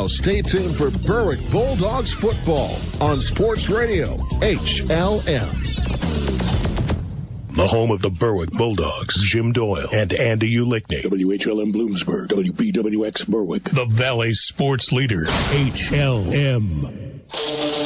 Now, stay tuned for Berwick Bulldogs football on Sports Radio HLM. The home of the Berwick Bulldogs, Jim Doyle and Andy Ulickney. WHLM Bloomsburg, WBWX Berwick. The Valley Sports Leader, HLM.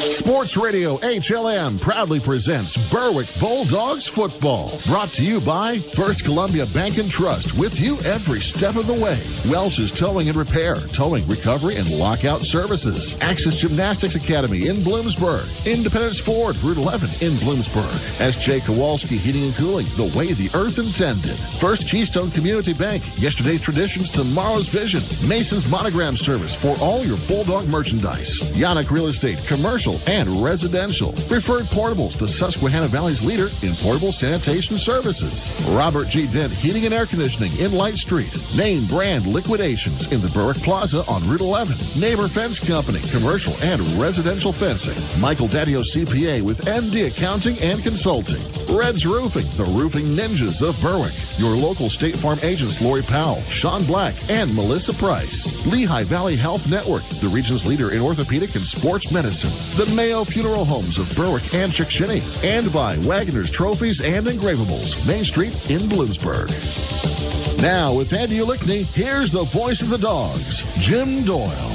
Sports Radio HLM proudly presents Berwick Bulldogs football. Brought to you by First Columbia Bank and Trust, with you every step of the way. Welsh's Towing and Repair, towing, recovery, and lockout services. Access Gymnastics Academy in Bloomsburg. Independence Ford, Route 11 in Bloomsburg. S.J. Kowalski Heating and Cooling, the way the earth intended. First Keystone Community Bank, yesterday's traditions, tomorrow's vision. Mason's Monogram Service for all your Bulldog merchandise. Yannick Real Estate, commercial and residential. Preferred Portables, the Susquehanna Valley's leader in portable sanitation services. Robert G. Dent Heating and Air Conditioning in Light Street. Name brand liquidations in the Berwick Plaza on Route 11. Neighbor Fence Company, commercial and residential fencing. Michael Daddio CPA with MD Accounting and Consulting. Red's Roofing, the roofing ninjas of Berwick. Your local State Farm agents Lori Powell, Sean Black, and Melissa Price. Lehigh Valley Health Network, the region's leader in orthopedic and sports medicine. The Mayo Funeral Homes of Berwick and Chickasha, and by Wagner's Trophies and Engravables, Main Street in Bloomsburg. Now, with Andy Ulickney, here's the voice of the Dogs, Jim Doyle.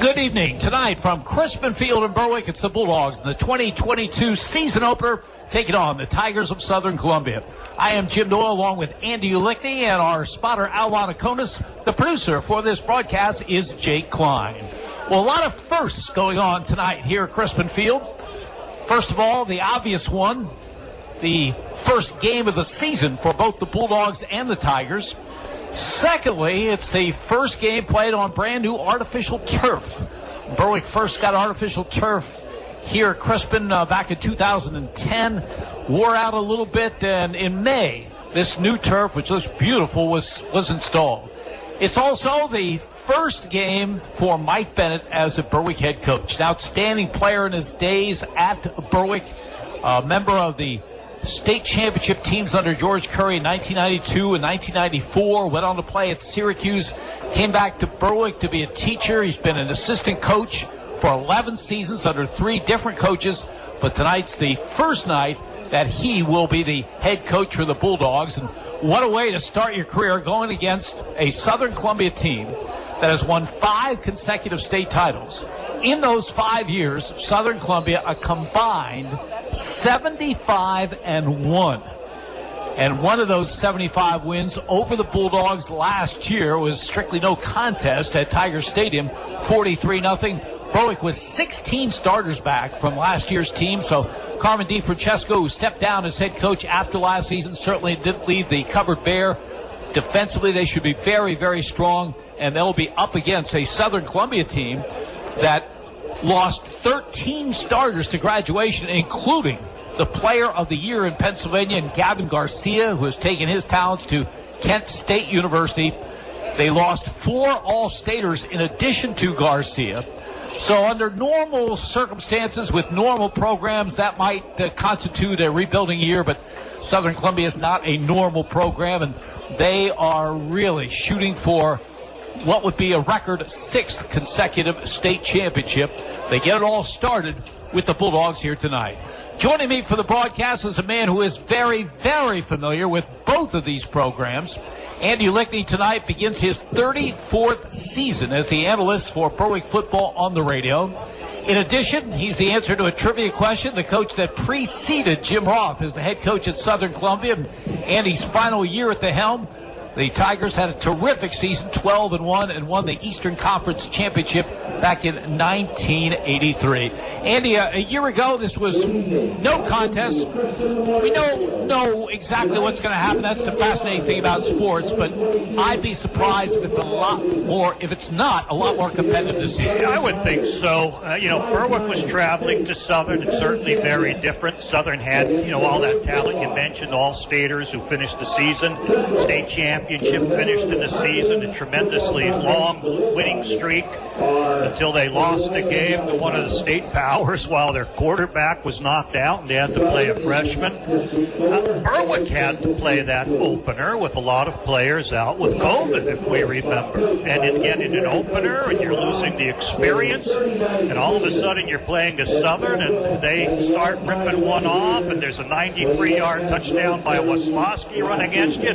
Good evening. Tonight from Crispin Field in Berwick, it's the Bulldogs in the 2022 season opener, taking on the Tigers of Southern Columbia. I am Jim Doyle along with Andy Ulickney, and our spotter Al Monaconis. The producer for this broadcast is Jake Klein. Well, a lot of firsts going on tonight here at Crispin Field. First of all, the obvious one, the first game of the season for both the Bulldogs and the Tigers. Secondly, it's the first game played on brand new artificial turf. Berwick first got artificial turf here at Crispin back in 2010. Wore out a little bit, and in May, this new turf, which looks beautiful, was installed. It's also the first game for Mike Bennett as a Berwick head coach. An outstanding player in his days at Berwick, a member of the state championship teams under George Curry in 1992 and 1994, went on to play at Syracuse, came back to Berwick to be a teacher. He's been an assistant coach for 11 seasons under 3 different coaches, but tonight's the first night that he will be the head coach for the Bulldogs. And what a way to start your career, going against a Southern Columbia team that has won 5 consecutive state titles. In those 5 years, Southern Columbia a combined 75-1. And one of those 75 wins over the Bulldogs last year was strictly no contest at Tiger Stadium, 43-0. Berwick was 16 starters back from last year's team, so Carmen DiFrancesco, who stepped down as head coach after last season, certainly didn't leave the cupboard bare. Defensively, they should be very, very strong, and they'll be up against a Southern Columbia team that lost 13 starters to graduation, including the player of the year in Pennsylvania, and Gavin Garcia, who has taken his talents to Kent State University. They lost 4 All-Staters in addition to Garcia. So under normal circumstances with normal programs, that might constitute a rebuilding year, but Southern Columbia is not a normal program, and they are really shooting for what would be a record 6th consecutive state championship. They get it all started with the Bulldogs here tonight. Joining me for the broadcast is a man who is very, very familiar with both of these programs. Andy Ulickney tonight begins his 34th season as the analyst for Berwick football on the radio. In addition, he's the answer to a trivia question, the coach that preceded Jim Roth as the head coach at Southern Columbia. Andy's final year at the helm, the Tigers had a terrific season, 12-1, and won the Eastern Conference Championship back in 1983. Andy, a year ago, this was no contest. We don't know exactly what's going to happen. That's the fascinating thing about sports, but I'd be surprised if it's not a lot more competitive this year. Yeah, I would think so. Berwick was traveling to Southern. It's certainly very different. Southern had, all that talent you mentioned, all staters who finished the season, state champions. championship, finished in the season a tremendously long winning streak until they lost the game to one of the state powers while their quarterback was knocked out and they had to play a freshman. Berwick had to play that opener with a lot of players out with COVID, if we remember. And again, in an opener, and you're losing the experience, and all of a sudden you're playing a Southern, and they start ripping one off, and there's a 93-yard touchdown by Waslowski run against you.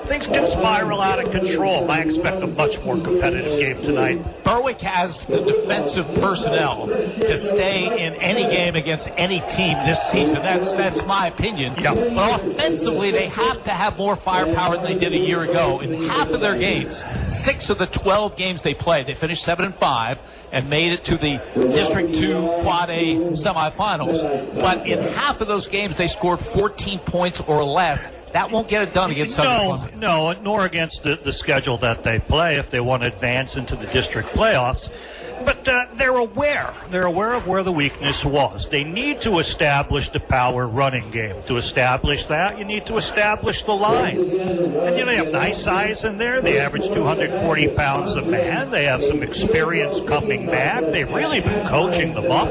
Things can spiral out of control. I expect a much more competitive game tonight. Berwick has the defensive personnel to stay in any game against any team this season. That's my opinion. Yeah. But offensively, they have to have more firepower than they did a year ago. In half of their games, 6 of the 12 games they played, they finished 7-5 and made it to the District 2 Quad A semifinals. But in half of those games, they scored 14 points or less. That won't get it done against Southern Columbia. No, nor against the schedule that they play if they want to advance into the district playoffs. But they're aware. They're aware of where the weakness was. They need to establish the power running game. To establish that, you need to establish the line. And they have nice size in there. They average 240 pounds a man. They have some experience coming back. They've really been coaching them up.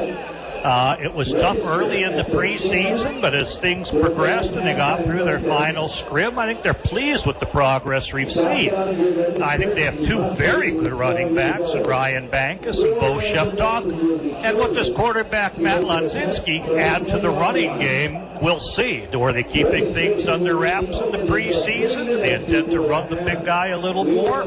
It was tough early in the preseason, but as things progressed and they got through their final scrim, I think they're pleased with the progress we've seen. I think they have 2 very good running backs, Ryan Bankus and Bo Sheptock. And what does quarterback Matt Lanzinski add to the running game, we'll see. Are they keeping things under wraps in the preseason? Do they intend to run the big guy a little more?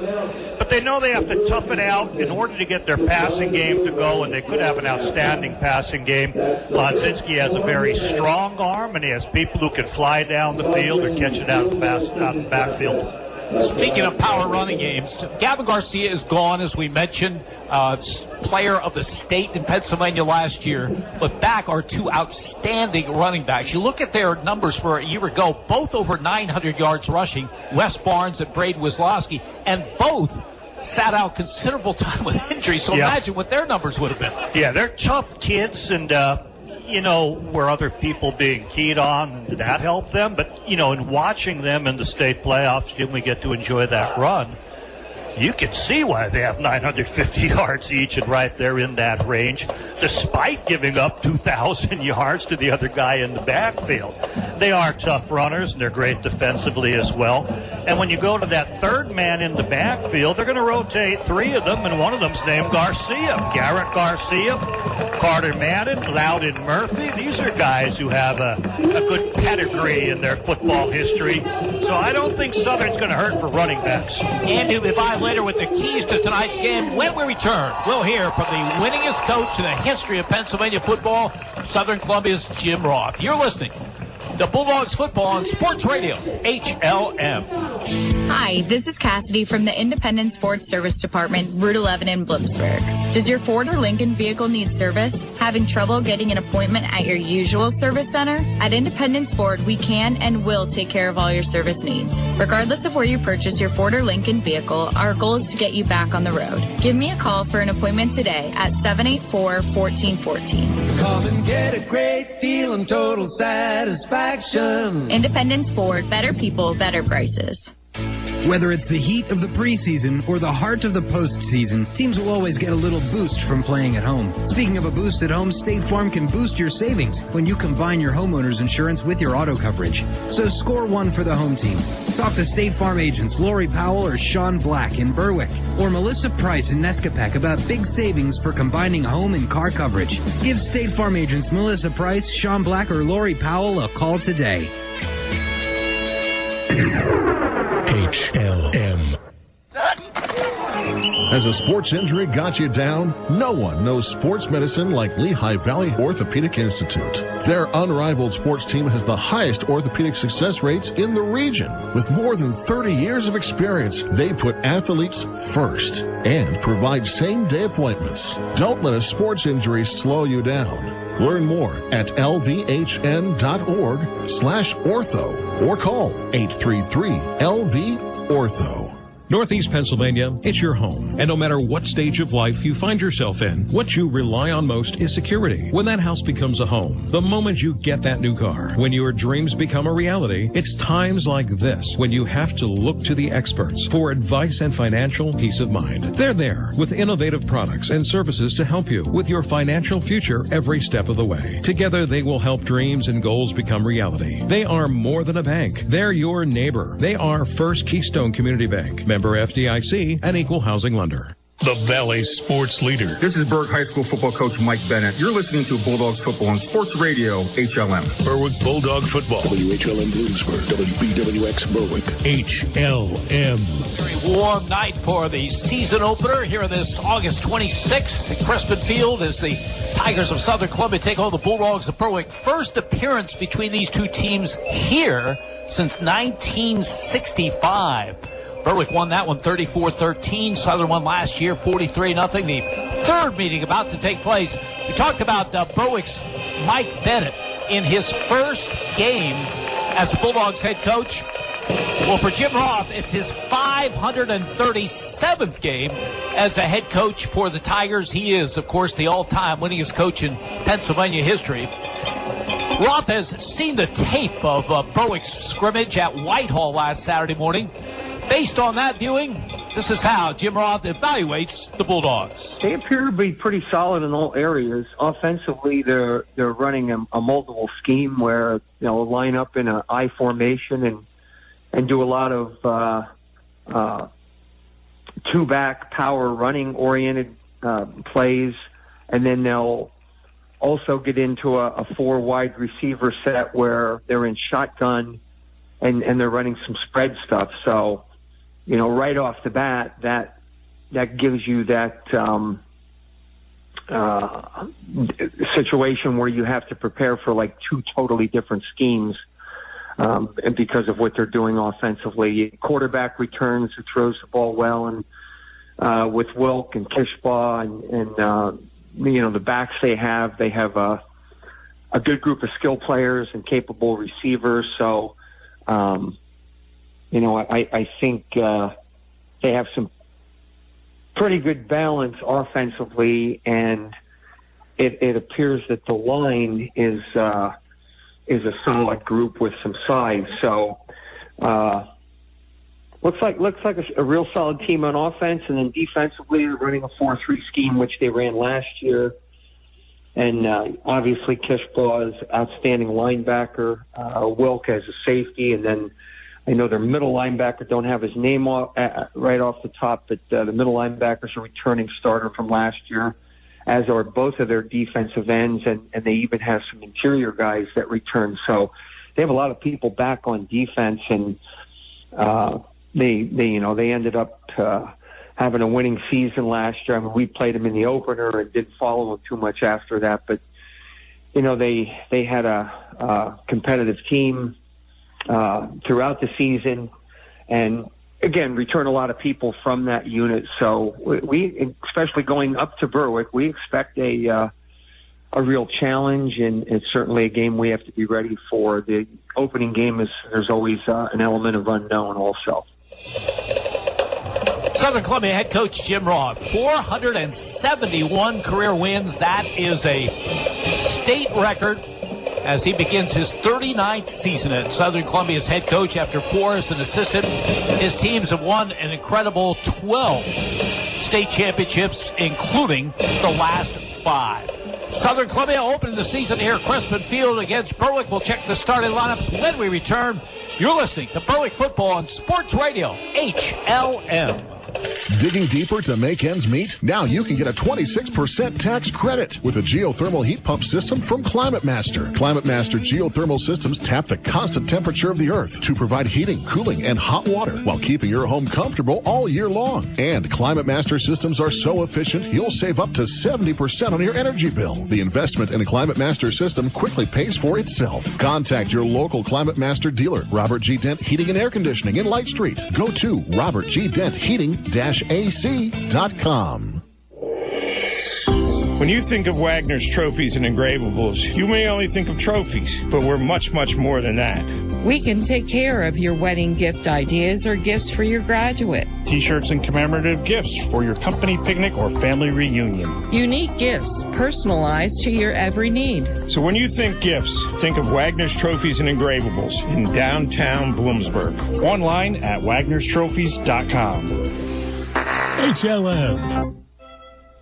But they know they have to tough it out in order to get their passing game to go, and they could have an outstanding passing game. Lanzinski has a very strong arm, and he has people who can fly down the field or catch it out of the backfield. Speaking of power running games, Gavin Garcia is gone, as we mentioned, player of the state in Pennsylvania last year. But back are 2 outstanding running backs. You look at their numbers for a year ago, both over 900 yards rushing, Wes Barnes and Braden Waslowski, and both sat out considerable time with injury. So imagine what their numbers would have been. Yeah, they're tough kids, and were other people being keyed on, that helped them. But, in watching them in the state playoffs, Jim, we get to enjoy that run. You can see why they have 950 yards each and right there in that range, despite giving up 2,000 yards to the other guy in the backfield. They are tough runners, and they're great defensively as well. And when you go to that third man in the backfield, they're going to rotate 3 of them, and one of them's named Garcia. Garrett Garcia, Carter Madden, Loudon Murphy. These are guys who have a good pedigree in their football history. So I don't think Southern's going to hurt for running backs. And you'll be back later with the keys to tonight's game. When we return, we'll hear from the winningest coach in the history of Pennsylvania football, Southern Columbia's Jim Roth. You're listening to Bulldogs Football on Sports Radio, HLM. Hi, this is Cassidy from the Independence Ford Service Department, Route 11 in Bloomsburg. Does your Ford or Lincoln vehicle need service? Having trouble getting an appointment at your usual service center? At Independence Ford, we can and will take care of all your service needs. Regardless of where you purchase your Ford or Lincoln vehicle, our goal is to get you back on the road. Give me a call for an appointment today at 784-1414. Come and get a great deal and total satisfaction. Independence Ford, better people, better prices. Whether it's the heat of the preseason or the heart of the postseason, teams will always get a little boost from playing at home. Speaking of a boost at home, State Farm can boost your savings when you combine your homeowner's insurance with your auto coverage. So score 1 for the home team. Talk to State Farm agents Lori Powell or Sean Black in Berwick, or Melissa Price in Nescapec about big savings for combining home and car coverage. Give State Farm agents Melissa Price, Sean Black, or Lori Powell a call today. HLM. Has a sports injury got you down? No one knows sports medicine like Lehigh Valley Orthopedic Institute. Their unrivaled sports team has the highest orthopedic success rates in the region. With more than 30 years of experience, they put athletes first and provide same-day appointments. Don't let a sports injury slow you down. Learn more at lvhn.org/ortho or call 833-LV-ORTHO. Northeast Pennsylvania, it's your home. And no matter what stage of life you find yourself in, what you rely on most is security. When that house becomes a home, the moment you get that new car, when your dreams become a reality, it's times like this when you have to look to the experts for advice and financial peace of mind. They're there with innovative products and services to help you with your financial future every step of the way. Together, they will help dreams and goals become reality. They are more than a bank. They're your neighbor. They are First Keystone Community Bank, member FDIC, and equal housing lender. The Valley's sports leader. This is Berwick High School football coach Mike Bennett. You're listening to Bulldogs football on Sports Radio HLM. Berwick Bulldog football. WHLM Bloomsburg, WBWX Berwick. HLM. Very warm night for the season opener here on this August 26th at Crispin Field as the Tigers of Southern Columbia take on the Bulldogs of Berwick. First appearance between these two teams here since 1965. Berwick won that one 34-13. Southern won last year 43-0. The third meeting about to take place. We talked about Berwick's Mike Bennett in his first game as the Bulldogs head coach. Well, for Jim Roth, it's his 537th game as the head coach for the Tigers. He is, of course, the all-time winningest coach in Pennsylvania history. Roth has seen the tape of Berwick's scrimmage at Whitehall last Saturday morning. Based on that viewing, this is how Jim Roth evaluates the Bulldogs. They appear to be pretty solid in all areas. Offensively, they're running a multiple scheme where line up in an I formation and do a lot of two-back power running oriented plays, and then they'll also get into a four wide receiver set where they're in shotgun and they're running some spread stuff. So, right off the bat, that gives you that situation where you have to prepare for like two totally different schemes and because of what they're doing offensively. Quarterback returns, who throws the ball well, and with Wilk and Kishbaugh and the backs they have a good group of skill players and capable receivers. So, I think they have some pretty good balance offensively, and it appears that the line is a solid group with some size. So looks like a real solid team on offense, and then defensively they're running a 4-3 scheme, which they ran last year. And obviously Kishbaugh is outstanding linebacker, Wilk as a safety, and then I know their middle linebacker, don't have his name right off the top, but the middle linebacker's a returning starter from last year, as are both of their defensive ends, and they even have some interior guys that return. So they have a lot of people back on defense, and they ended up having a winning season last year. I mean, we played them in the opener and didn't follow them too much after that, but they had a competitive team throughout the season, and again, return a lot of people from that unit. So we, especially going up to Berwick, we expect a real challenge, and it's certainly a game we have to be ready for. The opening game there's always an element of unknown also. Southern Columbia head coach Jim Roth, 471 career wins. That is a state record as he begins his 39th season at Southern Columbia's head coach after 4 as an assistant. His teams have won an incredible 12 state championships, including the last 5. Southern Columbia opening the season here at Crispin Field against Berwick. We'll check the starting lineups when we return. You're listening to Berwick Football on Sports Radio HLM. Digging deeper to make ends meet? Now you can get a 26% tax credit with a geothermal heat pump system from Climate Master. Climate Master geothermal systems tap the constant temperature of the earth to provide heating, cooling, and hot water while keeping your home comfortable all year long. And Climate Master systems are so efficient, you'll save up to 70% on your energy bill. The investment in a Climate Master system quickly pays for itself. Contact your local Climate Master dealer, Robert G. Dent Heating and Air Conditioning in Light Street. Go to robertgdentheating.ac.com. When you think of Wagner's Trophies and Engravables, you may only think of trophies, but we're much, much more than that. We can take care of your wedding gift ideas or gifts for your graduate. T-shirts and commemorative gifts for your company picnic or family reunion. Unique gifts, personalized to your every need. So when you think gifts, think of Wagner's Trophies and Engravables in downtown Bloomsburg. Online at wagnerstrophies.com. HLM.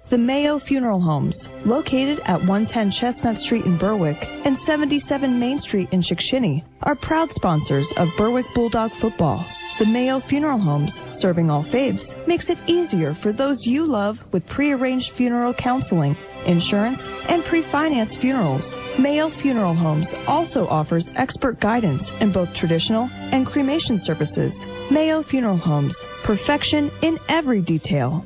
The Mayo Funeral Homes, located at 110 Chestnut Street in Berwick and 77 Main Street in Chickashinny, are proud sponsors of Berwick Bulldog football. The Mayo Funeral Homes, serving all faiths, makes it easier for those you love with pre-arranged funeral counseling, insurance, and pre-financed funerals. Mayo Funeral Homes also offers expert guidance in both traditional and cremation services. Mayo Funeral Homes, perfection in every detail.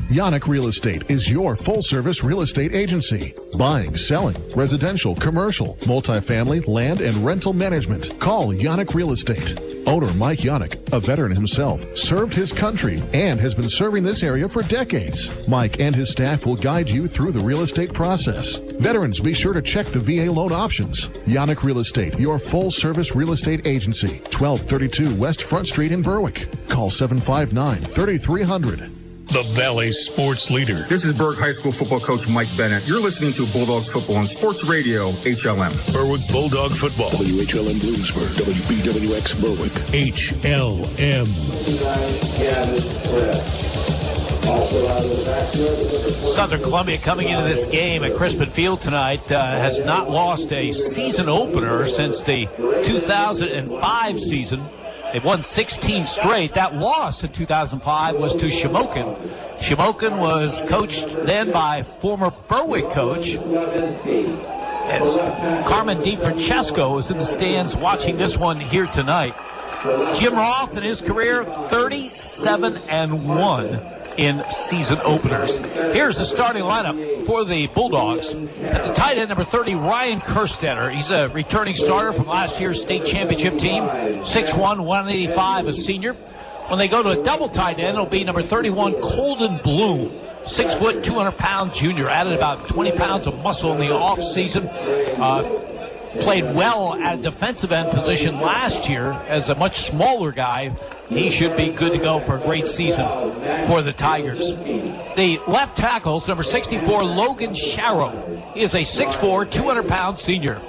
Yannick Real Estate is your full-service real estate agency. Buying, selling, residential, commercial, multifamily, land, and rental management. Call Yannick Real Estate. Owner Mike Yannick, a veteran himself, served his country and has been serving this area for decades. Mike and his staff will guide you through the real estate process. Veterans, be sure to check the VA loan options. Yannick Real Estate, your full-service real estate agency. 1232 West Front Street in Berwick. Call 759-3300. The Valley Sports Leader. This is Berwick High School football coach Mike Bennett. You're listening to Bulldogs football on Sports Radio HLM. Berwick Bulldog football. WHLM Bloomsburg, WBWX Berwick. HLM. Southern Columbia coming into this game at Crispin Field tonight has not lost a season opener since the 2005 season. They've won 16 straight. That loss in 2005 was to Shamokin. Shamokin was coached then by former Berwick coach. As Carmen DiFrancesco is in the stands watching this one here tonight. Jim Roth in his career, 37-1 in season openers. Here's the starting lineup for the Bulldogs. At the tight end, number 30, Ryan Kerstetter. He's a returning starter from last year's state championship team. 6'1", 185, a senior. When they go to a double tight end, it'll be number 31, Colden Bloom. 6 foot, 200-pound junior. Added about 20 pounds of muscle in the offseason. Played well at a defensive end position last year as a much smaller guy. He should be good to go for a great season for the Tigers. The left tackle is number 64, Logan Sharrow. He is a 6'4", 200-pound senior.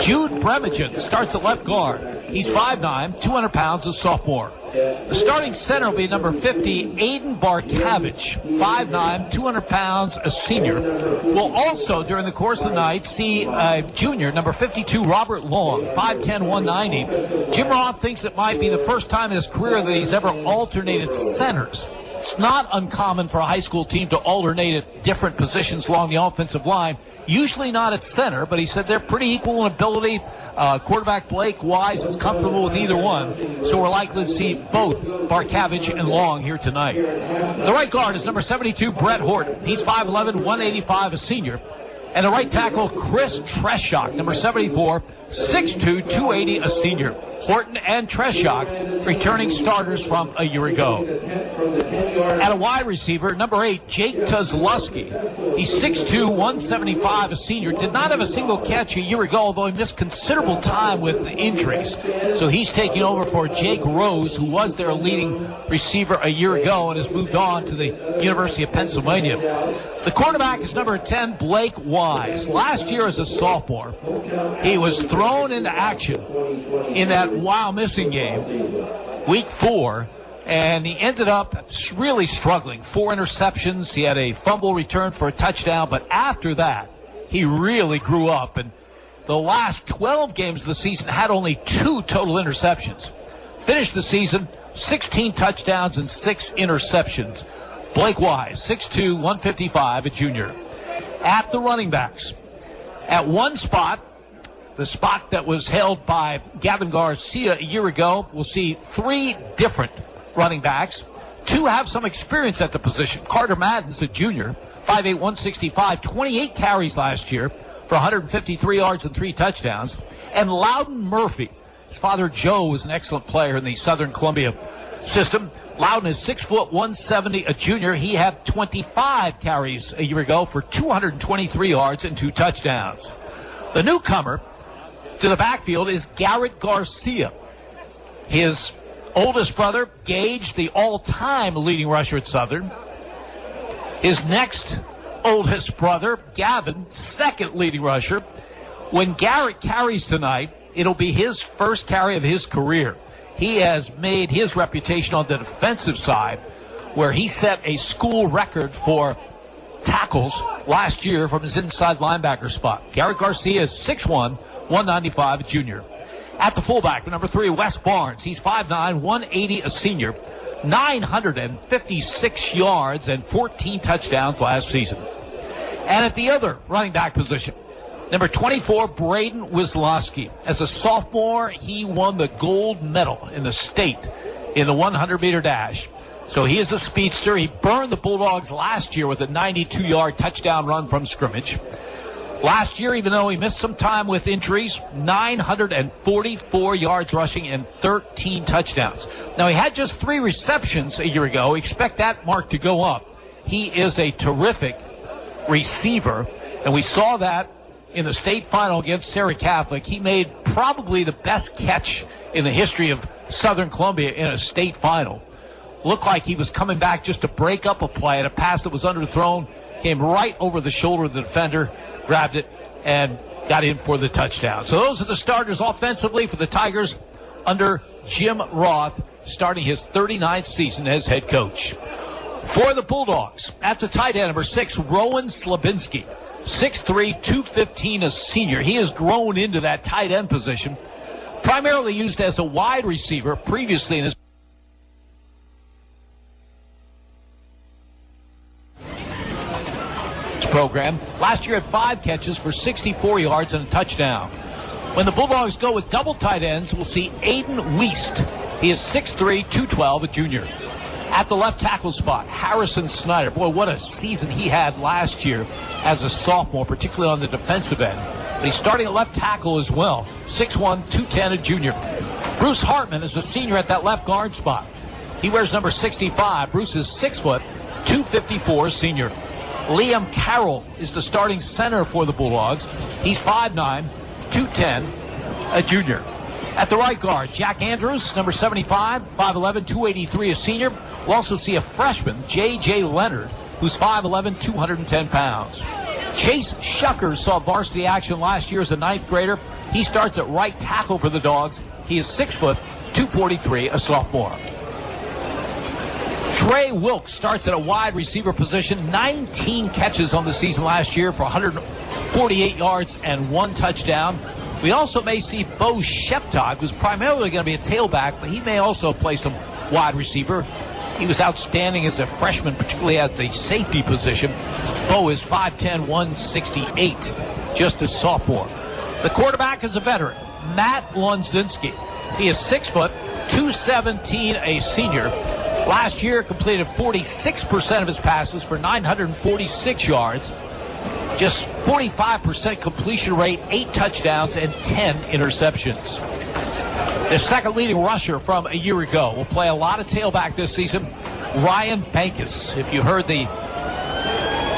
Jude Bremagen starts at left guard. He's 5'9", 200 pounds, a sophomore. The starting center will be number 50, Aiden Barkavich, 5'9", 200 pounds, a senior. We'll also, during the course of the night, see junior, number 52, Robert Long, 5'10", 190. Jim Roth thinks it might be the first time in his career that he's ever alternated centers. It's not uncommon for a high school team to alternate at different positions along the offensive line. Usually not at center, but he said they're pretty equal in ability. Quarterback Blake Wise is comfortable with either one, so we're likely to see both Barkavich and Long here tonight. The right guard is number 72, Brett Horton. He's 5'11", 185, a senior. And the right tackle, Chris Treshok, number 74, 6'2", 280, a senior. Horton and Treshok, returning starters from a year ago. At a wide receiver, number 8, Jake Tuzlowski. He's 6'2", 175, a senior. Did not have a single catch a year ago, although he missed considerable time with injuries. So he's taking over for Jake Rose, who was their leading receiver a year ago and has moved on to the University of Pennsylvania. The quarterback is number 10, Blake Wise. Last year as a sophomore, he was thrown into action in that Wow Missing game, week 4, and he ended up really struggling. 4 interceptions. He had a fumble return for a touchdown, but after that, he really grew up, and the last 12 games of the season had only 2 total interceptions. Finished the season 16 touchdowns and 6 interceptions. Blake Wise, 6'2", 155, a junior. At the running backs, at one spot, the spot that was held by Gavin Garcia a year ago, we'll see 3 different running backs. 2 have some experience at the position. Carter Madden's a junior, 5'8", 165, 28 carries last year for 153 yards and 3 touchdowns. And Loudon Murphy, his father Joe was an excellent player in the Southern Columbia system. Loudon is 6 foot 170, a junior. He had 25 carries a year ago for 223 yards and 2 touchdowns. The newcomer to the backfield is Garrett Garcia. His oldest brother, Gage, the all-time leading rusher at Southern. His next oldest brother, Gavin, second leading rusher. When Garrett carries tonight, it'll be his first carry of his career. He has made his reputation on the defensive side, where he set a school record for tackles last year from his inside linebacker spot. Garrett Garcia is 6'1", 195, a junior. At the fullback, number 3, Wes Barnes. He's 5'9", 180, a senior. 956 yards and 14 touchdowns last season. And at the other running back position, number 24, Braden Wisloski. As a sophomore, he won the gold medal in the state in the 100-meter dash. So he is a speedster. He burned the Bulldogs last year with a 92-yard touchdown run from scrimmage. Last year, even though he missed some time with injuries, 944 yards rushing and 13 touchdowns. Now, he had just 3 receptions a year ago. Expect that mark to go up. He is a terrific receiver, and we saw that in the state final against Sarah Catholic. He made probably the best catch in the history of Southern Columbia in a state final. Looked like he was coming back just to break up a play, and a pass that was underthrown came right over the shoulder of the defender, grabbed it, and got in for the touchdown. So those are the starters offensively for the Tigers under Jim Roth, starting his 39th season as head coach. For the Bulldogs, at the tight end, number 6, Rowan Slabinski. 6'3", 215, a senior. He has grown into that tight end position, primarily used as a wide receiver previously in his program. Last year had 5 catches for 64 yards and a touchdown. When the Bulldogs go with double tight ends, we'll see Aiden Wiest. He is 6'3", 212, a junior. At the left tackle spot, Harrison Snyder. Boy, what a season he had last year as a sophomore, particularly on the defensive end. But he's starting at left tackle as well. 6'1", 210, a junior. Bruce Hartman is a senior at that left guard spot. He wears number 65. Bruce is 6 foot, 254, senior. Liam Carroll is the starting center for the Bulldogs. He's 5'9", 210, a junior. At the right guard, Jack Andrews, number 75, 5'11", 283, a senior. We'll also see a freshman, J.J. Leonard, who's 5'11", 210 pounds. Chase Shucker saw varsity action last year as a 9th grader. He starts at right tackle for the Dogs. He is 6 foot, 243, a sophomore. Trey Wilkes starts at a wide receiver position. 19 catches on the season last year for 148 yards and 1 touchdown. We also may see Bo Sheptog, who's primarily going to be a tailback, but he may also play some wide receiver. He was outstanding as a freshman, particularly at the safety position. Bo is 5'10", 168, just a sophomore. The quarterback is a veteran, Matt Lonzinski. He is 6 foot, 217, a senior. Last year completed 46% of his passes for 946 yards. Just 45% completion rate, 8 touchdowns, and 10 interceptions. The second leading rusher from a year ago will play a lot of tailback this season, Ryan Bankus. If you heard the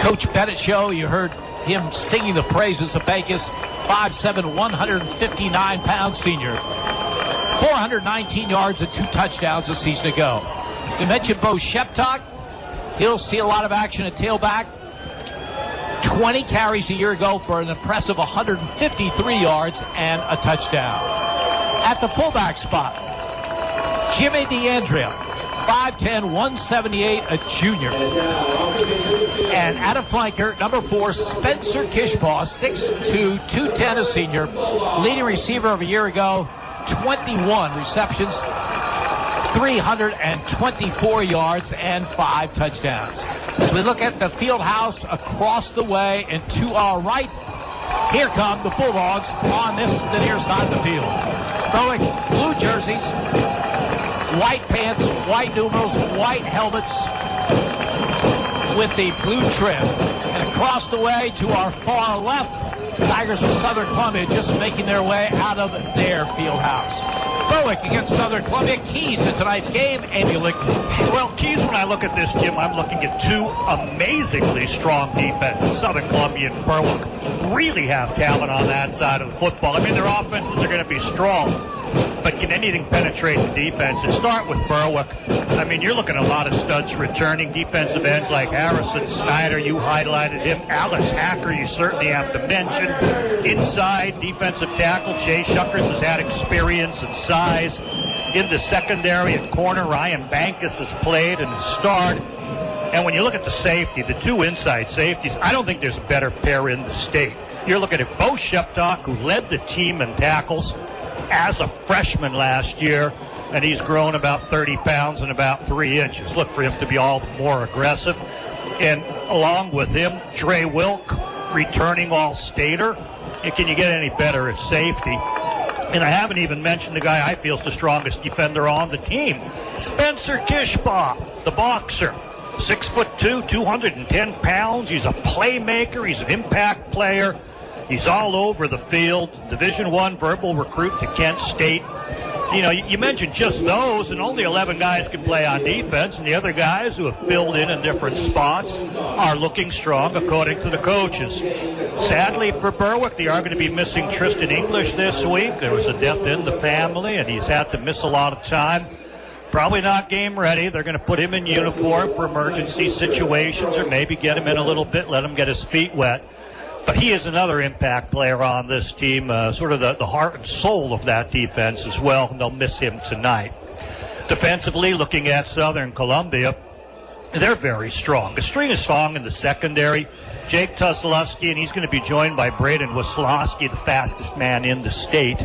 Coach Bennett show, you heard him singing the praises of Bankus. 5'7", 159-pound senior. 419 yards and 2 touchdowns a season ago. We mentioned Bo Sheptog. He'll see a lot of action at tailback. 20 carries a year ago for an impressive 153 yards and a touchdown. At the fullback spot, Jimmy DeAndrea, 5'10", 178, a junior. And at a flanker, number 4, Spencer Kishbaugh, 6'2", 210, a senior. Leading receiver of a year ago, 21 receptions, 324 yards, and 5 touchdowns. As we look at the field house across the way and to our right, here come the Bulldogs on the near side of the field. Berwick, blue jerseys, white pants, white numerals, white helmets with the blue trim. And across the way to our far left, Tigers of Southern Columbia just making their way out of their field house. Berwick against Southern Columbia. Keys to tonight's game, Amy Lickman. Well, keys, when I look at this, Jim, I'm looking at two amazingly strong defenses. Southern Columbia and Berwick really have talent on that side of the football. I mean, their offenses are going to be strong, but can anything penetrate the defense? And start with Berwick. I mean, you're looking at a lot of studs returning. Defensive ends like Harrison Snyder, you highlighted him. Alice Hacker, you certainly have to mention. Inside, defensive tackle, Jay Shuckers has had experience and size. In the secondary at corner, Ryan Bankus has played and starred. And when you look at the safety, the two inside safeties, I don't think there's a better pair in the state. You're looking at Bo Sheptock, who led the team in tackles as a freshman last year, and he's grown about 30 pounds and about 3 inches. Look for him to be all the more aggressive. And along with him, Dre Wilk, returning All-Stater. Can you get any better at safety? And I haven't even mentioned the guy I feel is the strongest defender on the team, Spencer Kishbaugh, the boxer. 6'2", 210 pounds. He's a playmaker. He's an impact player. He's all over the field. Division I verbal recruit to Kent State. You know, you mentioned just those, and only 11 guys can play on defense, and the other guys who have filled in different spots are looking strong, according to the coaches. Sadly for Berwick, they are going to be missing Tristan English this week. There was a death in the family, and he's had to miss a lot of time. Probably not game ready. They're going to put him in uniform for emergency situations, or maybe get him in a little bit, let him get his feet wet. But he is another impact player on this team, sort of the heart and soul of that defense as well, and they'll miss him tonight. Defensively, looking at Southern Columbia, they're very strong. The string is strong in the secondary. Jake Tusloski, and he's going to be joined by Braden Wislowski, the fastest man in the state.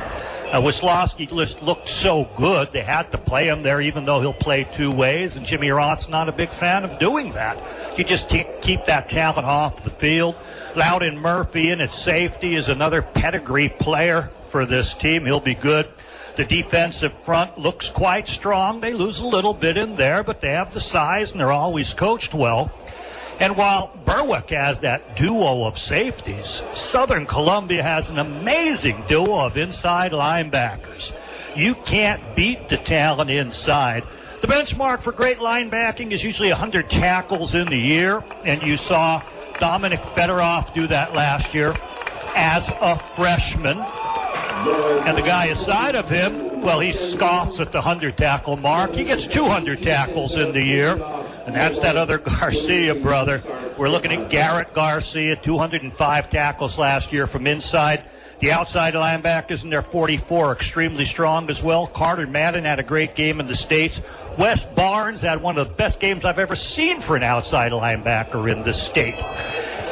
Wislowski just looked so good, they had to play him there, even though he'll play two ways, and Jimmy Roth's not a big fan of doing that. You just keep that talent off the field. Loudon Murphy in at safety is another pedigree player for this team. He'll be good. The defensive front looks quite strong. They lose a little bit in there, but they have the size, and they're always coached well. And while Berwick has that duo of safeties, Southern Columbia has an amazing duo of inside linebackers. You can't beat the talent inside. The benchmark for great linebacking is usually 100 tackles in the year, and you saw Dominic Fedorov do that last year as a freshman. And the guy aside of him, well, he scoffs at the 100-tackle mark. He gets 200 tackles in the year, and that's that other Garcia brother. We're looking at Garrett Garcia, 205 tackles last year from inside. The outside linebackers in their 44 extremely strong as well. Carter Madden had a great game in the States. Wes Barnes had one of the best games I've ever seen for an outside linebacker in the state.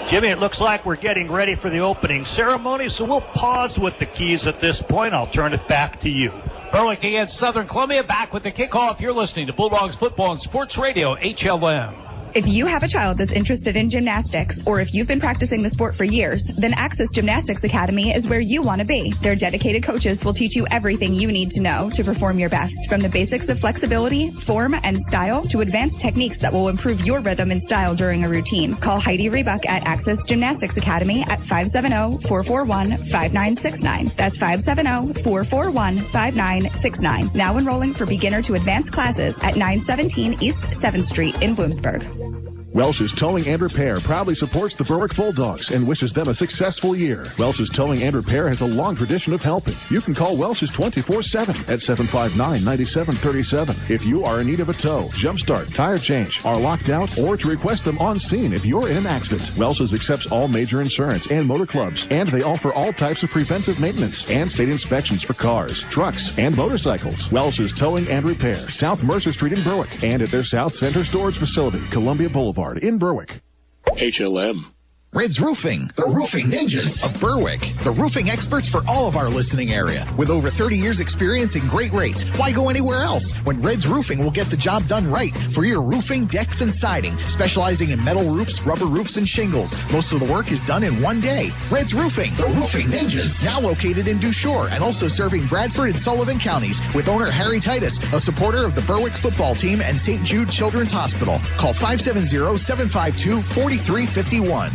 Jimmy, it looks like we're getting ready for the opening ceremony, so we'll pause with the keys at this point. I'll turn it back to you. Berwick against Southern Columbia, back with the kickoff. You're listening to Bulldogs Football and Sports Radio, HLM. If you have a child that's interested in gymnastics, or if you've been practicing the sport for years, then Access Gymnastics Academy is where you want to be. Their dedicated coaches will teach you everything you need to know to perform your best, from the basics of flexibility, form, and style to advanced techniques that will improve your rhythm and style during a routine. Call Heidi Rebuck at Access Gymnastics Academy at 570-441-5969. That's 570-441-5969. Now enrolling for beginner to advanced classes at 917 East 7th Street in Bloomsburg. Welsh's Towing and Repair proudly supports the Berwick Bulldogs and wishes them a successful year. Welsh's Towing and Repair has a long tradition of helping. You can call Welsh's 24/7 at 759-9737 if you are in need of a tow, jump start, tire change, are locked out, or to request them on scene if you're in an accident. Welsh's accepts all major insurance and motor clubs, and they offer all types of preventive maintenance and state inspections for cars, trucks, and motorcycles. Welsh's Towing and Repair, South Mercer Street in Berwick, and at their South Center Storage Facility, Columbia Boulevard in Berwick. HLM. Red's Roofing, the roofing ninjas of Berwick. The roofing experts for all of our listening area. With over 30 years experience and great rates, why go anywhere else when Red's Roofing will get the job done right for your roofing, decks, and siding. Specializing in metal roofs, rubber roofs, and shingles. Most of the work is done in one day. Red's Roofing, the roofing ninjas. Now located in Dushore and also serving Bradford and Sullivan counties with owner Harry Titus, a supporter of the Berwick football team and St. Jude Children's Hospital. Call 570-752-4351.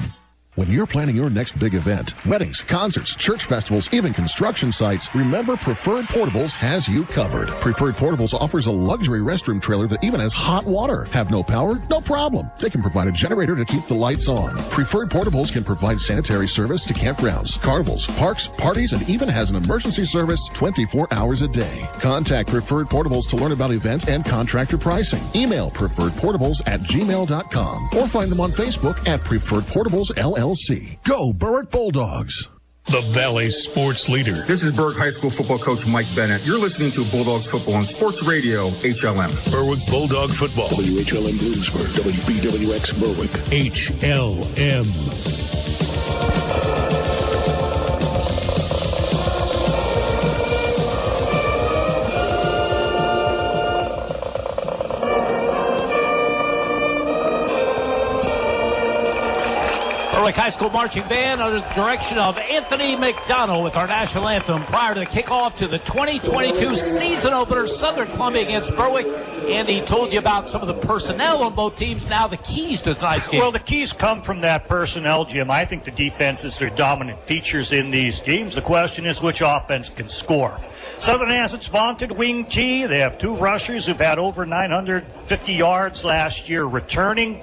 When you're planning your next big event, weddings, concerts, church festivals, even construction sites, remember Preferred Portables has you covered. Preferred Portables offers a luxury restroom trailer that even has hot water. Have no power? No problem. They can provide a generator to keep the lights on. Preferred Portables can provide sanitary service to campgrounds, carnivals, parks, parties, and even has an emergency service 24 hours a day. Contact Preferred Portables to learn about event and contractor pricing. Email preferredportables@gmail.com or find them on Facebook at Preferred Portables LLC. Go Berwick Bulldogs! The Valley sports leader. This is Berwick High School football coach Mike Bennett. You're listening to Bulldogs football on Sports Radio HLM. Berwick Bulldog football. WHLM Bloomsburg, WBWX Berwick. HLM. Berwick High School Marching Band under the direction of Anthony McDonald with our national anthem prior to the kickoff to the 2022 season opener, Southern Columbia against Berwick. Andy told you about some of the personnel on both teams. Now the keys to tonight's game. Well, the keys come from that personnel, Jim. I think the defenses are dominant features in these teams. The question is which offense can score. Southern has its vaunted wing T. They have two rushers who've had over 950 yards last year returning.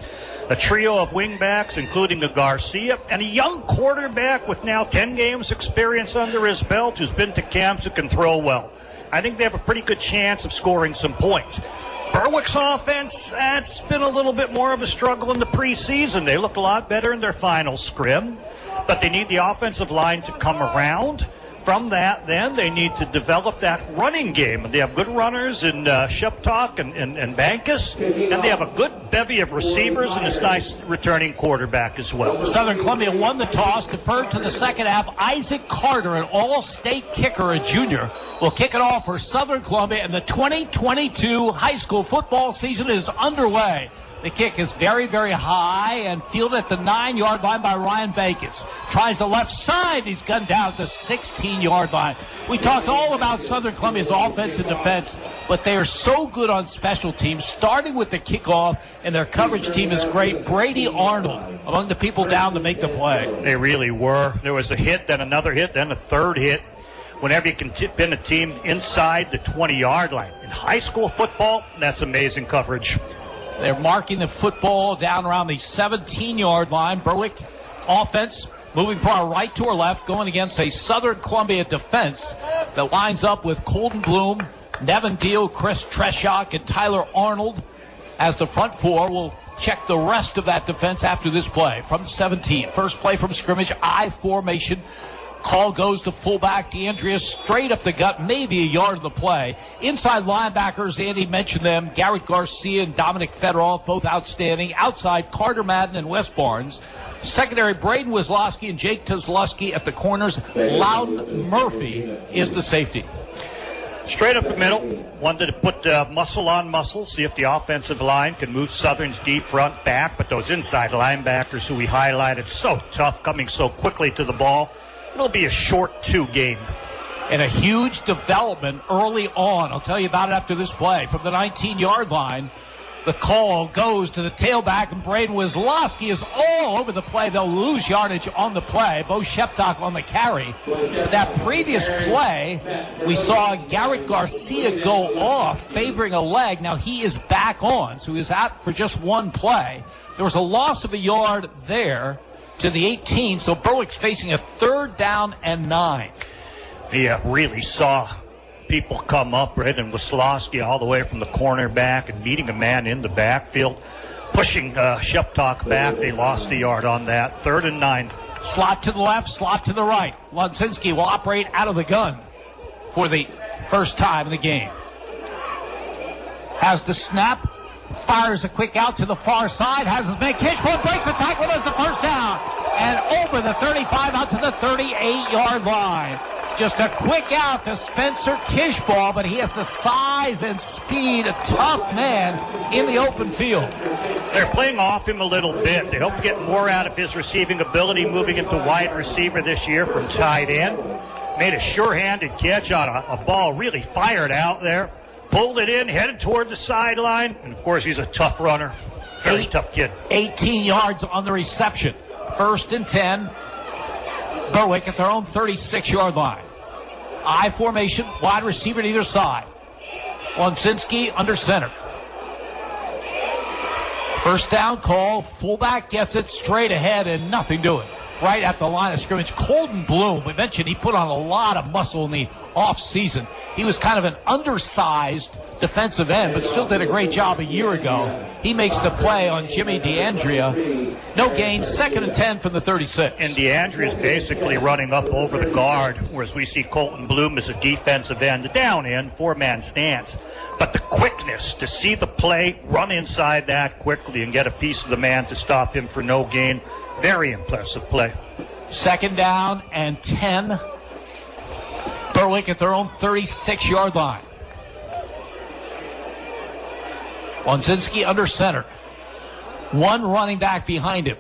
A trio of wingbacks, including a Garcia, and a young quarterback with now 10 games experience under his belt who's been to camps who can throw well. I think they have a pretty good chance of scoring some points. Berwick's offense, that's been a little bit more of a struggle in the preseason. They look a lot better in their final scrim, but they need the offensive line to come around. From that, then, they need to develop that running game. They have good runners in Sheptok and Bankus, and they have a good bevy of receivers and this nice returning quarterback as well. Southern Columbia won the toss, deferred to the second half. Isaac Carter, an all-state kicker, a junior, will kick it off for Southern Columbia, and the 2022 high school football season is underway. The kick is very, very high and fielded at the 9-yard line by Ryan Bankus. Tries the left side. He's gunned down at the 16-yard line. We talked all about Southern Columbia's offense and defense, but they are so good on special teams, starting with the kickoff, and their coverage team is great. Brady Arnold among the people down to make the play. They really were. There was a hit, then another hit, then a third hit. Whenever you can pin a team inside the 20-yard line. In high school football, that's amazing coverage. They're marking the football down around the 17-yard line. Berwick offense moving from our right to our left, going against a Southern Columbia defense that lines up with Colton Bloom, Nevin Deal, Chris Treshak, and Tyler Arnold as the front four. We'll check the rest of that defense after this play from the 17. First play from scrimmage, I formation. Call goes to fullback DeAndrea straight up the gut, maybe a yard of the play. Inside linebackers, Andy mentioned them, Garrett Garcia and Dominic Fedorov, both outstanding. Outside, Carter Madden and Wes Barnes. Secondary, Braden Wisloski and Jake Tuzlowski at the corners. Loudon Murphy is the safety. Straight up the middle, wanted to put muscle on muscle, see if the offensive line can move Southern's D front back, but those inside linebackers who we highlighted, so tough, coming so quickly to the ball. It'll be a short 2 game. And a huge development early on. I'll tell you about it after this play. From the 19-yard line, the call goes to the tailback, and Braden Wisloski is all over the play. They'll lose yardage on the play. Bo Sheptok on the carry. But that previous play, we saw Garrett Garcia go off, favoring a leg. Now he is back on, so he was out for just one play. There was a loss of a yard there to the 18, so Berwick's facing a 3rd down and 9. Yeah, really saw people come up, Red and Wisloski all the way from the cornerback and meeting a man in the backfield, pushing Sheptok back. They lost the yard on that. 3rd and 9. Slot to the left, slot to the right. Ludzinski will operate out of the gun for the first time in the game. Has the snap. Fires a quick out to the far side. Has his man Kishball, breaks the tackle, does the first down. And over the 35 out to the 38-yard line. Just a quick out to Spencer Kishball, but he has the size and speed, a tough man in the open field. They're playing off him a little bit. They hope to get more out of his receiving ability, moving into wide receiver this year from tight end. Made a sure-handed catch on a ball really fired out there. Pulled it in, headed toward the sideline, and of course he's a tough runner. Very tough kid. 18 yards on the reception. 1st and 10. Berwick at their own 36-yard line. I formation, wide receiver to either side. Lonzinski under center. First down call, fullback gets it straight ahead and nothing doing. Right at the line of scrimmage. Colton Bloom, we mentioned he put on a lot of muscle in the offseason. He was kind of an undersized defensive end, but still did a great job a year ago. He makes the play on Jimmy DeAndrea. No gain, 2nd and 10 from the 36. And DeAndrea's basically running up over the guard, whereas we see Colton Bloom as a defensive end, down end, 4-man stance. But the quickness to see the play, run inside that quickly and get a piece of the man to stop him for no gain, very impressive play. 2nd down and 10. Berwick at their own 36-yard line. Lonzinski under center. One running back behind him.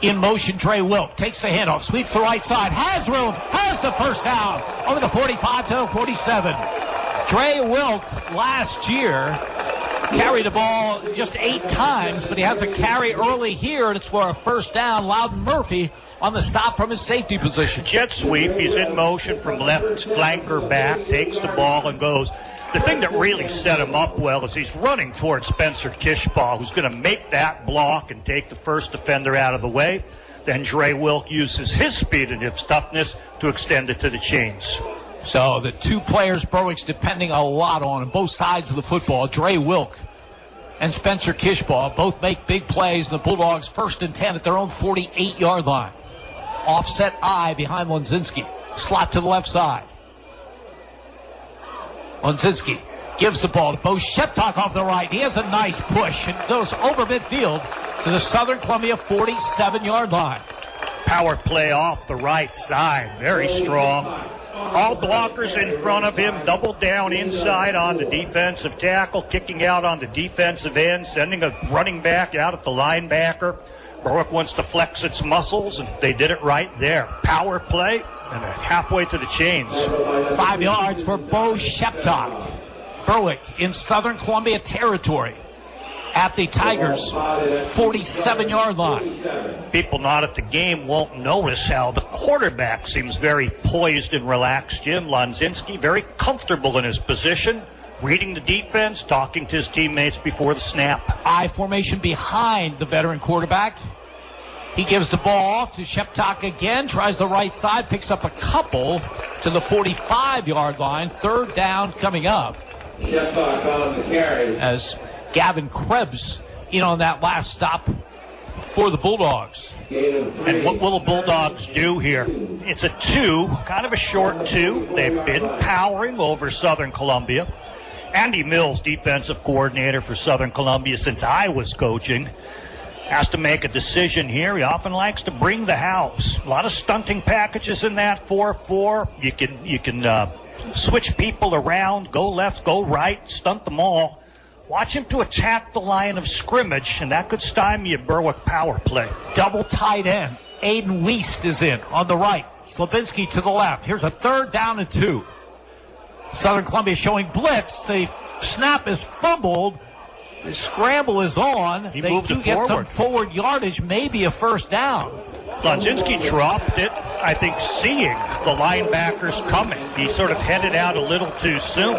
In motion, Dre Wilk takes the handoff, sweeps the right side, has room, has the first down over the 45 to 47. Dre Wilk last year carried the ball just 8 times, but he has a carry early here, and it's for a first down. Loudon Murphy on the stop from his safety position. Jet sweep, he's in motion from left flanker back, takes the ball and goes. The thing that really set him up well is he's running towards Spencer Kishbaugh, who's going to make that block and take the first defender out of the way. Then Dre Wilk uses his speed and his toughness to extend it to the chains. So the two players Berwick's depending a lot on both sides of the football, Dre Wilk and Spencer Kishbaugh, both make big plays. The Bulldogs 1st and 10 at their own 48-yard line. Offset I behind Lonzinski. Slot to the left side. Lonzinski gives the ball to Bo Sheptock off the right. He has a nice push and goes over midfield to the Southern Columbia 47-yard line. Power play off the right side. Very strong. All blockers in front of him, double down inside on the defensive tackle, kicking out on the defensive end, sending a running back out at the linebacker. Berwick wants to flex its muscles, and they did it right there. Power play, and halfway to the chains. 5 yards for Bo Sheptock. Berwick in Southern Columbia territory at the Tigers' 47-yard line. People not at the game won't notice how the quarterback seems very poised and relaxed. Jim Lonzinski, very comfortable in his position, reading the defense, talking to his teammates before the snap. I formation behind the veteran quarterback. He gives the ball off to Sheptock again, tries the right side, picks up a couple to the 45-yard line. 3rd down coming up. Sheptock on the carry. As Gavin Krebs in on that last stop for the Bulldogs. And what will the Bulldogs do here? It's a 2, kind of a short 2. They've been powering over Southern Columbia. Andy Mills, defensive coordinator for Southern Columbia since I was coaching, has to make a decision here. He often likes to bring the house. A lot of stunting packages in that 4-4. You can switch people around, go left, go right, stunt them all. Watch him to attack the line of scrimmage, and that could stymie a Berwick power play. Double tight end. Aiden Weist is in on the right. Slavinsky to the left. Here's a 3rd down and 2. Southern Columbia showing blitz. The snap is fumbled. The scramble is on. He they moved do it get forward. some forward yardage, maybe a first down. Lonzinski dropped it, I think, seeing the linebackers coming. He sort of headed out a little too soon.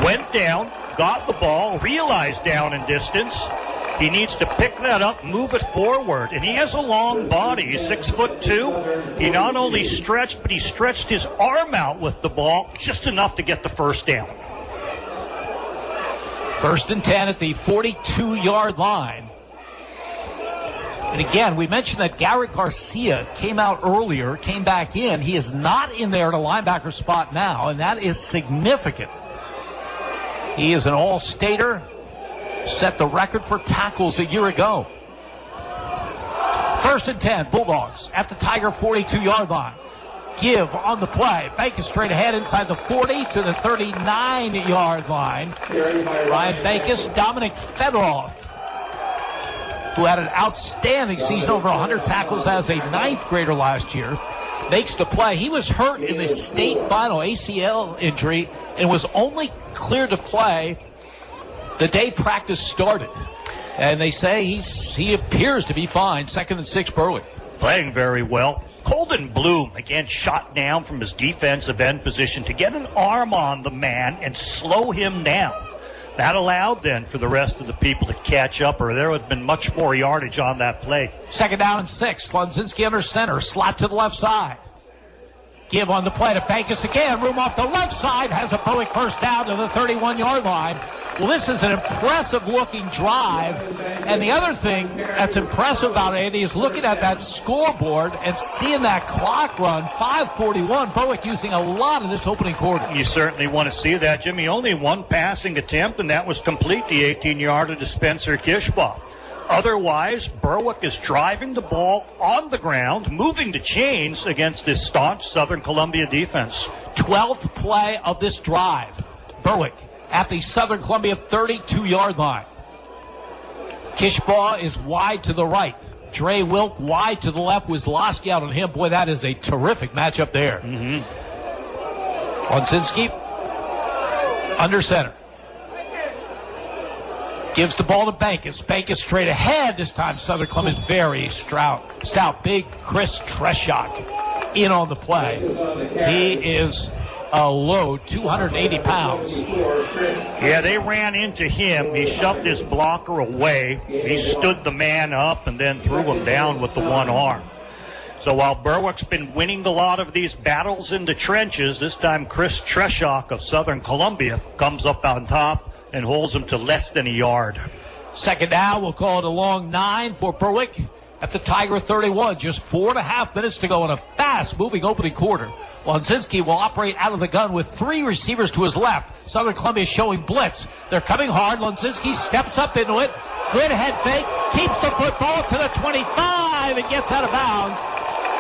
Went down, got the ball, realized down in distance. He needs to pick that up, move it forward. And he has a long body. He's 6'2". He not only stretched, but he stretched his arm out with the ball just enough to get the first down. 1st and 10 at the 42-yard line. And again, we mentioned that Garrett Garcia came out earlier, came back in. He is not in there at a linebacker spot now, and that is significant. He is an all-stater, set the record for tackles a year ago. 1st and 10, Bulldogs at the Tiger 42-yard line. Give on the play. Backus straight ahead inside the 40 to the 39-yard line. Ryan Backus, Dominic Fedoroff, who had an outstanding season, over 100 tackles as a 9th grader last year, makes the play. He was hurt in the state final ACL injury and was only cleared to play the day practice started. And they say he appears to be fine. 2nd and 6, Berwick. Playing very well. Colden Bloom, again, shot down from his defensive end position to get an arm on the man and slow him down. That allowed then for the rest of the people to catch up, or there would have been much more yardage on that play. 2nd down and 6. Lonzinski under center. Slot to the left side. Give on the play to Bankus again. Room off the left side. Has a Berwick first down to the 31-yard line. Well, this is an impressive-looking drive. And the other thing that's impressive about it, Andy, is looking at that scoreboard and seeing that clock run. 5:41. Berwick using a lot of this opening quarter. You certainly want to see that, Jimmy. Only one passing attempt, and that was complete, the 18-yarder to Spencer Kishbaugh. Otherwise, Berwick is driving the ball on the ground, moving the chains against this staunch Southern Columbia defense. 12th play of this drive. Berwick at the Southern Columbia 32-yard line. Kishbaugh is wide to the right. Dre Wilk wide to the left. Wisloski out on him. Boy, that is a terrific matchup there. Lonzinski under center. Gives the ball to Bankus. Bankus straight ahead. This time Southern Columbia is very stout. Big Chris Treshak in on the play. He is a load, 280 pounds. Yeah, they ran into him. He shoved his blocker away. He stood the man up and then threw him down with the one arm. So while Berwick's been winning a lot of these battles in the trenches, this time Chris Treshak of Southern Columbia comes up on top and holds him to less than a yard. 2nd down, we'll call it a long 9 for Berwick at the Tiger 31. Just 4.5 minutes to go in a fast-moving opening quarter. Lonzinski will operate out of the gun with 3 receivers to his left. Southern Columbia showing blitz. They're coming hard. Lonzinski steps up into it. Good head fake. Keeps the football to the 25 and gets out of bounds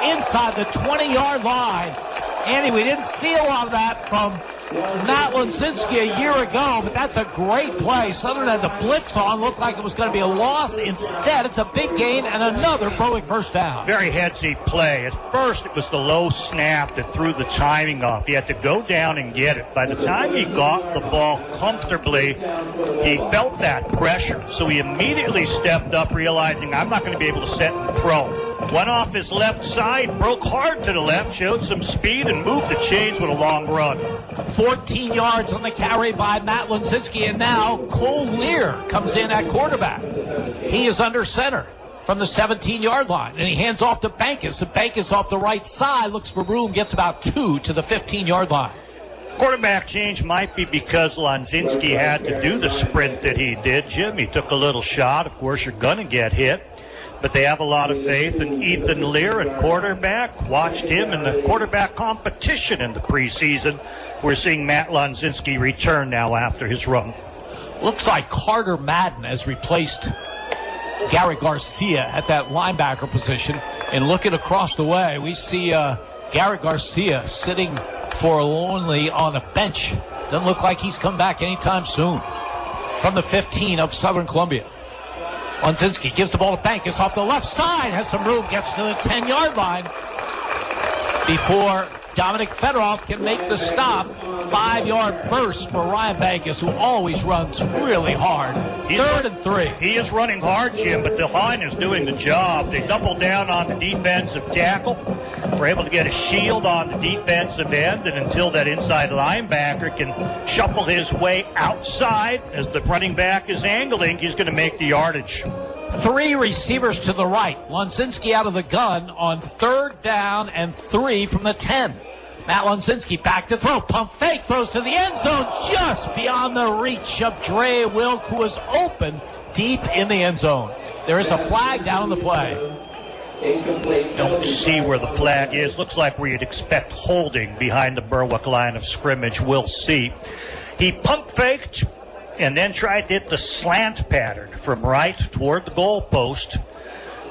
inside the 20-yard line. Andy, we didn't see a lot of that from Matt Lonzinski a year ago, but that's a great play. Southern had the blitz on, looked like it was going to be a loss. Instead, it's a big gain and another Berwick first down. Very headsy play. At first, it was the low snap that threw the timing off. He had to go down and get it. By the time he got the ball comfortably, he felt that pressure. So he immediately stepped up, realizing I'm not going to be able to set and throw. Went off his left side, broke hard to the left, showed some speed, and moved the chains with a long run. 14 yards on the carry by Matt Lonzinski, and now Cole Lear comes in at quarterback. He is under center from the 17-yard line, and he hands off to Bankus. And Bankus off the right side, looks for room, gets about 2 to the 15-yard line. Quarterback change might be because Lonzinski had to do the sprint that he did, Jim. He took a little shot. Of course, you're going to get hit. But they have a lot of faith in Ethan Lear at quarterback. Watched him in the quarterback competition in the preseason. We're seeing Matt Lonzinski return now after his run. Looks like Carter Madden has replaced Gary Garcia at that linebacker position. And looking across the way, we see Gary Garcia sitting forlornly on a bench. Doesn't look like he's come back anytime soon. From the 15 of Southern Columbia. Lonzinski gives the ball to Bankus off the left side, has some room, gets to the 10-yard line before Dominic Fedorov can make the stop. 5-yard burst for Ryan Bankus, who always runs really hard. 3rd and 3. He is running hard, Jim, but the line is doing the job. They double down on the defensive tackle. We're able to get a shield on the defensive end, and until that inside linebacker can shuffle his way outside as the running back is angling, he's going to make the yardage. 3 receivers to the right. Lonzinski out of the gun on 3rd down and 3 from the 10. Matt Lonzinski back to throw. Pump fake. Throws to the end zone just beyond the reach of Dre Wilk, who was open deep in the end zone. There is a flag down on the play. Don't see where the flag is. Looks like where you'd expect holding behind the Berwick line of scrimmage. We'll see. He pump faked and then tried to hit the slant pattern from right toward the goalpost.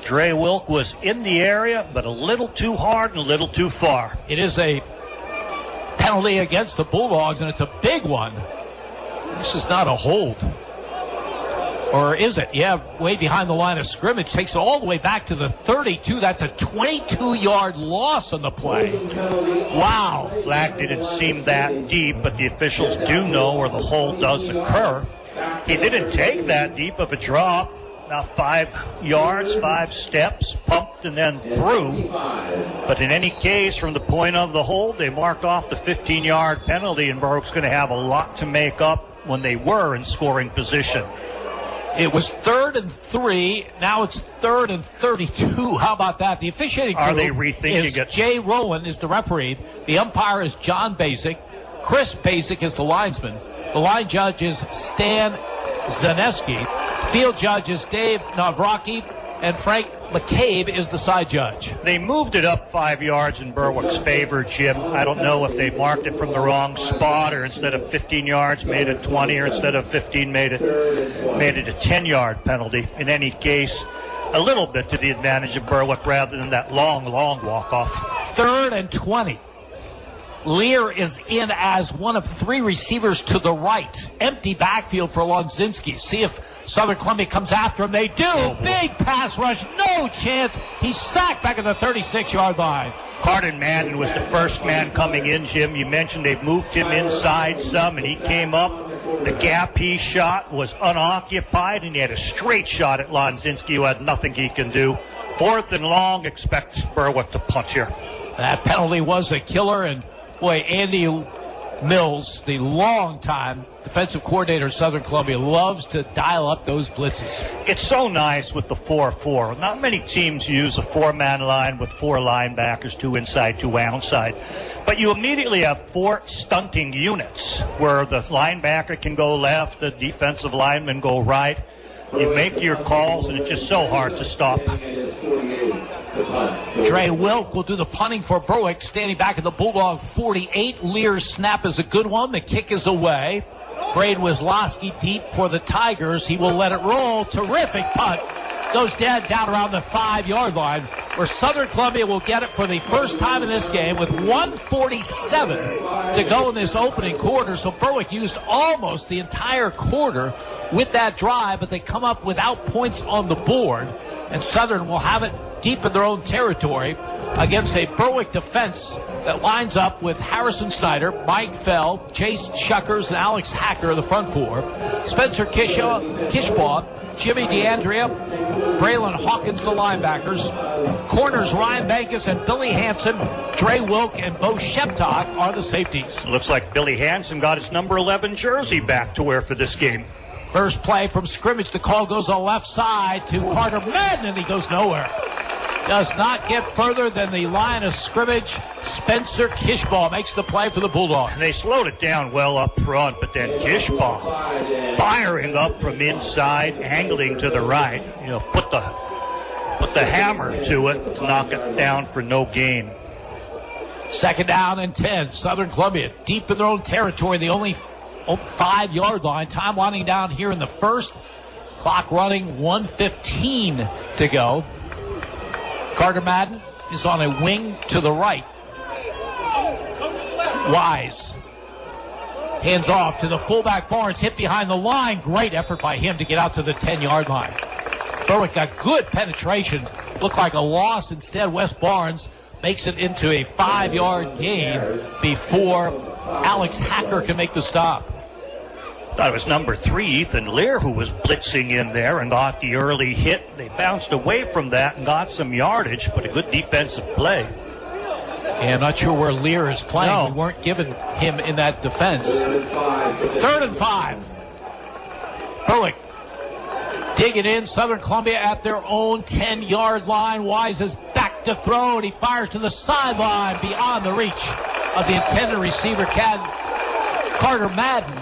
Dre Wilk was in the area, but a little too hard and a little too far. It is a penalty against the Bulldogs, and it's a big one. This is not a hold. Or is it? Yeah, way behind the line of scrimmage. Takes it all the way back to the 32. That's a 22-yard loss on the play. Wow. Flag didn't seem that deep, but the officials do know where the hold does occur. He didn't take that deep of a drop. About 5 yards, 5 steps, pumped and then through. But in any case, from the point of the hold, they marked off the 15-yard penalty, and Berwick's going to have a lot to make up when they were in scoring position. It was 3rd and 3. Now it's 3rd and 32. How about that? The officiating crew Are they rethinking it? Jay Rowan is the referee. The umpire is John Basic. Chris Basic is the linesman. The line judge is Stan Zaneski. Field judge is Dave Navraki. And Frank McCabe is the side judge. They moved it up 5 yards in Berwick's favor, Jim. I don't know if they marked it from the wrong spot, or instead of 15 yards made it 20, or instead of 15 made it a 10-yard penalty. In any case, a little bit to the advantage of Berwick rather than that long walk-off. 3rd and 20. Lear is in as one of 3 receivers to the right. Empty backfield for Lonzinski. See if Southern Columbia comes after him. They do. Big pass rush. No chance. He's sacked back at the 36-yard line. Carden Madden was the first man coming in, Jim. You mentioned they've moved him inside some, and he came up. The gap he shot was unoccupied, and he had a straight shot at Lonzinski, who had nothing he can do. 4th and long, expect Berwick to punt here. That penalty was a killer, and boy, Andy Mills, the longtime defensive coordinator of Southern Columbia, loves to dial up those blitzes. It's so nice with the 4-4. Not many teams use a 4-man line with 4 linebackers, 2 inside, 2 outside. But you immediately have 4 stunting units where the linebacker can go left, the defensive lineman go right. You make your calls, and it's just so hard to stop. Dre Wilk will do the punting for Berwick, standing back at the Bulldog 48. Lear's snap is a good one. The kick is away. Braden Wisloski deep for the Tigers. He will let it roll. Terrific punt. Goes dead down around the 5-yard line, where Southern Columbia will get it for the first time in this game with 1:47 to go in this opening quarter. So Berwick used almost the entire quarter with that drive, but they come up without points on the board, and Southern will have it deep in their own territory against a Berwick defense that lines up with Harrison Snyder, Mike Fell, Chase Shuckers, and Alex Hacker in the front 4. Spencer Kishbaugh, Jimmy DeAndrea, Braylon Hawkins, the linebackers. Corners Ryan Bankus and Billy Hansen. Dre Wilk and Bo Sheptock are the safeties. Looks like Billy Hansen got his number 11 jersey back to wear for this game. First play from scrimmage. The call goes on the left side to Carter Madden, and he goes nowhere. Does not get further than the line of scrimmage. Spencer Kishbaugh makes the play for the Bulldogs. They slowed it down well up front, but then Kishbaugh firing up from inside, angling to the right. You know, put the hammer to it to knock it down for no gain. 2nd down and 10. Southern Columbia deep in their own territory. The only 5-yard line. Time winding down here in the first. Clock running. 1:15 to go. Carter Madden is on a wing to the right. Wise hands off to the fullback Barnes, hit behind the line. Great effort by him to get out to the 10-yard line. Berwick got good penetration. Looked like a loss. Instead, Wes Barnes makes it into a 5-yard gain before Alex Hacker can make the stop. Thought it was number 3, Ethan Lear, who was blitzing in there and got the early hit. They bounced away from that and got some yardage, but a good defensive play. Yeah, I'm not sure where Lear is playing. No. We weren't giving him in that defense. 3rd and 5. Berwick digging in. Southern Columbia at their own 10-yard line. Wise is back to throw, and he fires to the sideline beyond the reach of the intended receiver, Carter Madden.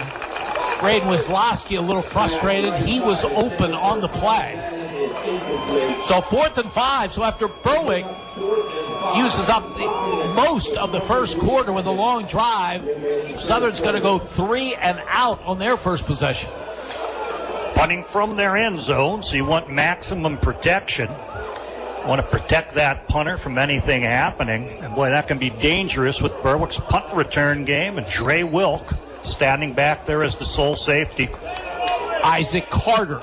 Braden Wisloski a little frustrated. He was open on the play. So 4th and 5. So after Berwick uses up most of the first quarter with a long drive, Southern's going to go 3 and out on their first possession. Punting from their end zone, so you want maximum protection. Want to protect that punter from anything happening. And boy, that can be dangerous with Berwick's punt return game and Dre Wilk standing back there as the sole safety. Isaac Carter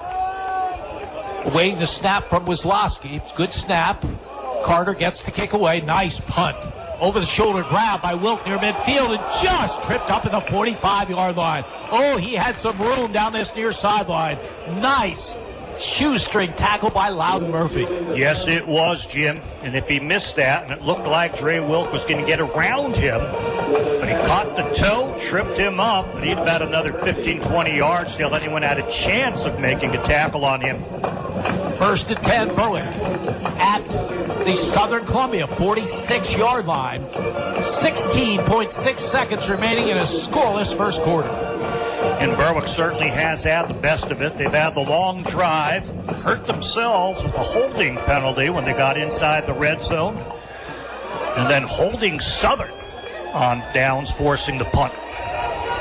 awaiting the snap from Wisloski. Good snap. Carter gets the kick away. Nice punt. Over the shoulder grab by Wilk near midfield and just tripped up at the 45-yard line. Oh, he had some room down this near sideline. Nice shoestring tackle by Loudon Murphy. Yes, it was, Jim. And if he missed that, and it looked like Dre Wilk was going to get around him, but he caught the toe, tripped him up, and he had about another 15, 20 yards till anyone had a chance of making a tackle on him. 1st and 10, Berwick at the Southern Columbia 46-yard line. 16.6 seconds remaining in a scoreless first quarter. And Berwick certainly has had the best of it. They've had the long drive, hurt themselves with a holding penalty when they got inside the red zone, and then holding Southern on downs, forcing the punt.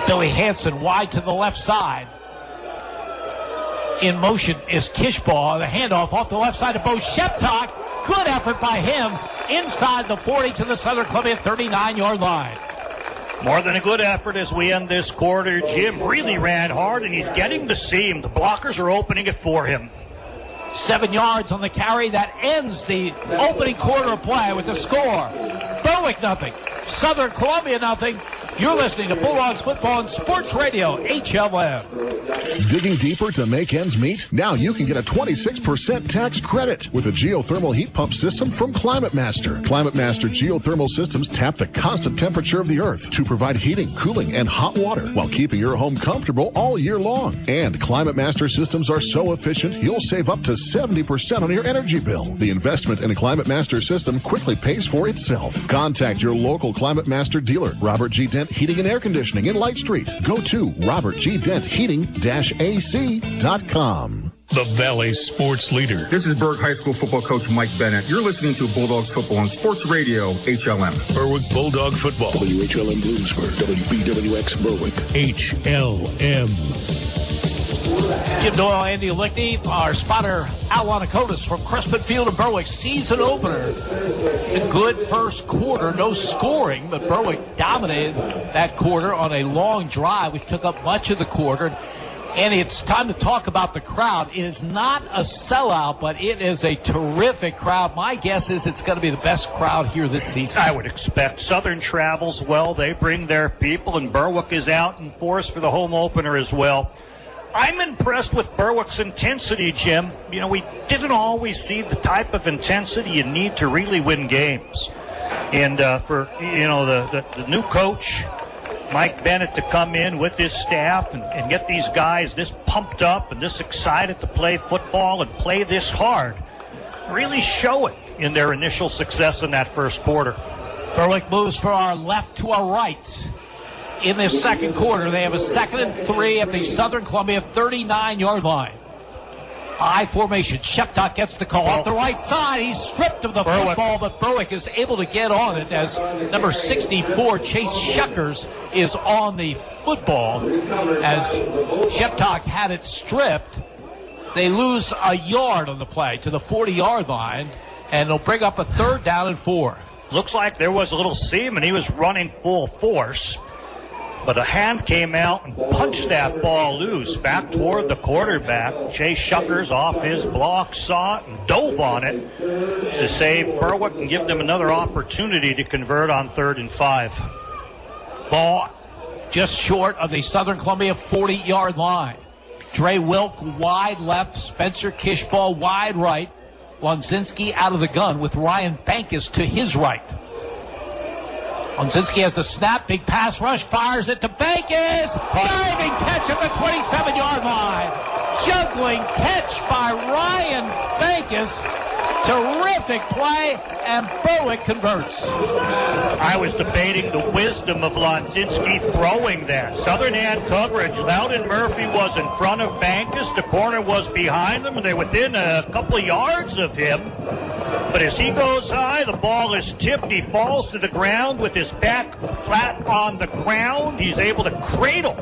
Billy Hansen wide to the left side. In motion is Kishbaugh. The handoff off the left side to Bo Sheptock. Good effort by him inside the 40 to the Southern Columbia 39-yard line. More than a good effort as we end this quarter. Jim really ran hard, and he's getting the seam. The blockers are opening it for him. 7 yards on the carry. That ends the opening quarter of play with the score. Berwick nothing. Southern Columbia nothing. You're listening to Bulldogs Football on Sports Radio, HLM. Digging deeper to make ends meet? Now you can get a 26% tax credit with a geothermal heat pump system from Climate Master. Climate Master geothermal systems tap the constant temperature of the earth to provide heating, cooling, and hot water while keeping your home comfortable all year long. And Climate Master systems are so efficient, you'll save up to 70% on your energy bill. The investment in a Climate Master system quickly pays for itself. Contact your local Climate Master dealer, Robert G. Dent Heating and Air Conditioning in Light Street. Go to robertgdentheating-ac.com. The Valley Sports Leader. This is Berwick High School football coach Mike Bennett. You're listening to Bulldogs Football on Sports Radio, HLM. Berwick Bulldog Football. WHLM Bloomsburg, WBWX Berwick. HLM. Jim Doyle, Andy Lickney, our spotter Al Lanakotis from Crespin Field in Berwick. Season opener. A good first quarter, no scoring, but Berwick dominated that quarter on a long drive, which took up much of the quarter. And it's time to talk about the crowd. It is not a sellout, but it is a terrific crowd. My guess is it's going to be the best crowd here this season. I would expect. Southern travels well. They bring their people, and Berwick is out in force for the home opener as well. I'm impressed with Berwick's intensity, Jim. You know, we didn't always see the type of intensity you need to really win games. And for, you know, the new coach, Mike Bennett, to come in with his staff and get these guys this pumped up and this excited to play football and play this hard, really show it in their initial success in that first quarter. Berwick moves from our left to our right. In this second quarter, they have a 2nd and 3 at the Southern Columbia 39-yard line. I formation. Sheptock gets the call off the right side. He's stripped of the football, but Berwick is able to get on it as number 64, Chase Shuckers, is on the football. As Sheptock had it stripped, they lose a yard on the play to the 40-yard line, and they'll bring up a 3rd down and 4. Looks like there was a little seam, and he was running full force. But a hand came out and punched that ball loose back toward the quarterback. Chase Shuckers off his block, saw it, and dove on it to save Berwick and give them another opportunity to convert on 3rd and 5. Ball just short of the Southern Columbia 40-yard line. Dre Wilk wide left, Spencer Kishbaugh wide right. Lonzinski out of the gun with Ryan Bankus to his right. Lonzinski has the snap, big pass rush, fires it to Bankus. Diving catch at the 27-yard line. Juggling catch by Ryan Bankus. Terrific play, and Berwick converts. I was debating the wisdom of Lonzinski throwing that. Southern had coverage. Loudon Murphy was in front of Bankus. The corner was behind them, and they're within a couple of yards of him. But as he goes high, the ball is tipped. He falls to the ground with his back flat on the ground. He's able to cradle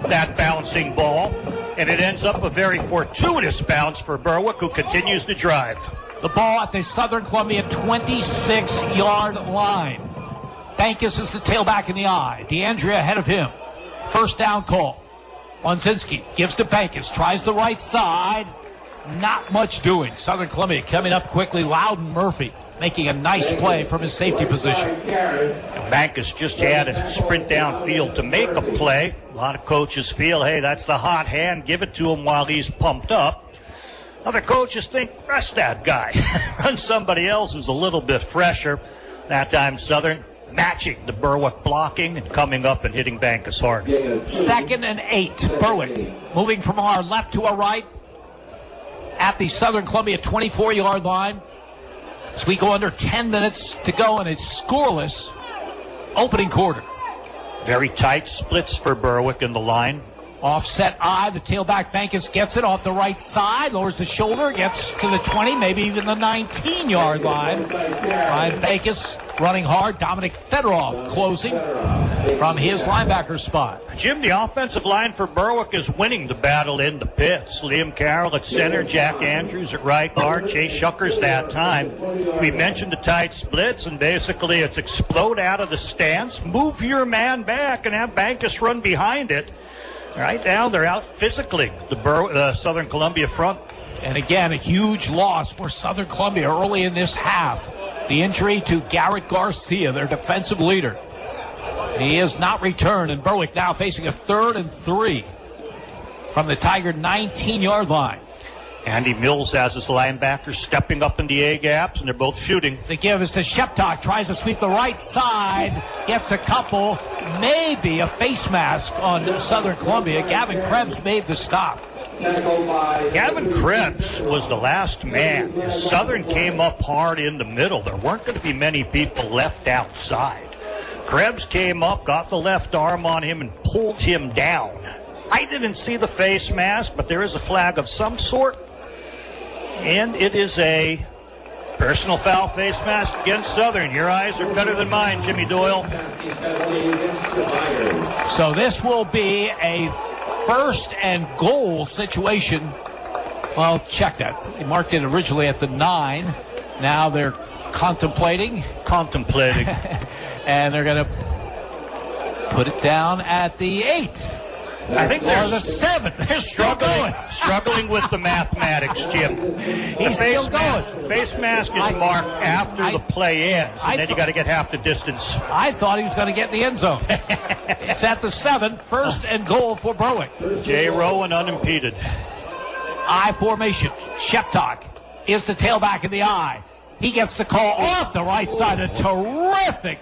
that bouncing ball, and it ends up a very fortuitous bounce for Berwick, who continues to drive. The ball at the Southern Columbia 26-yard line. Bankus is the tailback in the eye. DeAndrea ahead of him. 1st down call. Lonzinski gives to Bankus. Tries the right side. Not much doing. Southern Columbia coming up quickly. Loudon Murphy making a nice play from his safety position. And Bankus just had a sprint downfield to make a play. A lot of coaches feel, hey, that's the hot hand. Give it to him while he's pumped up. Other coaches think, rest that guy. Run somebody else who's a little bit fresher. That time Southern matching the Berwick blocking and coming up and hitting Bancus hard. 2nd and 8. Berwick moving from our left to our right at the Southern Columbia 24-yard line. As we go under 10 minutes to go, and it's scoreless opening quarter. Very tight splits for Berwick in the line. Offset I, the tailback Bancus gets it off the right side, lowers the shoulder, gets to the 20, maybe even the 19-yard line. Ryan Bancus running hard. Dominic Fedorov closing from his linebacker spot. Jim, the offensive line for Berwick is winning the battle in the pits. Liam Carroll at center, Jack Andrews at right guard, Chase Shuckers that time. We mentioned the tight splits, and basically it's explode out of the stance, move your man back, and have Bancus run behind it. Right now, they're out physically, the Southern Columbia front. And again, a huge loss for Southern Columbia early in this half. The injury to Garrett Garcia, their defensive leader. He is not returned, and Berwick now facing a 3rd and 3 from the Tiger 19-yard line. Andy Mills has his linebackers stepping up in the A-gaps, and they're both shooting. The give is to Sheptock, tries to sweep the right side, gets a couple, maybe a face mask on Southern Columbia. Gavin Krebs made the stop. Gavin Krebs was the last man. Southern came up hard in the middle. There weren't going to be many people left outside. Krebs came up, got the left arm on him, and pulled him down. I didn't see the face mask, but there is a flag of some sort. And it is a personal foul face mask against Southern. Your eyes are better than mine, Jimmy Doyle. So this will be a 1st and goal situation. Well, check that. They marked it originally at the 9. Now they're contemplating. And they're going to put it down at the 8. I think they're the 7. They're struggling with the mathematics, Jim. He's still going. Face mask is marked after the play ends, and then you got to get half the distance. I thought he was going to get in the end zone. It's at the 7, 1st and goal for Berwick. Jay Rowan unimpeded. I formation. Sheptock is the tailback in the I. He gets the call off the right side. A terrific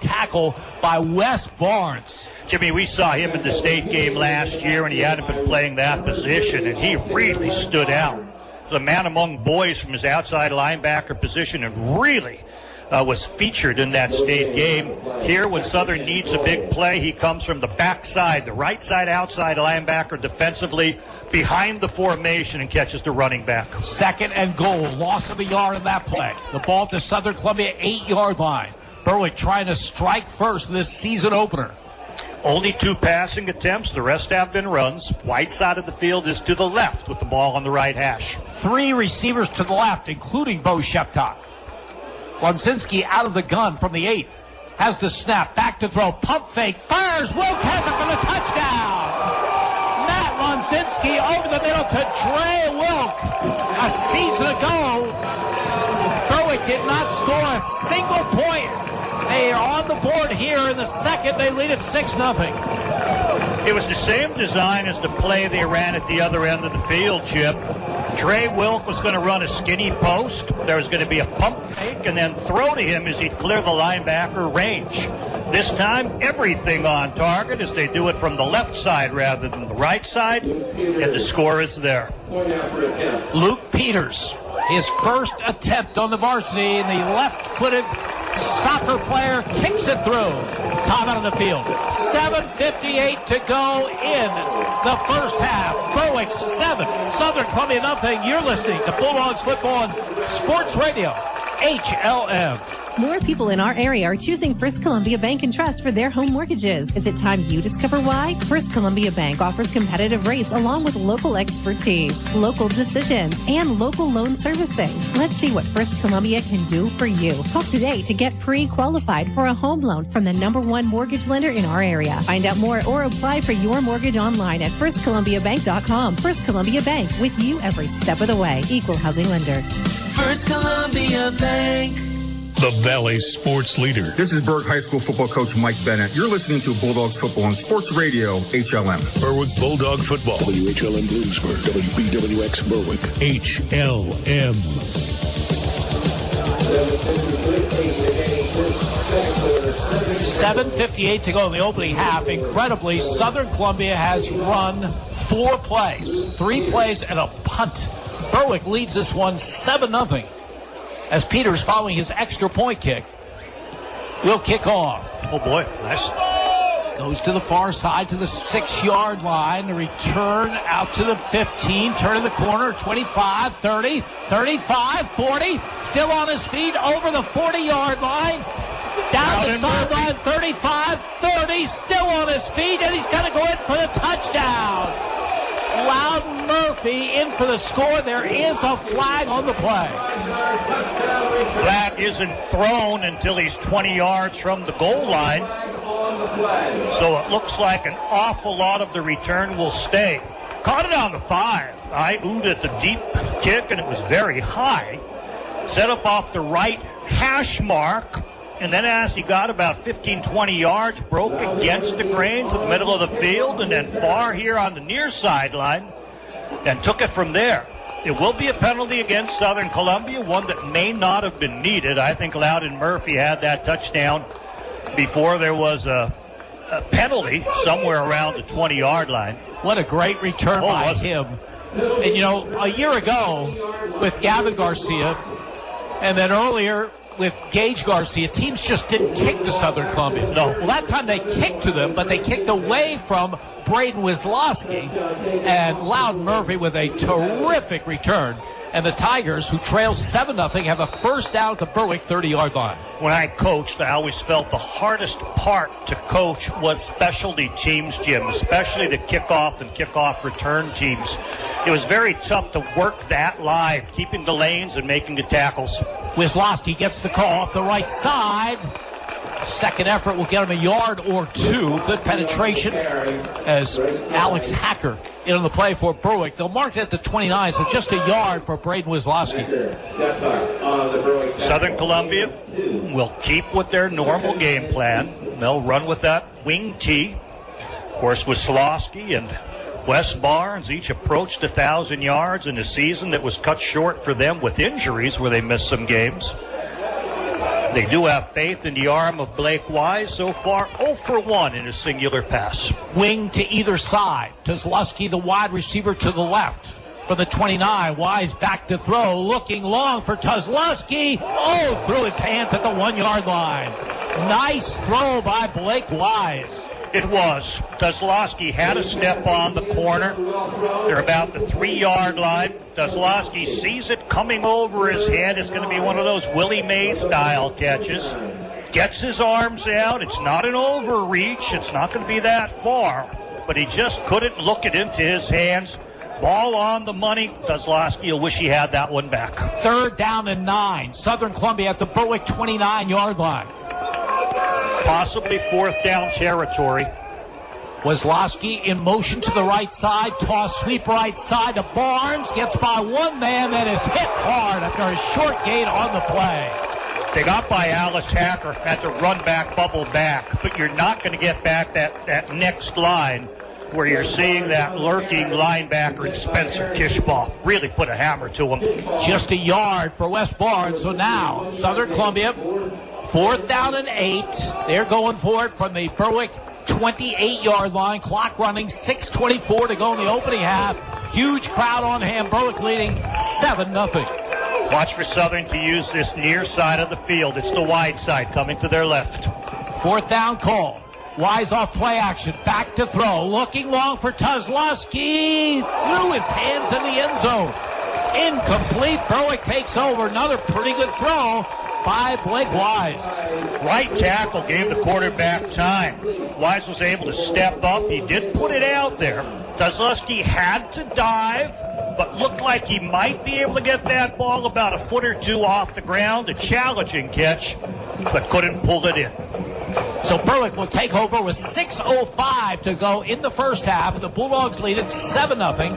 tackle by Wes Barnes. Jimmy, we saw him in the state game last year, and he hadn't been playing that position, and he really stood out. The man among boys from his outside linebacker position, and really was featured in that state game. Here, when Southern needs a big play, he comes from the backside, the right side outside linebacker defensively behind the formation and catches the running back. 2nd and goal. Loss of a yard in that play. The ball to Southern Columbia 8-yard line. Berwick trying to strike first in this season opener. Only 2 passing attempts. The rest have been runs. White side of the field is to the left with the ball on the right hash. 3 receivers to the left, including Bo Sheptock. Lonsinski out of the gun from the 8. Has the snap. Back to throw. Pump fake. Fires. Wilk has it for the touchdown. Matt Lonsinski over the middle to Dre Wilk. A season ago, Berwick did not score a single point. They are on the board here in the 2nd. They lead it 6-0. It was the same design as the play they ran at the other end of the field, Chip. Dre Wilk was going to run a skinny post. There was going to be a pump fake and then throw to him as he'd clear the linebacker range. This time, everything on target as they do it from the left side rather than the right side, and the score is there. Luke Peters, his first attempt on the varsity, and the left-footed soccer player kicks it through. Time out on the field. 7:58 to go in the first half. Berwick 7, Southern Columbia nothing. You're listening to Bulldogs Football on Sports Radio, HLM. More people in our area are choosing First Columbia Bank and Trust for their home mortgages. Is it time you discover why? First Columbia Bank offers competitive rates along with local expertise, local decisions, and local loan servicing. Let's see what First Columbia can do for you. Call today to get pre-qualified for a home loan from the #1 mortgage lender in our area. Find out more or apply for your mortgage online at firstcolumbiabank.com. First Columbia Bank, with you every step of the way. Equal housing lender. First Columbia Bank. the Valley's sports leader. This is Berwick High School football coach Mike Bennett. You're listening to Bulldogs football on Sports Radio HLM. Berwick Bulldog football. WHLM Bloomsburg, WBWX Berwick. HLM. 7:58 to go in the opening half. Incredibly, Southern Columbia has run 4 plays, 3 plays and a punt. Berwick leads this one 7-0 as Peters, following his extra point kick, will kick off. Oh boy, nice. Goes to the far side to the 6-yard line. The return out to the 15. Turn in the corner. 25, 30, 35, 40. Still on his feet over the 40-yard line. Down the sideline, 35, 30. Still on his feet, and he's going to go in for the touchdown. Loudon Murphy in for the score. There is a flag on the play. Flag isn't thrown until he's 20 yards from the goal line. So it looks like an awful lot of the return will stay. Caught it on the 5. I oohed at the deep kick, and it was very high. Set up off the right hash mark. And then as he got about 15, 20 yards, broke against the grain to the middle of the field, and then far here on the near sideline, and took it from there. It will be a penalty against Southern Columbia, one that may not have been needed. I think Loudon Murphy had that touchdown before there was a penalty somewhere around the 20-yard line. What a great return by him. And, you know, a year ago with Gavin Garcia, and then earlier with Gage Garcia, teams just didn't kick to Southern Columbia. No. Well, that time they kicked to them, but they kicked away from Braden Wisloski, and Loudon Murphy with a terrific return. And the Tigers, who trail 7-0, have a first down at the Berwick 30-yard line. When I coached, I always felt the hardest part to coach was specialty teams, Jim, especially the kickoff and kickoff return teams. It was very tough to work that live, keeping the lanes and making the tackles. Wisloski gets the call off the right side. Second effort will get him a yard or 2. Good penetration as Alex Hacker in on the play for Berwick. They'll mark it at the 29, so just a yard for Braden Wisloski. Southern Columbia will keep with their normal game plan. They'll run with that wing T. Of course, Wisloski and Wes Barnes each approached 1,000 yards in a season that was cut short for them with injuries where they missed some games. They do have faith in the arm of Blake Wise. So far, 0 for 1 in a singular pass. Wing to either side. Tuslusky, the wide receiver, to the left. For the 29, Wise back to throw. Looking long for Tuslusky. Oh, through his hands at the 1-yard line. Nice throw by Blake Wise. It was. Tuslusky had a step on the corner. They're about the 3-yard line. Tuslusky sees it coming over his head. It's going to be one of those Willie Mays style catches. Gets his arms out. It's not an overreach. It's not going to be that far. But he just couldn't look it into his hands. Ball on the money. Tuslusky will wish he had that one back. 3rd down and 9. Southern Columbia at the Berwick 29-yard line. Possibly 4th down territory. Wisloski in motion to the right side. Toss sweep right side to Barnes. Gets by one man and is hit hard after a short gain on the play. They got by Alice Hacker at the run back, bubble back. But you're not going to get back that next line where you're seeing that lurking linebacker in Spencer Kishbaugh. Really put a hammer to him. Just a yard for Wes Barnes. So now Southern Columbia, 4th down and 8. They're going for it from the Berwick 28-yard line. Clock running, 6:24 to go in the opening half. Huge crowd on hand. Berwick leading 7-0. Watch for Southern to use this near side of the field. It's the wide side coming to their left. 4th down call. Wise off play action. Back to throw. Looking long for Tuslusky. Threw his hands in the end zone. Incomplete. Berwick takes over. Another pretty good throw by Blake Wise. Right tackle gave the quarterback time. Wise was able to step up. He did put it out there. Tuslusky had to dive, but looked like he might be able to get that ball about a foot or two off the ground. A challenging catch, but couldn't pull it in. So Berwick will take over with 6:05 to go in the first half. The Bulldogs lead at 7-0.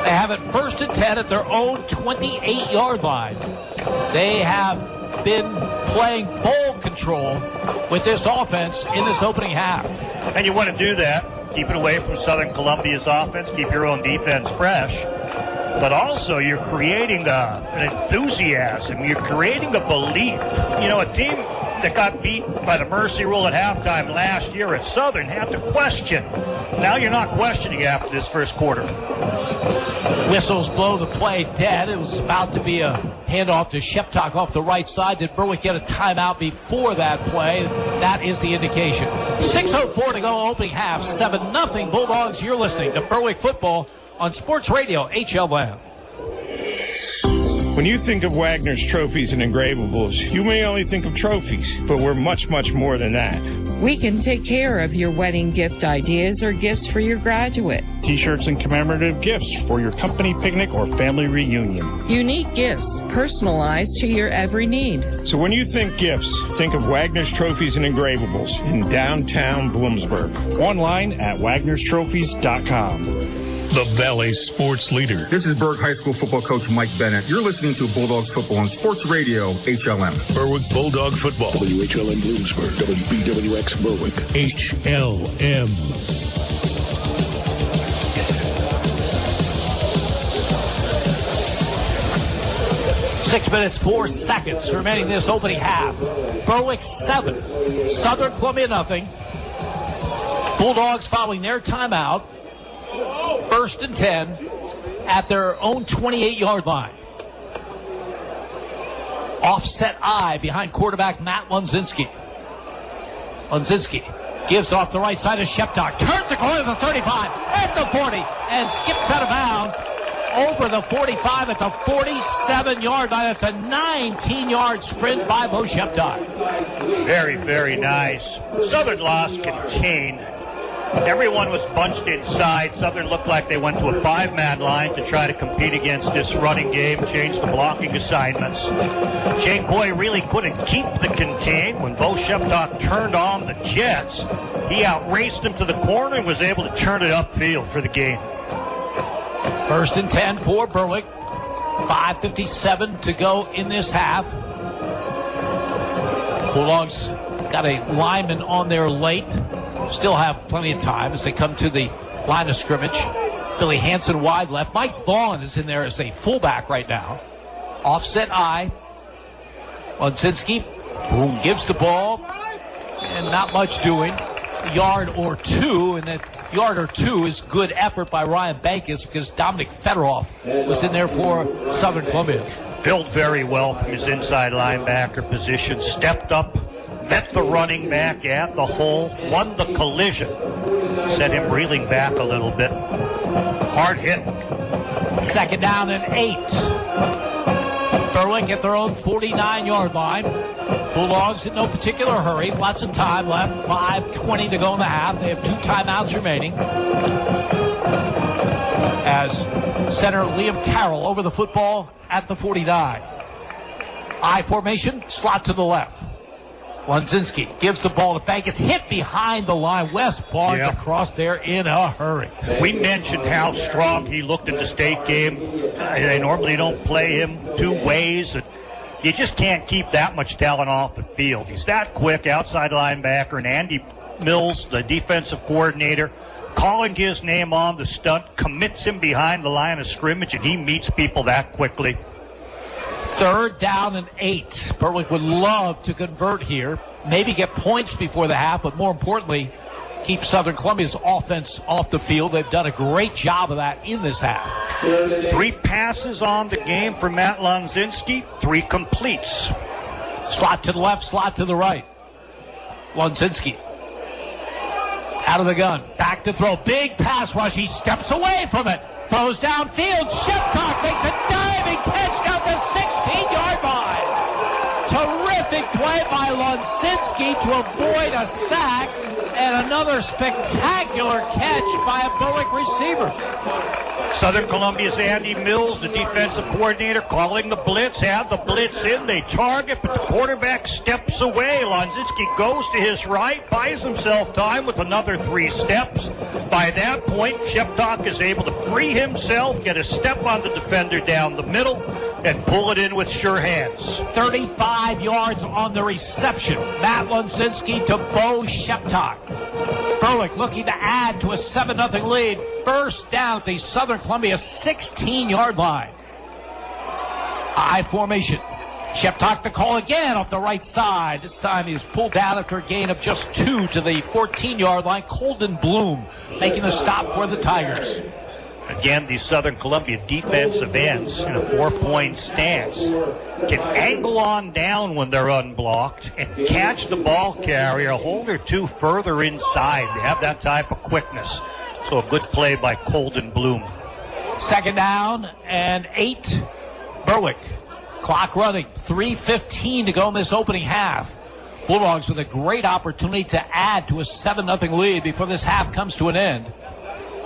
They have it 1st and 10 at their own 28-yard line. They have been playing ball control with this offense in this opening half. And you want to do that, keep it away from Southern Columbia's offense, keep your own defense fresh. But also you're creating an enthusiasm. You're creating a belief. You know, a team that got beat by the mercy rule at halftime last year at Southern had to question. Now you're not questioning after this first quarter. Whistles blow the play dead. It was about to be a handoff to Sheptock off the right side. Did Berwick get a timeout before that play? That is the indication. 6:04 to go, opening half. 7-0 Bulldogs. You're listening to Berwick Football on Sports Radio HLM. When you think of Wagner's trophies and engravables, you may only think of trophies, but we're much, much more than that. We can take care of your wedding gift ideas or gifts for your graduate. T-shirts and commemorative gifts for your company picnic or family reunion. Unique gifts, personalized to your every need. So when you think gifts, think of Wagner's Trophies and Engravables in downtown Bloomsburg. Online at wagnerstrophies.com. The Valley's sports leader. This is Berg High School football coach Mike Bennett. You're listening to Bulldogs football on Sports Radio HLM. Berwick Bulldog football. WHLM Bloomsburg. WBWX Berwick. HLM. Six minutes, 4 seconds remaining this opening half. Berwick 7, Southern Columbia nothing. Bulldogs following their timeout. 1st and 10 at their own 28-yard line. Offset eye behind quarterback Matt Lunzinski. Lunzinski gives off the right side to Sheptock. Turns the corner to the 35, at the 40, and skips out of bounds over the 45 at the 47-yard line. That's a 19-yard sprint by Bo Sheptock. Very, very nice. Southern lost contained. Everyone was bunched inside. Southern looked like they went to a 5-man line to try to compete against this running game, change the blocking assignments. Shane Coy really couldn't keep the contain. When Bo Sheptock turned on the Jets, he outraced him to the corner and was able to turn it upfield for the game. 1st and 10 for Berwick. 5:57 to go in this half. Bulldogs got a lineman on there late. Still have plenty of time as they come to the line of scrimmage. Billy Hansen wide left. Mike Vaughn is in there as a fullback right now. Offset eye. Lunzinski gives the ball, and not much doing. A yard or two, and that yard or two is good effort by Ryan Bankus because Dominic Fedorov was in there for Southern Columbia. Filled very well from his inside linebacker position. Stepped up. Met the running back at the hole, won the collision, set him reeling back a little bit. Hard hit. 2nd down and 8. Berwick at their own 49-yard line. Bulldogs in no particular hurry. Lots of time left. 5:20 to go in the half. They have 2 timeouts remaining. As center Liam Carroll over the football at the 49. I formation, slot to the left. Lunzinski gives the ball to Bankus, hit behind the line. Wes Barnes across there in a hurry. We mentioned how strong he looked in the state game. They normally don't play him 2 ways. You just can't keep that much talent off the field. He's that quick, outside linebacker, and Andy Mills, the defensive coordinator, calling his name on the stunt, commits him behind the line of scrimmage, and he meets people that quickly. 3rd down and 8. Berwick would love to convert here, maybe get points before the half, but more importantly, keep Southern Columbia's offense off the field. They've done a great job of that in this half. 3 passes on the game for Matt Lunzinski, 3 completes. Slot to the left, slot to the right. Lunzinski out of the gun, back to throw, big pass rush. He steps away from it. Throws downfield. Sheptock makes a diving catch down the 16-yard line. Terrific play by Lunzinski to avoid a sack, and another spectacular catch by a Berwick receiver. Southern Columbia's Andy Mills, the defensive coordinator, calling the blitz, have the blitz in, they target, but the quarterback steps away. Lunzinski goes to his right, buys himself time with another 3 steps. By that point, Sheptock is able to free himself, get a step on the defender down the middle, and pull it in with sure hands. 35 yards on the reception. Matt Lunzinski to Bo Sheptock. Berwick looking to add to a 7-0 lead. First down at the Southern Columbia 16-yard line. I formation. Sheptock the call again off the right side. This time he was pulled down after a gain of just 2 to the 14-yard line. Colden Bloom making the stop for the Tigers. Again, these Southern Columbia defensive ends in a 4-point stance can angle on down when they're unblocked and catch the ball carrier a hold or two further inside. They have that type of quickness. So a good play by Colden Bloom. Second down and 8. Berwick. Clock running. 3:15 to go in this opening half. Bulldogs with a great opportunity to add to a 7-0 lead before this half comes to an end.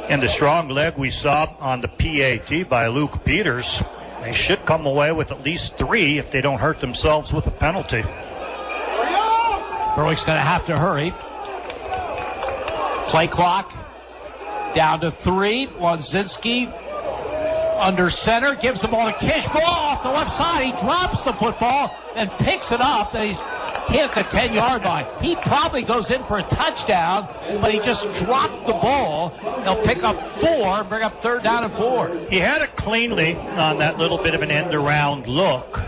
And the strong leg we saw on the PAT by Luke Peters, they should come away with at least 3 if they don't hurt themselves with a penalty. Berwick's going to have to hurry. Play clock down to 3. Lunzinski under center, gives the ball to Kishbaugh off the left side. He drops the football and picks it up. Then he's hit at the 10-yard line. He probably goes in for a touchdown, but he just dropped the ball. They'll pick up 4, bring up 3rd down and 4. He had it cleanly on that little bit of an end-around look.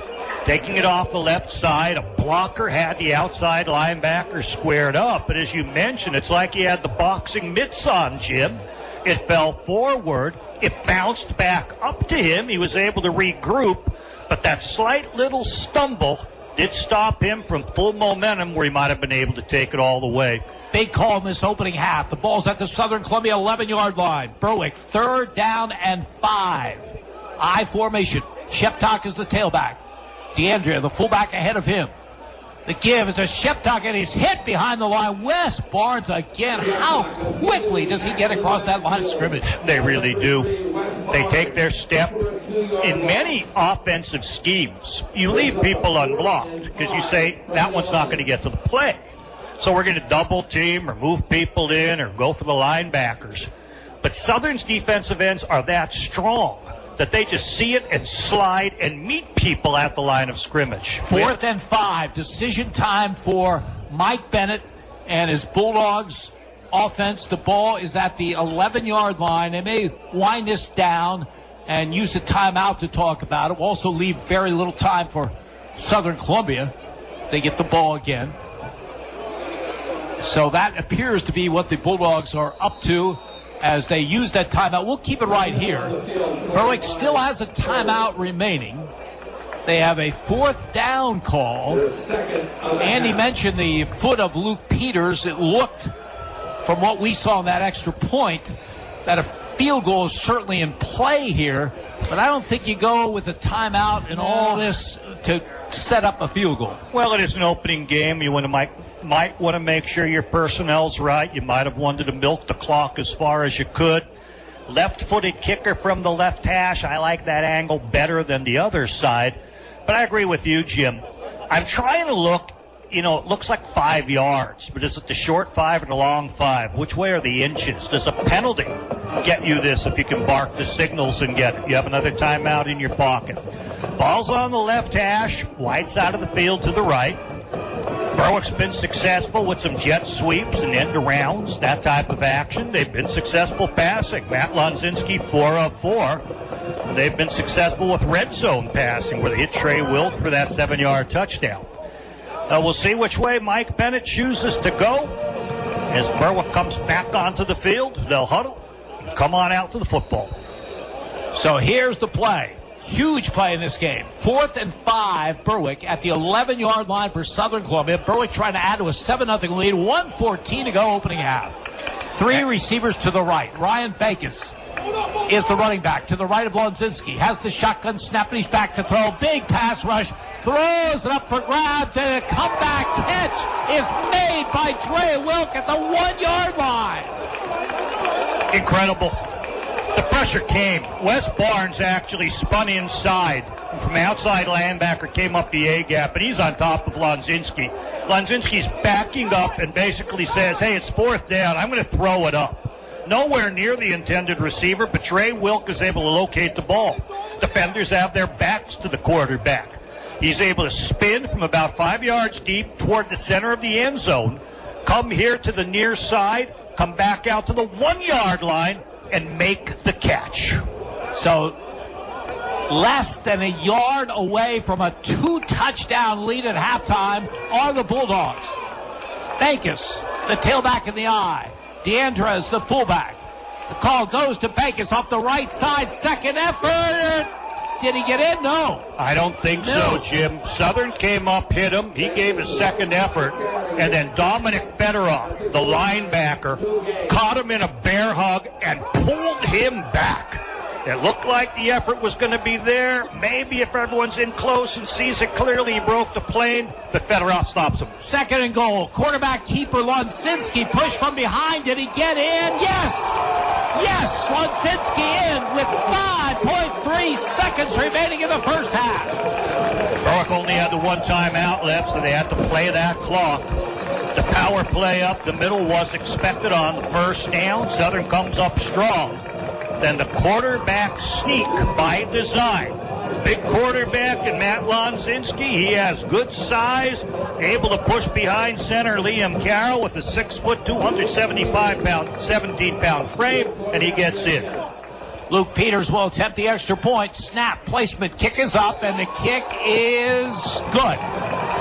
Taking it off the left side, a blocker had the outside linebacker squared up. But as you mentioned, it's like he had the boxing mitts on, Jim. It fell forward. It bounced back up to him. He was able to regroup, but that slight little stumble did stop him from full momentum where he might have been able to take it all the way. Big call in this opening half. The ball's at the Southern Columbia 11-yard line. Berwick, 3rd down and 5. I formation. Sheptock is the tailback. DeAndrea, the fullback, ahead of him. The give is to Sheptock, and he's hit behind the line. Wes Barnes again. How quickly does he get across that line of scrimmage? They really do. They take their step. In many offensive schemes, you leave people unblocked because you say, that one's not going to get to the play. So we're going to double team or move people in or go for the linebackers. But Southern's defensive ends are that strong that they just see it and slide and meet people at the line of scrimmage. 4th and 5. Decision time for Mike Bennett and his Bulldogs offense. The ball is at the 11-yard line. They may wind this down and use a timeout to talk about it. We'll also leave very little time for Southern Columbia. They get the ball again. So that appears to be what the Bulldogs are up to as they use that timeout. We'll keep it right here. Berwick still has a timeout remaining. They have a 4th down call. Andy mentioned the foot of Luke Peters. It looked, from what we saw on that extra point, that a field goal is certainly in play here, but I don't think you go with a timeout and all this to set up a field goal. Well, it is an opening game. You might want to make sure your personnel's right. You might have wanted to milk the clock as far as you could. Left-footed kicker from the left hash. I like that angle better than the other side. But I agree with you, Jim. I'm trying to look, it looks like 5 yards, but is it the short 5 or the long 5? Which way are the inches? Does a penalty get you this if you can bark the signals and get it? You have another timeout in your pocket. Ball's on the left hash, wide side of the field to the right. Berwick's been successful with some jet sweeps and end arounds, that type of action. They've been successful passing. Matt Lunzinski, 4 of 4. They've been successful with red zone passing, where they hit Trey Wilk for that 7-yard touchdown. We'll see which way Mike Bennett chooses to go. As Berwick comes back onto the field, they'll huddle and come on out to the football. So here's the play. Huge play in this game. 4th and 5, Berwick at the 11-yard line for Southern Columbia. Berwick trying to add to a 7-0 lead. 1:14 to go opening half. 3 receivers to the right. Ryan Backus is the running back to the right of Lunzinski. Has the shotgun snap and he's back to throw. Big pass rush. Throws it up for grabs and a comeback catch is made by Trey Wilk at the 1-yard line. Incredible. The pressure came. Wes Barnes actually spun inside. From outside linebacker came up the A-gap, and he's on top of Lunzinski. Lunzinski's backing up and basically says, hey, it's 4th down. I'm going to throw it up. nowhere near the intended receiver, but Trey Wilk is able to locate the ball. Defenders have their backs to the quarterback. He's able to spin from about 5 yards deep toward the center of the end zone, come here to the near side, come back out to the 1 yard line, and make the catch. So less than a yard away from a 2-touchdown lead at halftime are the Bulldogs. Bankus, the tailback in the eye. DeAndres, the fullback. The call goes to Bankus off the right side. Second effort. Did he get in? No. I don't think so, Jim. Southern came up, hit him. He gave a second effort. And then Dominic Fedorov, the linebacker, caught him in a bear hug and pulled him back. It looked like the effort was going to be there. Maybe if everyone's in close and sees it clearly, he broke the plane, but Fedorov stops him. Second and goal. Quarterback keeper Lunsinski pushed from behind. Did he get in? Yes! Yes! Lunsinski in with 5.3 seconds remaining in the first half. Berwick only had the one timeout left, so they had to play that clock. The power play up the middle was expected on the first down. Southern comes up strong. Then the quarterback sneak by design. Big quarterback in Matt Lonzinski. He has good size, able to push behind center Liam Carroll with a 6 foot, 275-pound, 17-pound frame, and he gets in. Luke Peters will attempt the extra point. Snap, placement, kick is up, and the kick is good.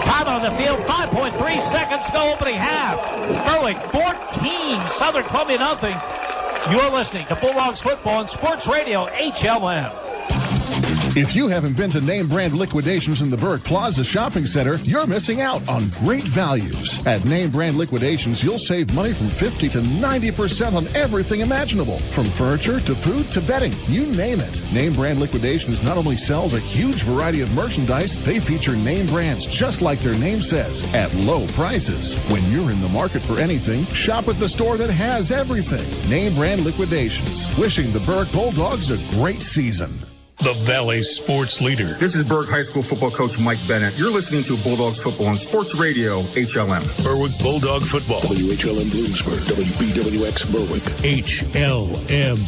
Time on the field, 5.3 seconds to go, opening half. Berwick 14, Southern Columbia nothing. You're listening to Bulldogs Football on Sports Radio HLM. If you haven't been to name brand liquidations in the Berwick Plaza Shopping Center, you're missing out on great values. At name brand liquidations, you'll save money from 50 to 90% on everything imaginable. From furniture to food to bedding, you name it. Name brand liquidations not only sells a huge variety of merchandise, they feature name brands just like their name says, at low prices. When you're in the market for anything, shop at the store that has everything. Name brand liquidations. Wishing the Berwick Bulldogs a great season. The Valley Sports Leader. This is Berwick High School football coach Mike Bennett. You're listening to Bulldogs Football on Sports Radio HLM. Berwick Bulldog Football. WHLM Bloomsburg. WBWX Berwick. HLM.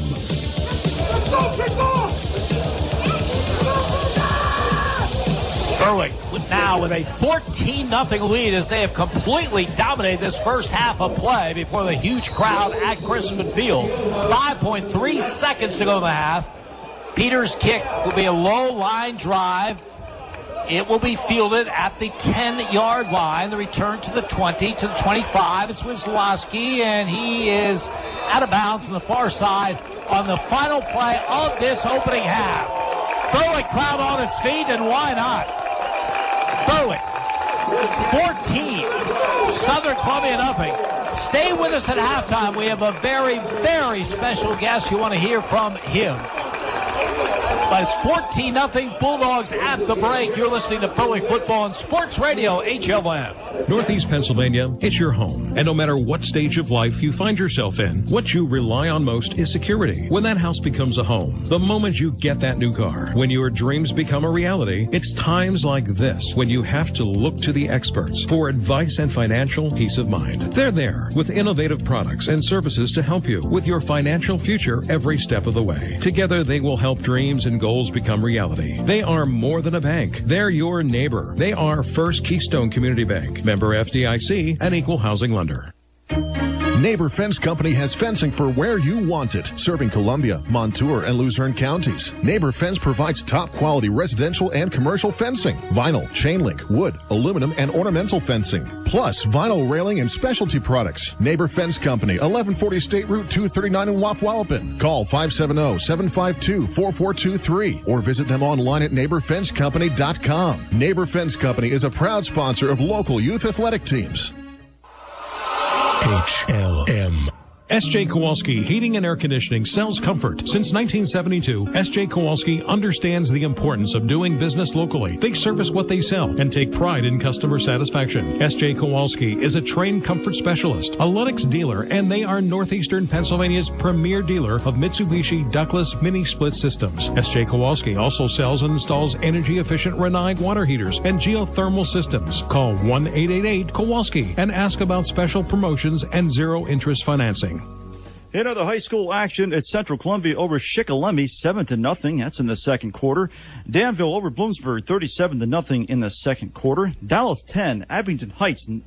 Berwick now with a 14-0 lead as they have completely dominated this first half of play before the huge crowd at Crispin Field. 5.3 seconds to go in the half. Peters' kick will be a low line drive. It will be fielded at the 10-yard line. The return to the 20, to the 25 is Wisłowski, and he is out of bounds on the far side on the final play of this opening half. Berwick crowd on its feet, and why not? Berwick 14, Southern Columbia nothing. Stay with us at halftime. We have a very, very special guest. You want to hear from him. But it's 14-0 Bulldogs at the break. You're listening to Berwick Football on Sports Radio HLM. Northeast Pennsylvania, it's your home. And no matter what stage of life you find yourself in, what you rely on most is security. When that house becomes a home, the moment you get that new car, when your dreams become a reality, it's times like this when you have to look to the experts for advice and financial peace of mind. They're there with innovative products and services to help you with your financial future every step of the way. Together, they will help dreams and goals become reality. They are more than a bank. They're your neighbor. They are First Keystone Community Bank, member FDIC, and equal housing lender. Neighbor Fence Company has fencing for where you want it, serving Columbia, Montour, and Luzerne counties. Neighbor Fence provides top-quality residential and commercial fencing, vinyl, chain link, wood, aluminum, and ornamental fencing, plus vinyl railing and specialty products. Neighbor Fence Company, 1140 State Route 239 in Wapwallopen. Call 570-752-4423 or visit them online at neighborfencecompany.com. Neighbor Fence Company is a proud sponsor of local youth athletic teams. HLM. S.J. Kowalski Heating and Air Conditioning sells comfort. Since 1972, S.J. Kowalski understands the importance of doing business locally. They service what they sell and take pride in customer satisfaction. S.J. Kowalski is a trained comfort specialist, a Lennox dealer, and they are Northeastern Pennsylvania's premier dealer of Mitsubishi ductless mini-split systems. S.J. Kowalski also sells and installs energy-efficient Renai water heaters and geothermal systems. Call 1-888-KOWALSKI and ask about special promotions and zero-interest financing. In other high school action, it's Central Columbia over Shikellamy, 7-0. That's in the second quarter. Danville over Bloomsburg, 37-0 in the second quarter. Dallas 10, Abington Heights 0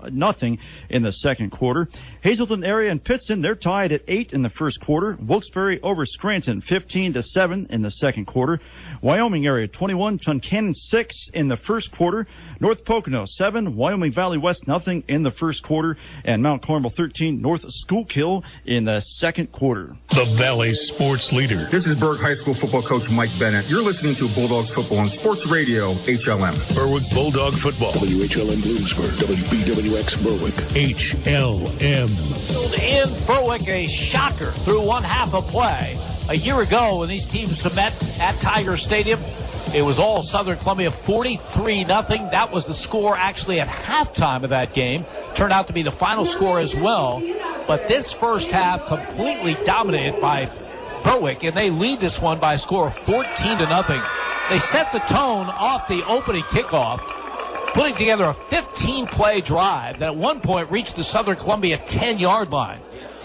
in the second quarter. Hazleton area and Pittston, they're tied at 8 in the first quarter. Wilkes-Barre over Scranton, 15-7 in the second quarter. Wyoming area 21, Tuncannon 6 in the first quarter. North Pocono 7, Wyoming Valley West 0 in the first quarter. And Mount Carmel 13, North Schuylkill in the second quarter. The Valley Sports Leader. This is Berwick High School football coach Mike Bennett. You're listening to Bulldogs football on Sports Radio HLM. Berwick Bulldog football. WHLM Bloomsburg, WBWX Berwick. HLM. In Berwick, a shocker through one half of play. A year ago, when these teams met at Tiger Stadium, it was all Southern Columbia 43-0. That was the score actually at halftime of that game. Turned out to be the final score as well. But this first half completely dominated by Berwick, and they lead this one by a score of 14-0. They set the tone off the opening kickoff, putting together a 15-play drive that at one point reached the Southern Columbia 10-yard line.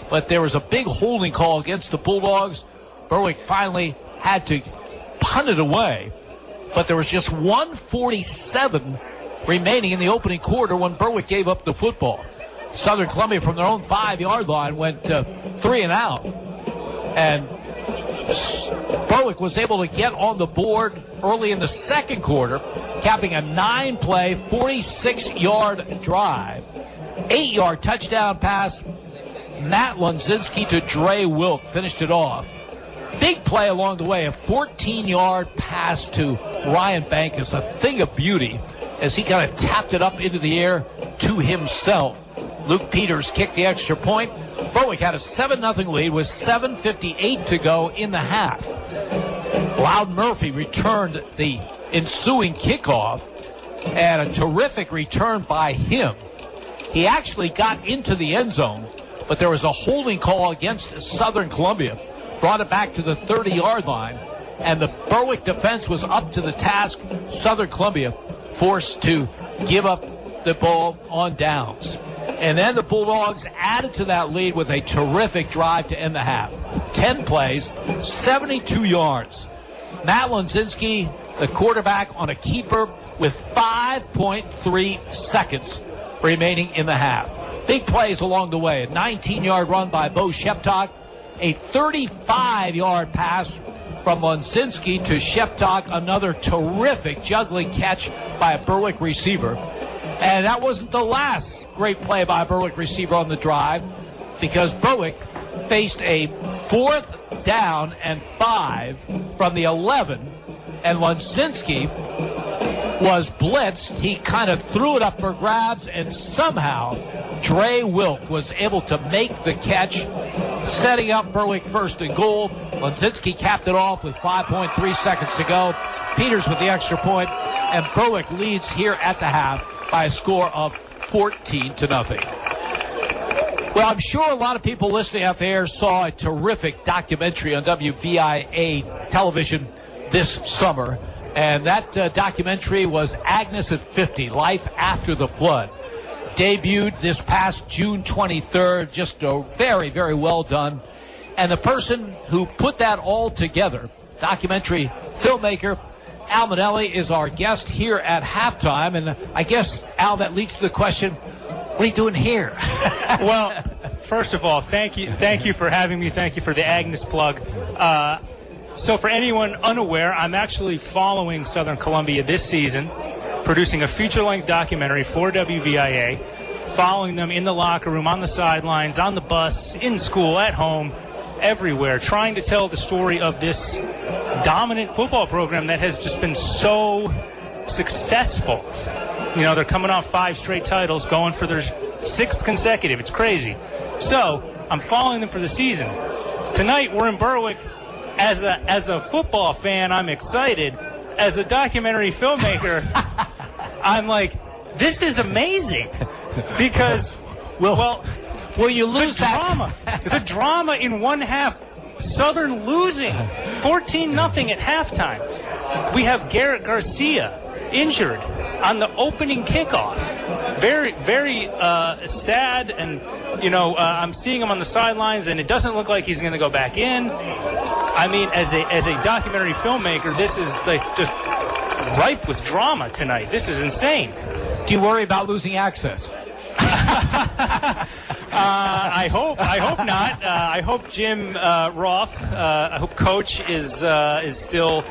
But there was a big holding call against the Bulldogs. Berwick finally had to punt it away. But there was just 1:47 remaining in the opening quarter when Berwick gave up the football. Southern Columbia from their own 5-yard line went 3 and out. And Berwick was able to get on the board early in the second quarter, capping a 9-play, 46-yard drive. 8-yard touchdown pass. Matt Lunzinski to Dre Wilk finished it off. Big play along the way, a 14-yard pass to Ryan Bankus, a thing of beauty as he kind of tapped it up into the air to himself. Luke Peters kicked the extra point. Berwick had a 7-0 lead with 7:58 to go in the half. Loud Murphy returned the ensuing kickoff, and a terrific return by him. He actually got into the end zone, but there was a holding call against Southern Columbia. Brought it back to the 30-yard line, and the Berwick defense was up to the task. Southern Columbia forced to give up the ball on downs. And then the Bulldogs added to that lead with a terrific drive to end the half. 10 plays, 72 yards. Matt Lunzinski, the quarterback, on a keeper with 5.3 seconds remaining in the half. Big plays along the way. A 19-yard run by Bo Sheptok. A 35-yard pass from Lunzinski to Sheptok. Another terrific juggling catch by a Berwick receiver. And that wasn't the last great play by a Berwick receiver on the drive, because Berwick faced a 4th down and 5 from the 11, and Lunzinski was blitzed. He kind of threw it up for grabs, and somehow Dre Wilk was able to make the catch, setting up Berwick first and goal. Lunzinski capped it off with 5.3 seconds to go. Peters with the extra point, and Berwick leads here at the half by a score of 14-0. Well, I'm sure a lot of people listening out there saw a terrific documentary on WVIA television this summer. And that documentary was Agnes at 50, Life After the Flood. Debuted this past June 23rd, just a very, very well done. And the person who put that all together, documentary filmmaker Al Manelli, is our guest here at halftime. And I guess, Al, that leads to the question, what are you doing here? Well, first of all, thank you for having me. Thank you for the Agnes plug. So for anyone unaware, I'm actually following Southern Columbia this season, producing a feature-length documentary for WVIA, following them in the locker room, on the sidelines, on the bus, in school, at home, everywhere, trying to tell the story of this dominant football program that has just been so successful. You know, they're coming off 5 straight titles, going for their 6th consecutive. It's crazy. So I'm following them for the season. Tonight, we're in Berwick. As a football fan, I'm excited. As a documentary filmmaker, I'm like, this is amazing. Because, well, you lose the drama. The drama in one half. Southern losing 14-0 at halftime. We have Garrett Garcia injured on the opening kickoff. very, very sad, and I'm seeing him on the sidelines, and it doesn't look like he's going to go back in. I mean, as a documentary filmmaker, this is like just ripe with drama tonight. This is insane. Do you worry about losing access? I hope not. I hope Jim Roth, I hope Coach is still,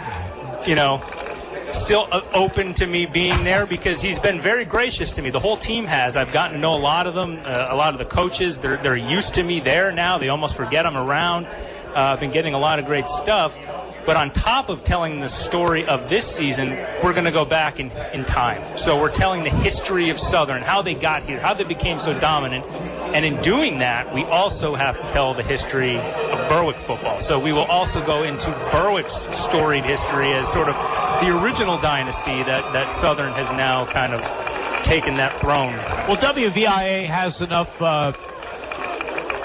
still open to me being there, because he's been very gracious to me. The whole team has. I've gotten to know a lot of them, a lot of the coaches. They're used to me there now. They almost forget I'm around. I've been getting a lot of great stuff. But on top of telling the story of this season, we're going to go back in time. So we're telling the history of Southern, how they got here, how they became so dominant. And in doing that, we also have to tell the history of Berwick football. So we will also go into Berwick's storied history as sort of the original dynasty that Southern has now kind of taken that throne. Well, WVIA has enough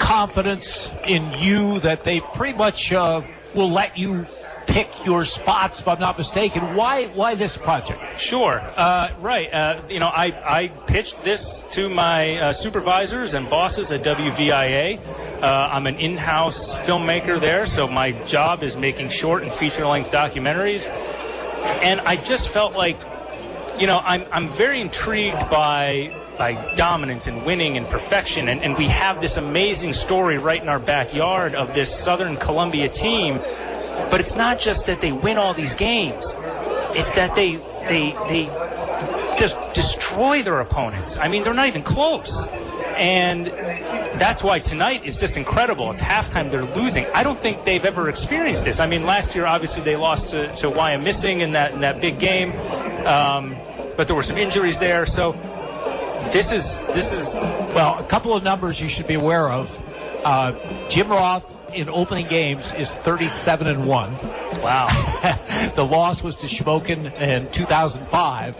confidence in you that they pretty much will let you pick your spots, if I'm not mistaken. Why this project? Sure. Right. I pitched this to my supervisors and bosses at WVIA. I'm an in-house filmmaker there, so my job is making short and feature-length documentaries. And I just felt like, I'm very intrigued by dominance and winning and perfection. And we have this amazing story right in our backyard of this Southern Columbia team. But it's not just that they win all these games. It's that they just destroy their opponents. I mean, they're not even close. And that's why tonight is just incredible. It's halftime. They're losing. I don't think they've ever experienced this. I mean, last year, obviously, they lost to Wyomissing in that big game. But there were some injuries there. So this is well, a couple of numbers you should be aware of. Jim Roth in opening games is 37-1. Wow. The loss was to Shamokin in 2005.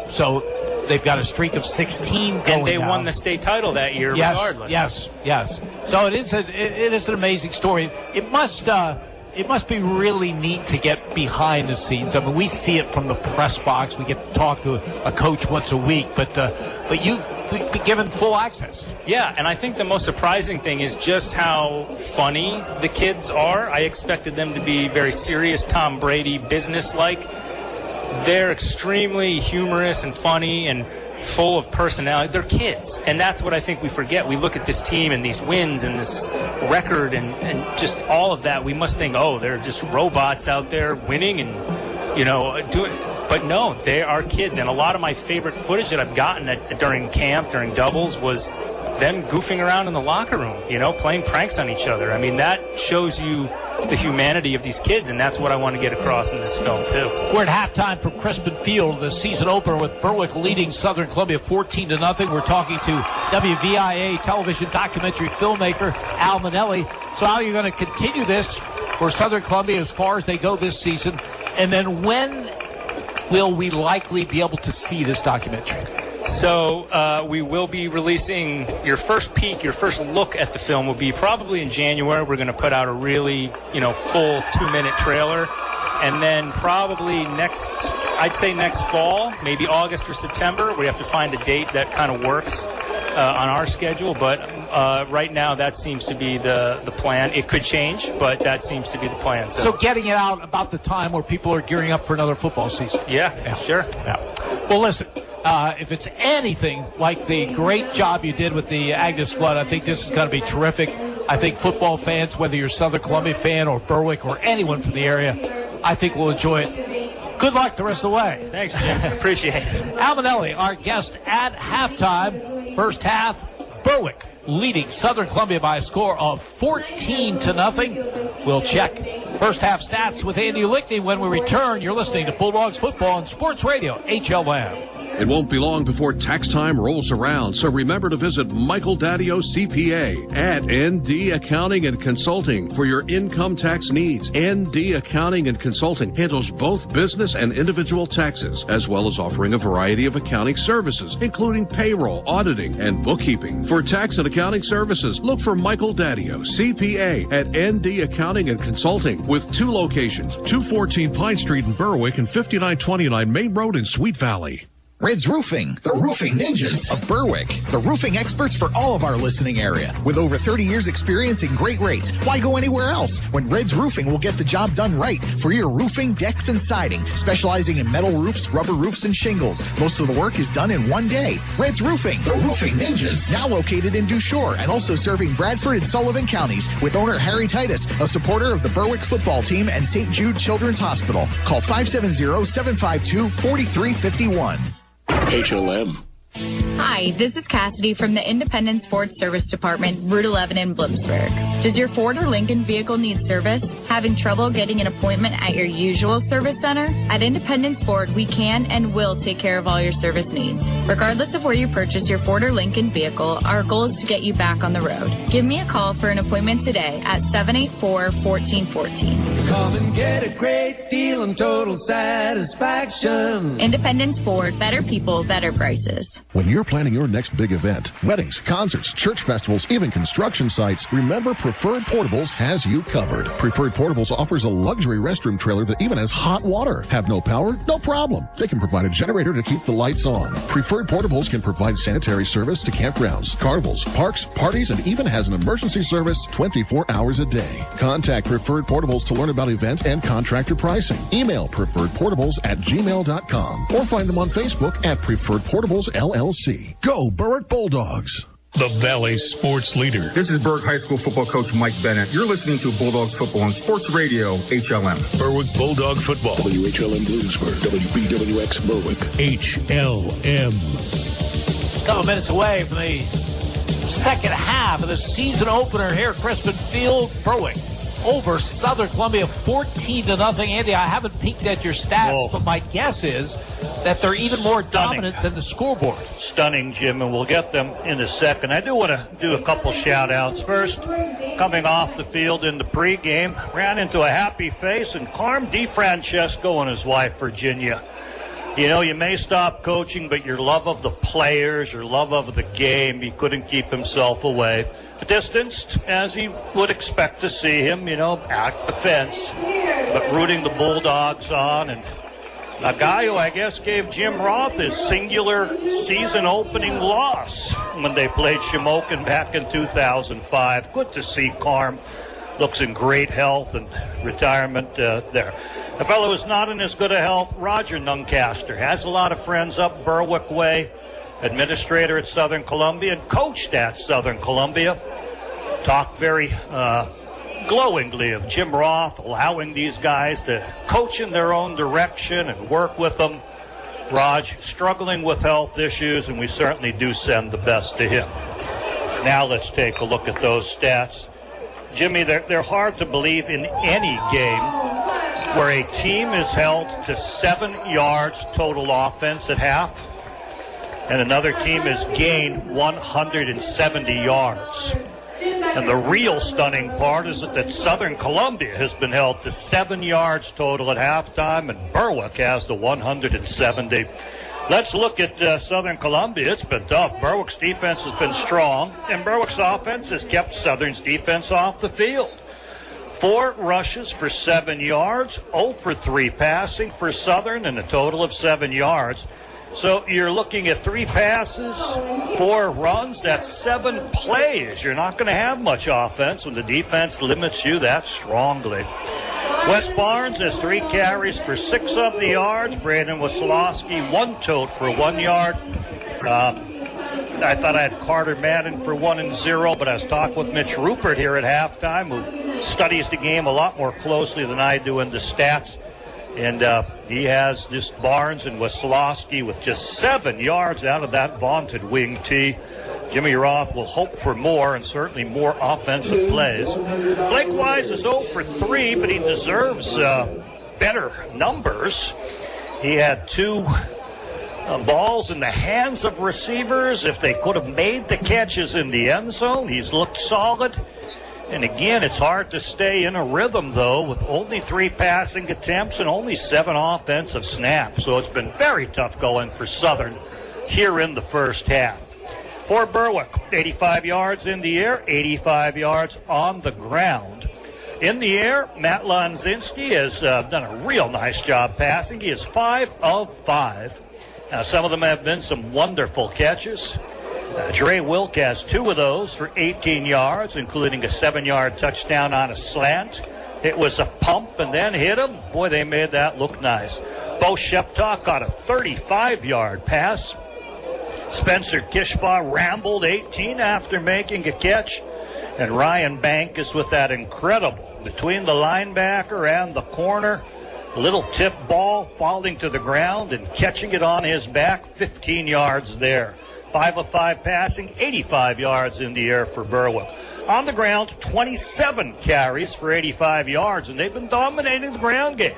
So they've got a streak of 16 going. And they won the state title that year, regardless. Yes. So it is an amazing story. It must be really neat to get behind the scenes. I mean, we see it from the press box. We get to talk to a coach once a week, but you've been given full access. Yeah, and I think the most surprising thing is just how funny the kids are. I expected them to be very serious, Tom Brady, business-like. They're extremely humorous and funny and full of personality. They're kids, and that's what I think we forget. We look at this team and these wins and this record and just all of that. We must think, they're just robots out there winning and doing. But no, they are kids, and a lot of my favorite footage that I've gotten during camp, during doubles, was them goofing around in the locker room, playing pranks on each other. I mean, that shows you the humanity of these kids, and that's what I want to get across in this film, too. We're at halftime from Crispin Field, the season opener, with Berwick leading Southern Columbia 14-0. We're talking to WVIA television documentary filmmaker Al Manelli. So, Al, you're going to continue this for Southern Columbia as far as they go this season, and then when will we likely be able to see this documentary? So we will be releasing your first peek, your first look at the film will be probably in January. We're going to put out a really, full 2-minute trailer. And then probably next fall, maybe August or September, we have to find a date that kind of works on our schedule. But right now, that seems to be the plan. It could change, but that seems to be the plan. So getting it out about the time where people are gearing up for another football season. Yeah. Sure. Yeah. Well, listen, if it's anything like the great job you did with the Agnes Flood, I think this is going to be terrific. I think football fans, whether you're a Southern Columbia fan or Berwick or anyone from the area, I think will enjoy it. Good luck the rest of the way. Thanks, Jim. Appreciate it. Al Manelli, our guest at halftime. First half, Berwick leading Southern Columbia by a score of 14-0. We'll check first half stats with Andy Lickney when we return. You're listening to Bulldogs Football on Sports Radio, HLM. It won't be long before tax time rolls around, so remember to visit Michael Daddio CPA at ND Accounting and Consulting for your income tax needs. ND Accounting and Consulting handles both business and individual taxes, as well as offering a variety of accounting services, including payroll, auditing, and bookkeeping. For tax and accounting services, look for Michael Daddio CPA at ND Accounting and Consulting with 2 locations, 214 Pine Street in Berwick and 5929 Main Road in Sweet Valley. Red's Roofing, the roofing ninjas of Berwick. The roofing experts for all of our listening area. With over 30 years experience and great rates, why go anywhere else when Red's Roofing will get the job done right for your roofing, decks, and siding, specializing in metal roofs, rubber roofs, and shingles. Most of the work is done in one day. Red's Roofing, the roofing ninjas. Now located in Dushore and also serving Bradford and Sullivan counties with owner Harry Titus, a supporter of the Berwick football team and St. Jude Children's Hospital. Call 570-752-4351. HLM. Hi, this is Cassidy from the Independence Ford Service Department, Route 11 in Bloomsburg. Does your Ford or Lincoln vehicle need service? Having trouble getting an appointment at your usual service center? At Independence Ford, we can and will take care of all your service needs. Regardless of where you purchase your Ford or Lincoln vehicle, our goal is to get you back on the road. Give me a call for an appointment today at 784-1414. Come and get a great deal on total satisfaction. Independence Ford, better people, better prices. When you're planning your next big event, weddings, concerts, church festivals, even construction sites, remember Preferred Portables has you covered. Preferred Portables offers a luxury restroom trailer that even has hot water. Have no power? No problem. They can provide a generator to keep the lights on. Preferred Portables can provide sanitary service to campgrounds, carnivals, parks, parties, and even has an emergency service 24 hours a day. Contact Preferred Portables to learn about event and contractor pricing. Email preferredportables@gmail.com or find them on Facebook at Preferred Portables LLC. Go Berwick Bulldogs! The Valley Sports Leader. This is Berwick High School football coach Mike Bennett. You're listening to Bulldogs football on Sports Radio HLM. Berwick Bulldog football. WHLM Bloomsburg. WBWX Berwick. HLM. A couple minutes away from the second half of the season opener here at Crispin Field. Berwick over Southern Columbia 14-0. Andy, I haven't peeked at your stats, but my guess is that they're even more dominant than the scoreboard. Stunning, Jim, and we'll get them in a second. I do want to do a couple shout-outs. First, coming off the field in the pregame, ran into a happy face, and Carm DiFrancesco and his wife, Virginia. You know, you may stop coaching, but your love of the players, your love of the game, he couldn't keep himself away. Distanced, as he would expect to see him, you know, at the fence, but rooting the Bulldogs on, and a guy who I guess gave Jim Roth his singular season-opening loss when they played Shamokin back in 2005. Good to see Carm. Looks in great health and retirement there. A fellow who's not in as good a health, Roger Nuncaster, has a lot of friends up Berwick way, administrator at Southern Columbia and coached at Southern Columbia. Talked very glowingly of Jim Roth allowing these guys to coach in their own direction and work with them. Raj struggling with health issues, and we certainly do send the best to him. Now let's take a look at those stats. Jimmy, they're hard to believe in any game where a team is held to 7 yards total offense at half, and another team has gained 170 yards. And the real stunning part is that Southern Columbia has been held to 7 yards total at halftime, and Berwick has the 170. Let's look at Southern Columbia. It's been tough. Berwick's defense has been strong, and Berwick's offense has kept Southern's defense off the field. 4 rushes for 7 yards, 0 for 3 passing for Southern, and a total of 7 yards. So you're looking at 3 passes, 4 runs. That's 7 plays. You're not going to have much offense when the defense limits you that strongly. West Barnes has 3 carries for 6 of the yards. Brandon Wasilowski, 1 tote for 1 yard. I thought I had Carter Madden for 1 and 0, but I was talking with Mitch Rupert here at halftime, who studies the game a lot more closely than I do in the stats. And he has this Barnes and Wasilowski with just 7 yards out of that vaunted wing tee. Jimmy Roth will hope for more, and certainly more offensive plays. Blake Wise is 0 for 3, but he deserves better numbers. He had 2 balls in the hands of receivers. If they could have made the catches in the end zone, he's looked solid. And again, it's hard to stay in a rhythm, though, with only 3 passing attempts and only 7 offensive snaps. So it's been very tough going for Southern here in the first half. For Berwick, 85 yards in the air, 85 yards on the ground. In the air, Matt Lonzinski has done a real nice job passing. He is 5 of 5. Some of them have been some wonderful catches. Dre Wilk has 2 of those for 18 yards, including a 7-yard touchdown on a slant. It was a pump and then hit him. Boy, they made that look nice. Bo Sheptock got a 35-yard pass. Spencer Kishbaugh rambled 18 after making a catch. And Ryan Bankus with that incredible, between the linebacker and the corner, little tip ball falling to the ground and catching it on his back, 15 yards there. 5 of 5 passing, 85 yards in the air for Berwick. On the ground, 27 carries for 85 yards, and they've been dominating the ground game.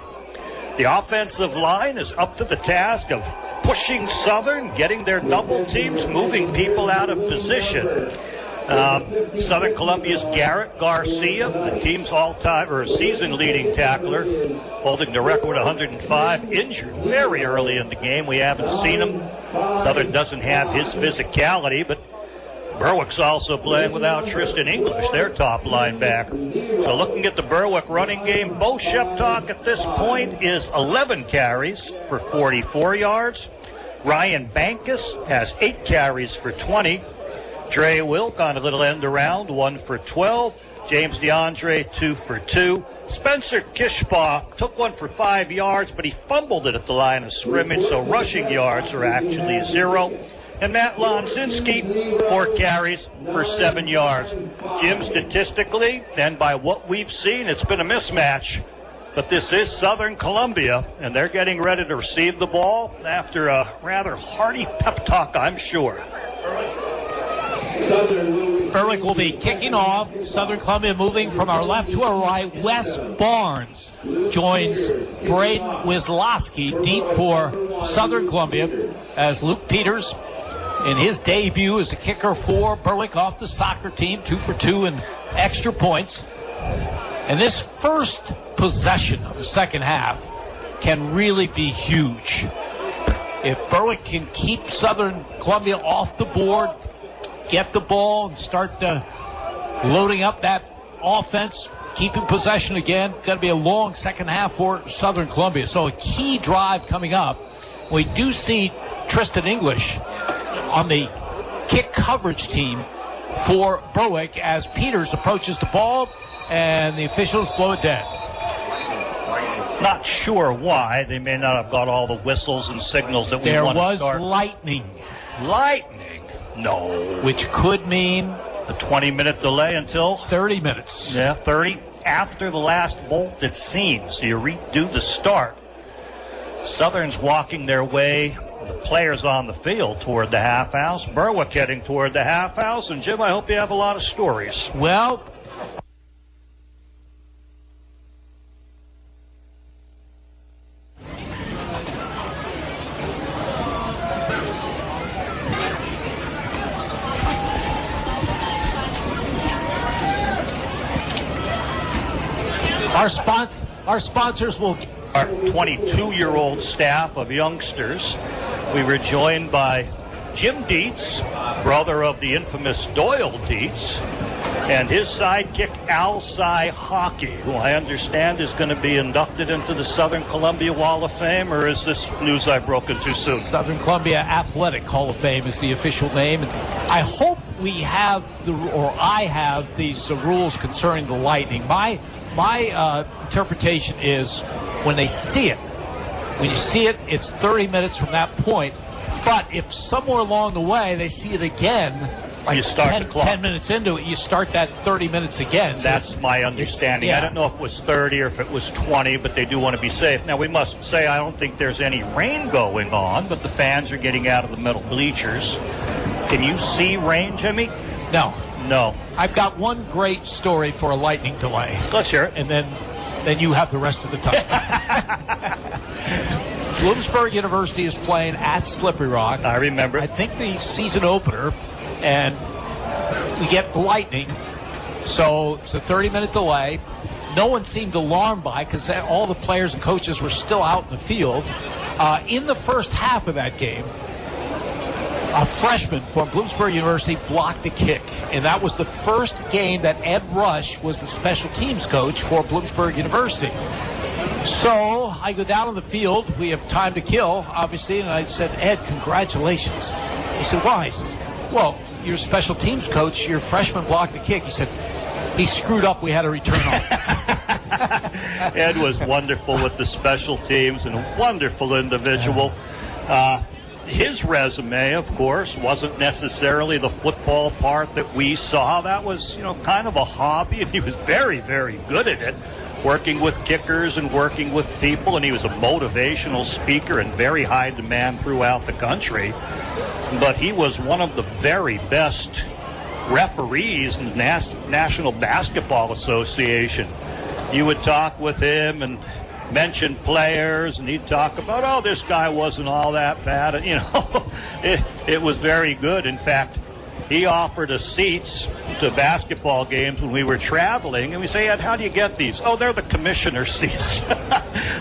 The offensive line is up to the task of pushing Southern, getting their double teams, moving people out of position. Southern Columbia's Garrett Garcia, the team's all-time or season-leading tackler, holding the record 105, injured very early in the game. We haven't seen him. Southern doesn't have his physicality, but Berwick's also playing without Tristan English, their top linebacker. So looking at the Berwick running game, Bo Sheptock at this point is 11 carries for 44 yards. Ryan Bankus has 8 carries for 20. Dre Wilk on a little end around, 1 for 12. James DeAndre, 2 for 2. Spencer Kishbaugh took 1 for 5 yards, but he fumbled it at the line of scrimmage, so rushing yards are actually 0. And Matt Lonzinski, 4 carries for 7 yards. Jim, statistically, and by what we've seen, it's been a mismatch. But this is Southern Columbia, and they're getting ready to receive the ball after a rather hearty pep talk, I'm sure. Berwick will be kicking off. Southern Columbia moving from our left to our right. Wes Barnes joins Braden Wisloski deep for Southern Columbia as Luke Peters in his debut as a kicker for Berwick off the soccer team, 2 for 2 in extra points. And this first possession of the second half can really be huge. If Berwick can keep Southern Columbia off the board, get the ball and start loading up that offense, keeping possession again, going to be a long second half for Southern Columbia. So a key drive coming up. We do see Tristan English on the kick coverage team for Berwick as Peters approaches the ball and the officials blow it dead. Not sure why. They may not have got all the whistles and signals that we want to start. There was lightning. Lightning? No. Which could mean a 20-minute delay until 30 minutes. Yeah, 30 after the last bolt, it seems. So you redo the start. Southern's walking their way, the players on the field, toward the half house. Berwick heading toward the half house. And Jim, I hope you have a lot of stories. Well, our sponsors will... Our 22-year-old staff of youngsters. We were joined by Jim Dietz, brother of the infamous Doyle Dietz, and his sidekick Al Cy Hockey, who I understand is going to be inducted into the Southern Columbia Wall of Fame, or is this news I've broken too soon? Southern Columbia Athletic Hall of Fame is the official name. I hope we have, I have these rules concerning the Lightning. My interpretation is when they see it, when you see it, it's 30 minutes from that point. But if somewhere along the way they see it again, like you start the clock. 10 minutes into it, you start that 30 minutes again. That's my understanding. Yeah. I don't know if it was 30 or if it was 20, but they do want to be safe. Now, we must say I don't think there's any rain going on, but the fans are getting out of the middle bleachers. Can you see rain, Jimmy? No. I've got one great story for a lightning delay. Let's hear it. And then you have the rest of the time. Bloomsburg University is playing at Slippery Rock. I remember. I think the season opener, and we get the lightning. So it's a 30-minute delay. No one seemed alarmed by it because all the players and coaches were still out in the field. In the first half of that game, a freshman from Bloomsburg University blocked a kick, and that was the first game that Ed Rush was the special teams coach for Bloomsburg University. So I go down on the field. We have time to kill, obviously, and I said, Ed, congratulations. He said, why? He says, well, you're special teams coach. Your freshman blocked the kick. He said, he screwed up. We had a return on. Ed was wonderful with the special teams and a wonderful individual. His resume, of course, wasn't necessarily the football part that we saw. That was, kind of a hobby, and he was very, very good at it, working with kickers and working with people, and he was a motivational speaker and very high demand throughout the country. But he was one of the very best referees in the National Basketball Association. You would talk with him and mention players, and he'd talk about, oh, this guy wasn't all that bad. And, it was very good. In fact, he offered us seats to basketball games when we were traveling, and we say, Ed, how do you get these? Oh, they're the commissioner seats.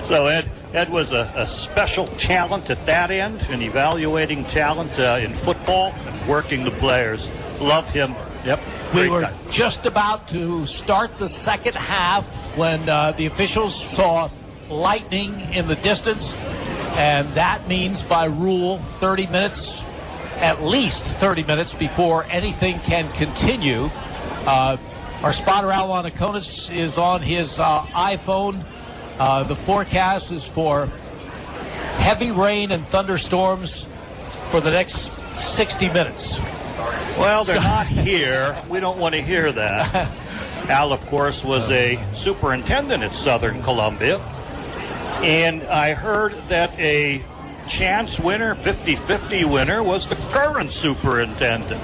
So Ed was a special talent at that end, and evaluating talent in football and working the players. Love him. Yep. We were just about to start the second half when the officials saw lightning in the distance, and that means by rule 30 minutes, at least 30 minutes before anything can continue. Our spotter Al Anaconis is on his iPhone. The forecast is for heavy rain and thunderstorms for the next 60 minutes. Well, they're not here. We don't want to hear that. Al, of course, was a superintendent at Southern Columbia. And I heard that a chance winner, 50-50 winner, was the current superintendent,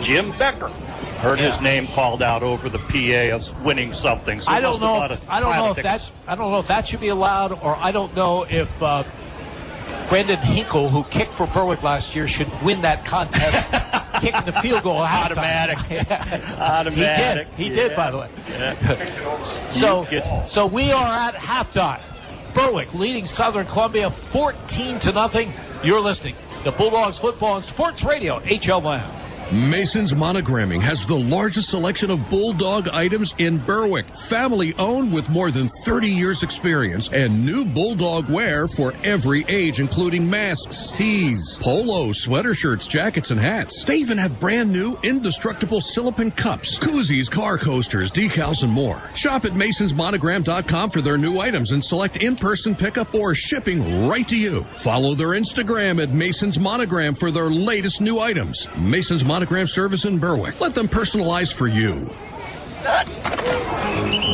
Jim Becker. Heard his name called out over the PA as winning something. So I don't know if that should be allowed, or I don't know if Brendan Hinkle, who kicked for Berwick last year, should win that contest, kicking the field goal at halftime. Automatic. He did, by the way. Yeah. So we are at halftime. Berwick leading Southern Columbia 14-0. You're listening to Bulldogs Football and Sports Radio, HLM. Mason's Monogramming has the largest selection of Bulldog items in Berwick. Family owned with more than 30 years experience and new Bulldog wear for every age, including masks, tees, polos, sweater shirts, jackets, and hats. They even have brand new indestructible silicone cups, koozies, car coasters, decals, and more. Shop at masonsmonogram.com for their new items and select in-person pickup or shipping right to you. Follow their Instagram at Mason's Monogram for their latest new items. Mason's Monogram service in Berwick. Let them personalize for you.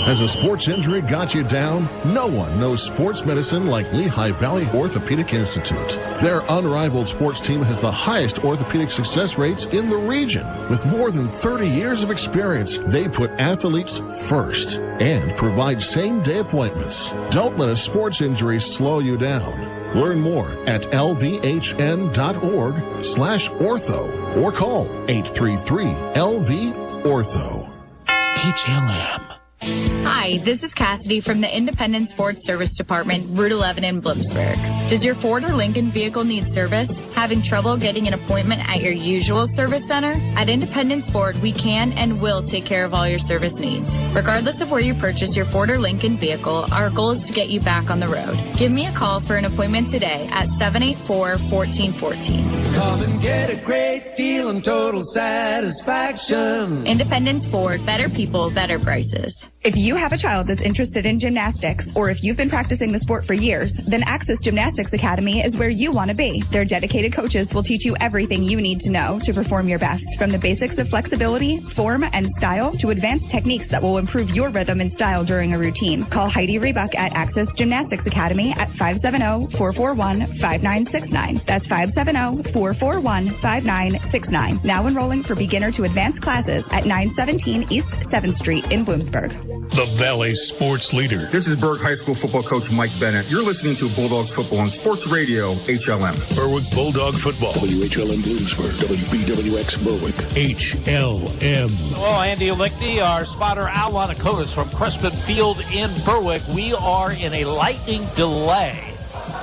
Has a sports injury got you down? No one knows sports medicine like Lehigh Valley Orthopedic Institute. Their unrivaled sports team has the highest orthopedic success rates in the region. With more than 30 years of experience, they put athletes first and provide same-day appointments. Don't let a sports injury slow you down. Learn more at lvhn.org/ortho or call 833-LV-ORTHO. HLM. Hi, this is Cassidy from the Independent Sports Service Department, Route 11 in Bloomsburg. Does your Ford or Lincoln vehicle need service? Having trouble getting an appointment at your usual service center? At Independence Ford, we can and will take care of all your service needs. Regardless of where you purchase your Ford or Lincoln vehicle, our goal is to get you back on the road. Give me a call for an appointment today at 784-1414. Come and get a great deal and total satisfaction. Independence Ford, better people, better prices. If you have a child that's interested in gymnastics, or if you've been practicing the sport for years, then Access Gymnastics Academy is where you want to be. Their dedicated coaches will teach you everything you need to know to perform your best, from the basics of flexibility, form, and style to advanced techniques that will improve your rhythm and style during a routine. Call Heidi Rebuck at Access Gymnastics Academy at 570-441-5969. That's 570-441-5969. Now enrolling for beginner to advanced classes at 917 East 7th Street in Bloomsburg. The Valley Sports Leader. This is Berwick High School football coach Mike Bennett. You're listening to Bulldogs Football on Sports Radio, HLM. Berwick Bulldog Football. WHLM Bloomsburg. WBWX Berwick. HLM. Hello, Andy Olickney, our spotter Al Anaconis from Crispin Field in Berwick. We are in a lightning delay.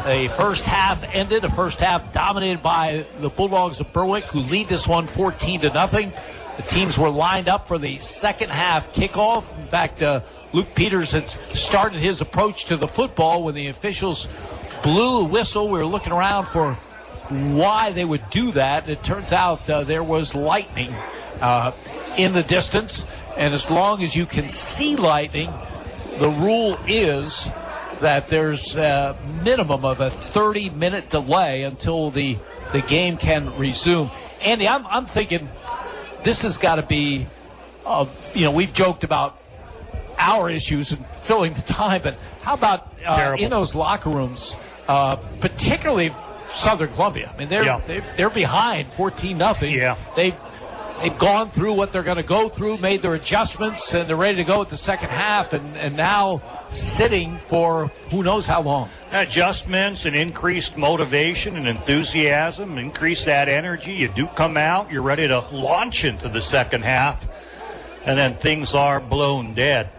The first half ended, a first half dominated by the Bulldogs of Berwick, who lead this one 14-0. The teams were lined up for the second half kickoff. In fact, Luke Peters had started his approach to the football when the officials blew a whistle. We were looking around for why they would do that. It turns out there was lightning in the distance, and as long as you can see lightning, the rule is that there's a minimum of a 30-minute delay until the game can resume. Andy, I'm thinking this has got to be, we've joked about our issues and filling the time, but how about in those locker rooms, particularly Southern Columbia? I mean, they're behind 14-0. Yeah. They've gone through what they're going to go through, made their adjustments, and they're ready to go at the second half, and now sitting for who knows how long. Adjustments and increased motivation and enthusiasm, increase that energy. You do come out, you're ready to launch into the second half, and then things are blown dead.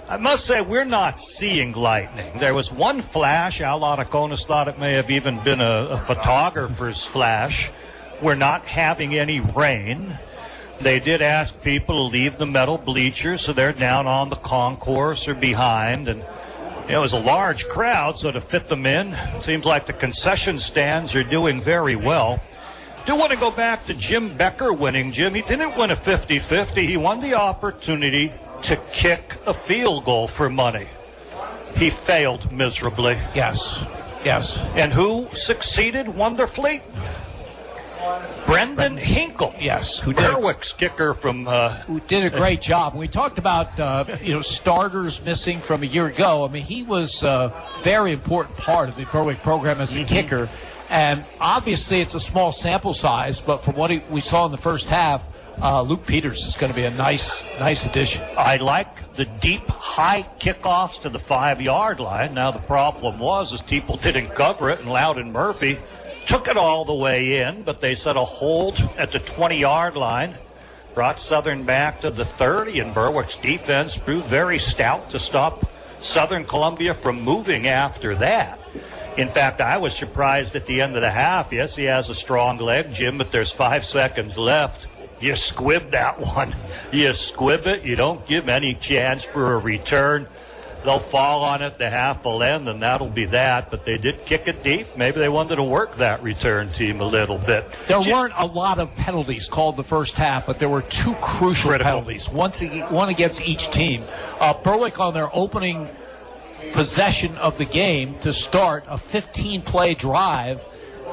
I must say, we're not seeing lightning. There was one flash. Al Lataconis thought it may have even been a photographer's flash. We're not having any rain. They did ask people to leave the metal bleachers, so they're down on the concourse or behind. And it was a large crowd, so to fit them in, it seems like the concession stands are doing very well. Do want to go back to Jim Becker winning. Jim, he didn't win a 50-50. He won the opportunity to kick a field goal for money. He failed miserably. Yes. And who succeeded wonderfully? Brendan Hinkle. Yes. Berwick's kicker from... who did a great job. We talked about, starters missing from a year ago. I mean, he was a very important part of the Berwick program as a kicker. And obviously it's a small sample size, but from what we saw in the first half, Luke Peters is going to be a nice addition. I like the deep, high kickoffs to the 5-yard line. Now the problem was people didn't cover it, and Loudon Murphy took it all the way in, but they set a hold at the 20-yard line, brought Southern back to the 30, and Berwick's defense proved very stout to stop Southern Columbia from moving after that. In fact, I was surprised at the end of the half. Yes, he has a strong leg, Jim, but there's 5 seconds left. You squib that one. You squib it. You don't give any chance for a return. They'll fall on it the half will end, and that'll be that. But they did kick it deep. Maybe they wanted to work that return team a little bit. There weren't a lot of penalties called the first half, but there were 2 crucial penalties, one against each team. Berwick on their opening possession of the game to start a 15-play drive,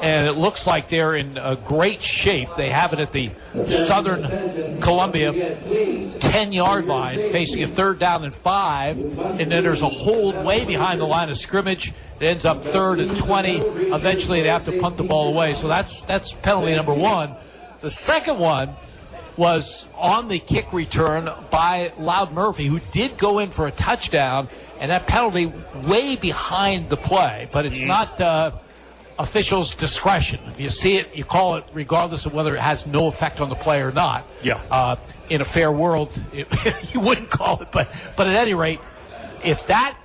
and it looks like they're in great shape. They have it at the Southern Columbia 10-yard line, facing a 3rd down and 5, and then there's a hold way behind the line of scrimmage. It ends up 3rd and 20. Eventually, they have to punt the ball away. So that's penalty number 1. The second one was on the kick return by Loud Murphy, who did go in for a touchdown, and that penalty way behind the play. But it's not officials' discretion. If you see it, you call it regardless of whether it has no effect on the play or not. Yeah. In a fair world, you wouldn't call it. But at any rate, if that,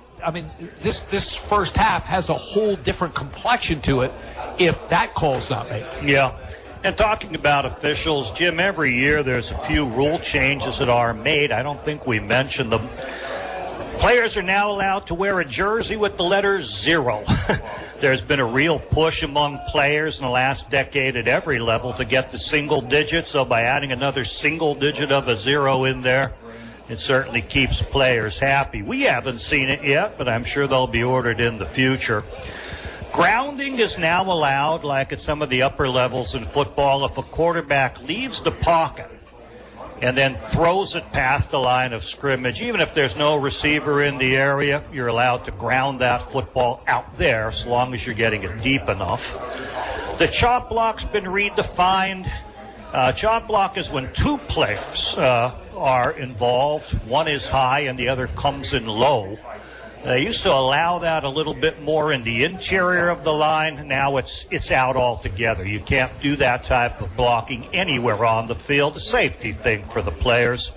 this first half has a whole different complexion to it if that call's not made. Yeah. And talking about officials, Jim, every year there's a few rule changes that are made. I don't think we mentioned them. Players are now allowed to wear a jersey with the letter 0. There's been a real push among players in the last decade at every level to get the single digit. So by adding another single digit of a 0 in there, it certainly keeps players happy. We haven't seen it yet, but I'm sure they'll be ordered in the future. Grounding is now allowed, like at some of the upper levels in football, if a quarterback leaves the pocket and then throws it past the line of scrimmage. Even if there's no receiver in the area, you're allowed to ground that football out there as long as you're getting it deep enough. The chop block's been redefined. Chop block is when 2 players are involved. One is high and the other comes in low. They used to allow that a little bit more in the interior of the line. Now it's out altogether. You can't do that type of blocking anywhere on the field. A safety thing for the players.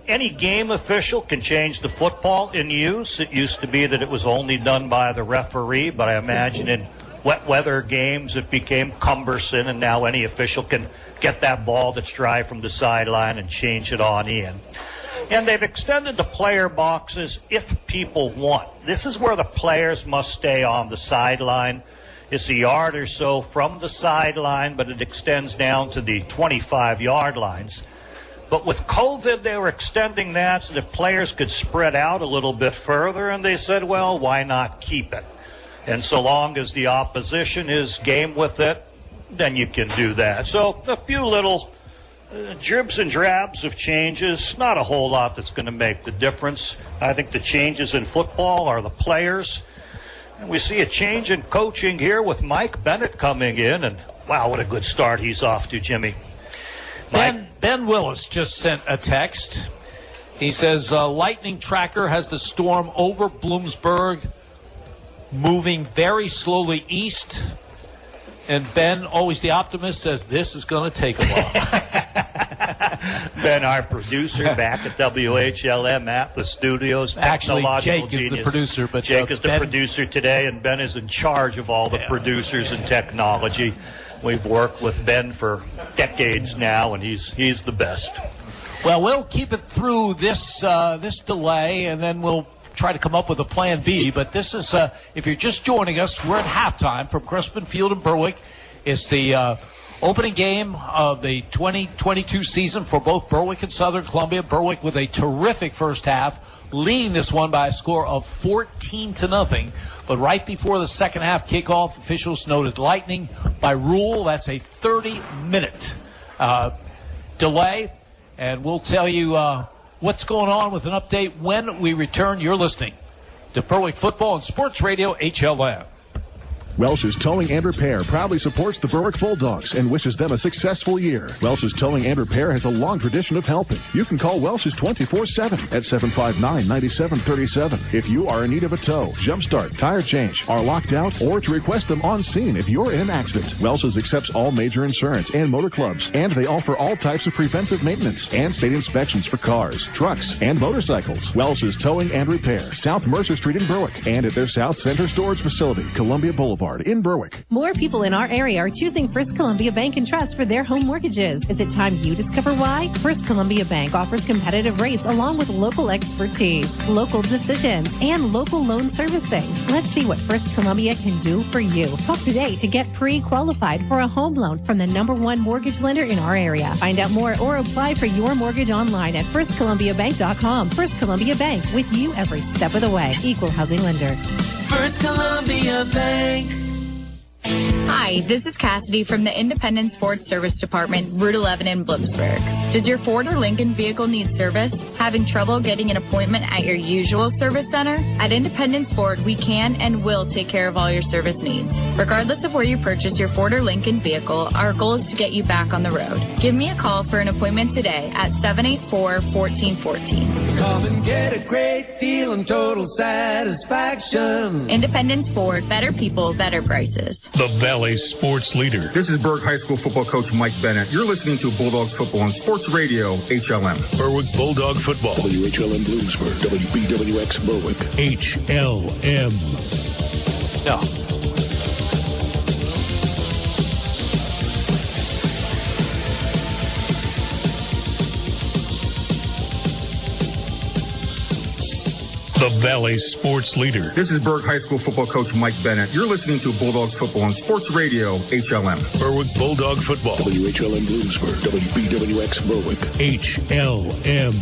Any game official can change the football in use. It used to be that it was only done by the referee, but I imagine in wet weather games it became cumbersome, and now any official can get that ball that's dry from the sideline and change it on in. And they've extended the player boxes if people want. This is where the players must stay on the sideline. It's a yard or so from the sideline, but it extends down to the 25-yard lines. But with COVID, they were extending that so that players could spread out a little bit further, and they said, well, why not keep it? And so long as the opposition is game with it, then you can do that. So a few little dribs and drabs of changes, not a whole lot that's going to make the difference. I think the changes in football are the players. And we see a change in coaching here with Mike Bennett coming in, and wow, what a good start he's off to, Jimmy. Ben Willis just sent a text. He says, Lightning Tracker has the storm over Bloomsburg, moving very slowly east. And Ben, always the optimist, says this is going to take a while. Ben, our producer back at WHLM at the studios. Actually, Jake is the producer. But Jake is the producer today, and Ben is in charge of all the producers and technology. We've worked with Ben for decades now, and he's the best. Well, we'll keep it through this delay, and then we'll try to come up with a plan B. But this is, if you're just joining us, we're at halftime from Crispin Field in Berwick. It's the opening game of the 2022 season for both Berwick and Southern Columbia. Berwick with a terrific first half, leading this one by a score of 14-0. But right before the second half kickoff, officials noted Lightning by rule. That's a 30-minute delay. And we'll tell you what's going on with an update when we return. You're listening to Berwick Football and Sports Radio HLM. Welch's Towing and Repair proudly supports the Berwick Bulldogs and wishes them a successful year. Welch's Towing and Repair has a long tradition of helping. You can call Welch's 24/7 at 759-9737 if you are in need of a tow, jump start, tire change, are locked out, or to request them on scene if you're in an accident. Welch's accepts all major insurance and motor clubs, and they offer all types of preventive maintenance and state inspections for cars, trucks, and motorcycles. Welch's Towing and Repair, South Mercer Street in Berwick, and at their South Center Storage Facility, Columbia Boulevard in Berwick. More people in our area are choosing First Columbia Bank and Trust for their home mortgages. Is it time you discover why? First Columbia Bank offers competitive rates along with local expertise, local decisions, and local loan servicing. Let's see what First Columbia can do for you. Call today to get pre-qualified for a home loan from the #1 mortgage lender in our area. Find out more or apply for your mortgage online at firstcolumbiabank.com. First Columbia Bank, with you every step of the way. Equal housing lender. First Columbia Bank. Hi, this is Cassidy from the Independence Ford Service Department, Route 11 in Bloomsburg. Does your Ford or Lincoln vehicle need service? Having trouble getting an appointment at your usual service center? At Independence Ford, we can and will take care of all your service needs. Regardless of where you purchase your Ford or Lincoln vehicle, our goal is to get you back on the road. Give me a call for an appointment today at 784-1414. Come and get a great deal and total satisfaction. Independence Ford, better people, better prices. The Valley Sports Leader. This is Berwick High School football coach Mike Bennett. You're listening to Bulldogs Football on Sports Radio HLM. Berwick Bulldog Football. WHLM Bloomsburg. WBWX Berwick. HLM. No. The Valley Sports Leader. This is Berwick High School football coach Mike Bennett. You're listening to Bulldogs Football on Sports Radio HLM. Berwick Bulldog Football. WHLM Bloomsburg. WBWX Berwick. HLM.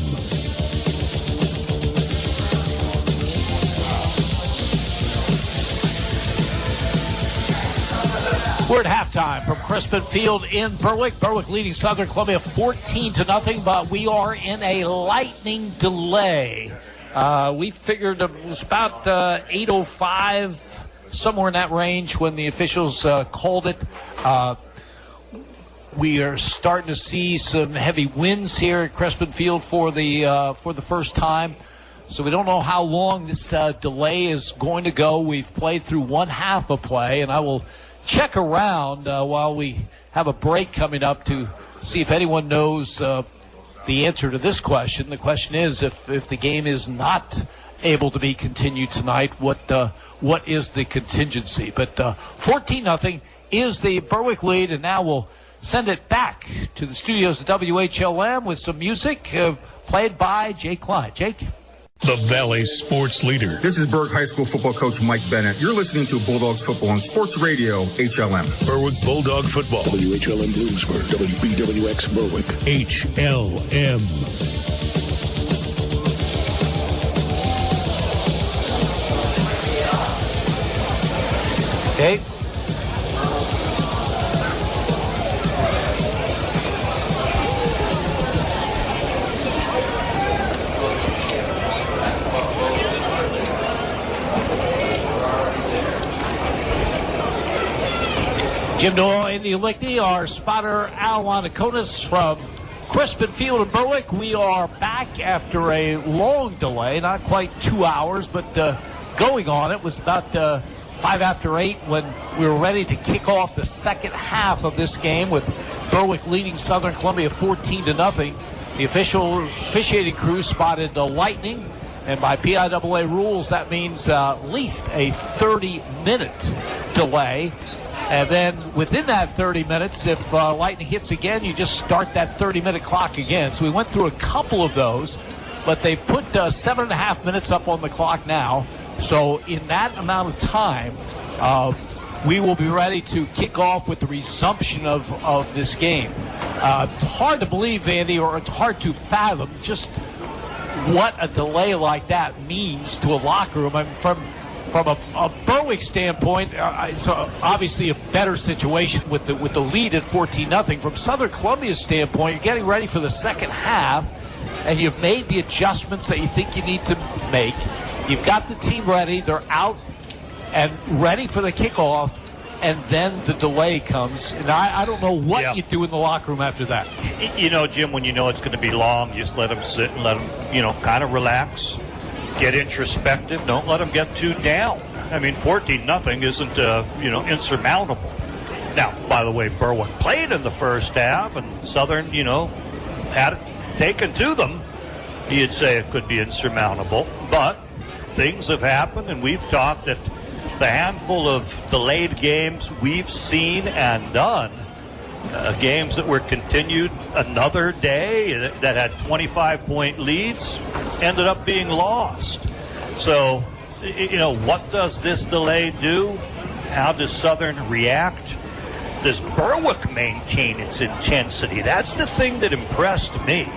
We're at halftime from Crispin Field in Berwick. Berwick leading Southern Columbia 14-0, but we are in a lightning delay. We figured it was about 8:05, somewhere in that range, when the officials called it. We are starting to see some heavy winds here at Crispin Field for the first time. So we don't know how long this delay is going to go. We've played through one half of play, and I will check around while we have a break coming up to see if anyone knows the answer to this question. The question is, if the game is not able to be continued tonight, what is the contingency? But 14-0 is the Berwick lead, and now we'll send it back to the studios of WHLM with some music. played by Jake Klein. Jake? The Valley sports leader. This is Berwick High School football coach Mike Bennett. You're listening to Bulldogs football on Sports Radio HLM. Berwick Bulldog football. WHLM Bloomsburg, WBWX Berwick. HLM. Okay. Jim Doyle, Andy Lichty, our spotter Al Anaconis from Crispin Field in Berwick. We are back after a long delay, not quite 2 hours, but going on. It was about 5 after 8 when we were ready to kick off the second half of this game with Berwick leading Southern Columbia 14-0. The officiating crew spotted lightning, and by PIAA rules, that means at least a 30-minute delay. And then within that 30 minutes, if lightning hits again, you just start that 30-minute clock again. So we went through a couple of those, but they put 7.5 minutes up on the clock now. So in that amount of time, we will be ready to kick off with the resumption of this game. Hard to believe, Andy, or it's hard to fathom just what a delay like that means to a locker room. I mean, from a Berwick standpoint, it's obviously a better situation with the lead at 14-0. From Southern Columbia's standpoint, you're getting ready for the second half, and you've made the adjustments that you think you need to make. You've got the team ready. They're out and ready for the kickoff, and then the delay comes. And I don't know what you do in the locker room after that. You know, Jim, when you know it's going to be long, you just let them sit and let them, kind of relax. Get introspective. Don't let them get too down. I mean, 14-0 isn't, insurmountable. Now, by the way, Berwick played in the first half, and Southern, had it taken to them. You'd say it could be insurmountable. But things have happened, and we've talked that the handful of delayed games we've seen and done, games that were continued another day that had 25-point leads, ended up being lost. So, what does this delay do? How does Southern react? Does Berwick maintain its intensity? That's the thing that impressed me.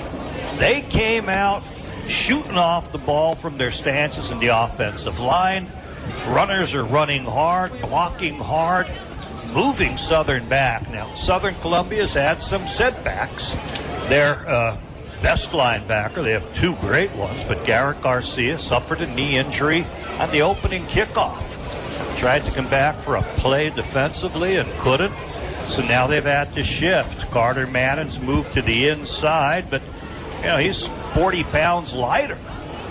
They came out shooting off the ball from their stances in the offensive line. Runners are running hard, blocking hard, moving Southern back. Now, Southern Columbia's had some setbacks. Their best linebacker, they have two great ones, but Garrett Garcia suffered a knee injury on the opening kickoff. Tried to come back for a play defensively and couldn't. So now they've had to shift. Carter Mannon's moved to the inside, but he's 40 pounds lighter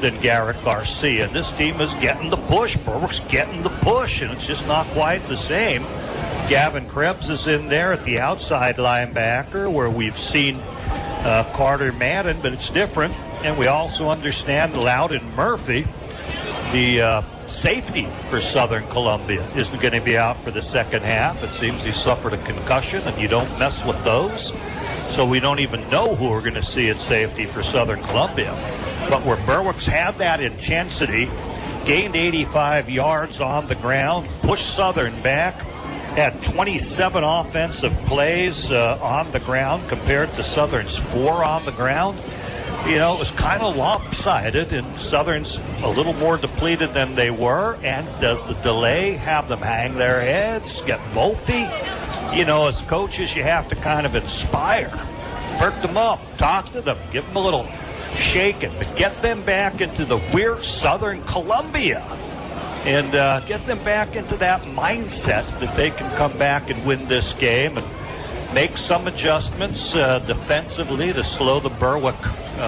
than Garrett Garcia. This team is getting the push. Berwick's getting the push, and it's just not quite the same. Gavin Krebs is in there at the outside linebacker where we've seen Carter Madden, but it's different. And we also understand Loudon Murphy, the safety for Southern Columbia, isn't going to be out for the second half. It seems he suffered a concussion, and you don't mess with those. So we don't even know who we're going to see at safety for Southern Columbia. But where Berwick's had that intensity, gained 85 yards on the ground, pushed Southern back, had 27 offensive plays on the ground compared to Southern's 4 on the ground. It was kind of lopsided, and Southern's a little more depleted than they were. And does the delay have them hang their heads, get mopey? As coaches, you have to kind of inspire, perk them up, talk to them, give them a little shaking, but get them back into we're Southern Columbia, and get them back into that mindset that they can come back and win this game and make some adjustments defensively to slow the Berwick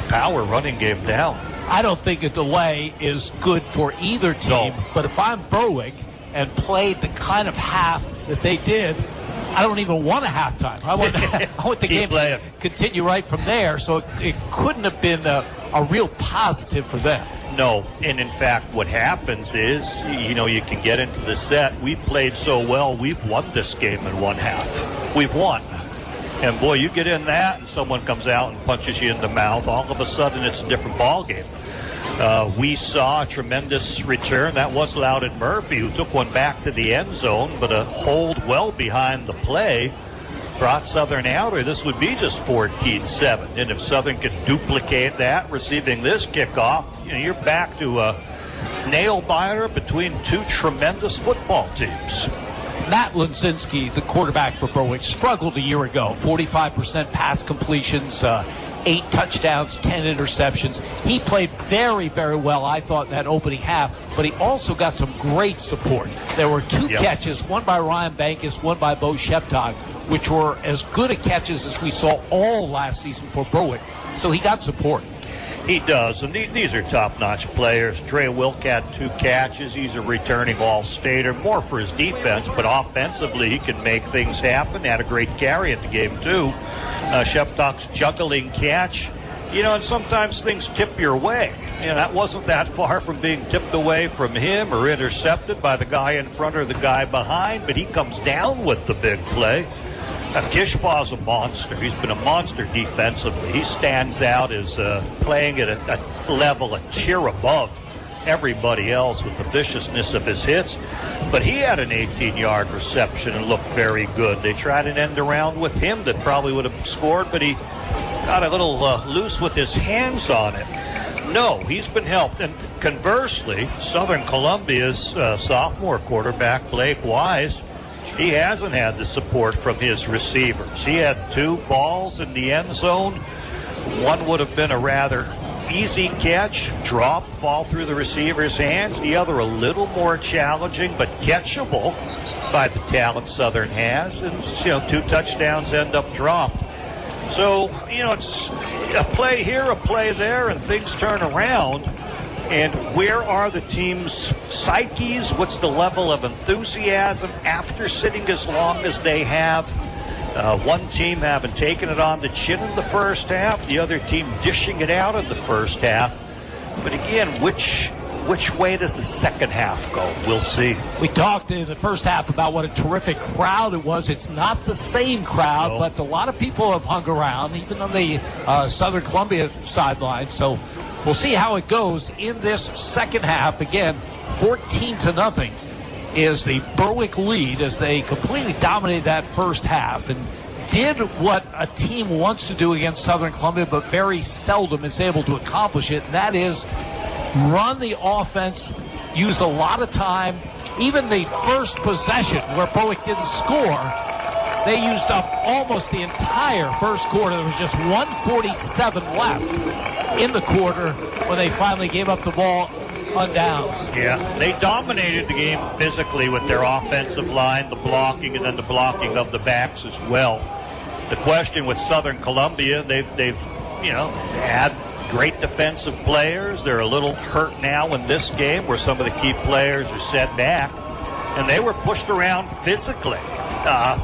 power running game down. I don't think a delay is good for either team, but if I'm Berwick and played the kind of half that they did, I don't even want a halftime. I want the game to continue right from there. So it couldn't have been a real positive for them. No, and in fact, what happens is, you can get into the set. We played so well, we've won this game in one half. We've won. And, boy, you get in that and someone comes out and punches you in the mouth, all of a sudden it's a different ballgame. We saw a tremendous return. That was Loudon Murphy, who took one back to the end zone, but a hold well behind the play brought Southern out, or this would be just 14-7. And if Southern could duplicate that, receiving this kickoff, you're back to a nail-biter between two tremendous football teams. Matt Linsinski, the quarterback for Berwick, struggled a year ago. 45% pass completions, 8 touchdowns, 10 interceptions. He played very, very well, I thought, in that opening half, but he also got some great support. There were 2 catches, one by Ryan Bankus, one by Bo Sheptog, which were as good a catches as we saw all last season for Berwick. So he got support. He does, and these are top-notch players. Dre Wilk had 2 catches. He's a returning All-Stater, more for his defense, but offensively he can make things happen. Had a great carry in the game, too. Sheptok's juggling catch, and sometimes things tip your way. That wasn't that far from being tipped away from him or intercepted by the guy in front or the guy behind, but he comes down with the big play. Kishpaw's a monster. He's been a monster defensively. He stands out as playing at a level, a tier above everybody else with the viciousness of his hits. But he had an 18-yard reception and looked very good. They tried an end around with him that probably would have scored, but he got a little loose with his hands on it. No, he's been helped. And conversely, Southern Columbia's sophomore quarterback, Blake Wise, he hasn't had the support from his receivers. He had 2 balls in the end zone. One would have been a rather easy catch, drop, fall through the receiver's hands. The other a little more challenging, but catchable by the talent Southern has. And, 2 touchdowns end up dropped. So, it's a play here, a play there, and things turn around. And where are the team's psyches? What's the level of enthusiasm after sitting as long as they have? One team having taken it on the chin in the first half, the other team dishing it out in the first half. But again, which way does the second half go? We'll see. We talked in the first half about what a terrific crowd it was. It's not the same crowd, but a lot of people have hung around, even on the Southern Columbia sideline. So we'll see how it goes in this second half. Again, 14-0 is the Berwick lead as they completely dominated that first half and did what a team wants to do against Southern Columbia, but very seldom is able to accomplish it. And that is run the offense, use a lot of time. Even the first possession where Berwick didn't score, they used up almost the entire first quarter. There was just 1:47 left in the quarter when they finally gave up the ball on downs. Yeah, they dominated the game physically with their offensive line, the blocking, and then the blocking of the backs as well. The question with Southern Columbia, they've had great defensive players. They're a little hurt now in this game where some of the key players are set back, and they were pushed around physically.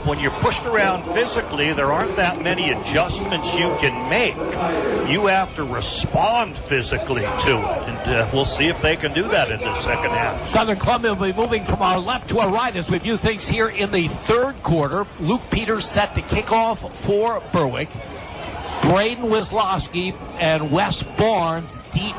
When you're pushed around physically, there aren't that many adjustments you can make. You have to respond physically to it, and we'll see if they can do that in the second half. Southern Columbia will be moving from our left to our right as we view things here in the third quarter. Luke Peters set to kick off for Berwick. Braden Wisłowski and Wes Barnes deep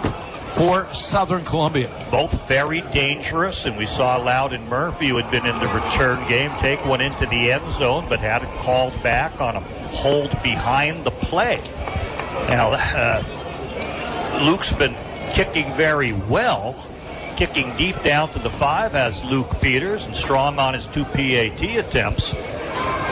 for Southern Columbia. Both very dangerous, and we saw Loudon Murphy, who had been in the return game, take one into the end zone, but had it called back on a hold behind the play. Now, Luke's been kicking very well, kicking deep down to the 5, has Luke Peters, and strong on his 2 PAT attempts.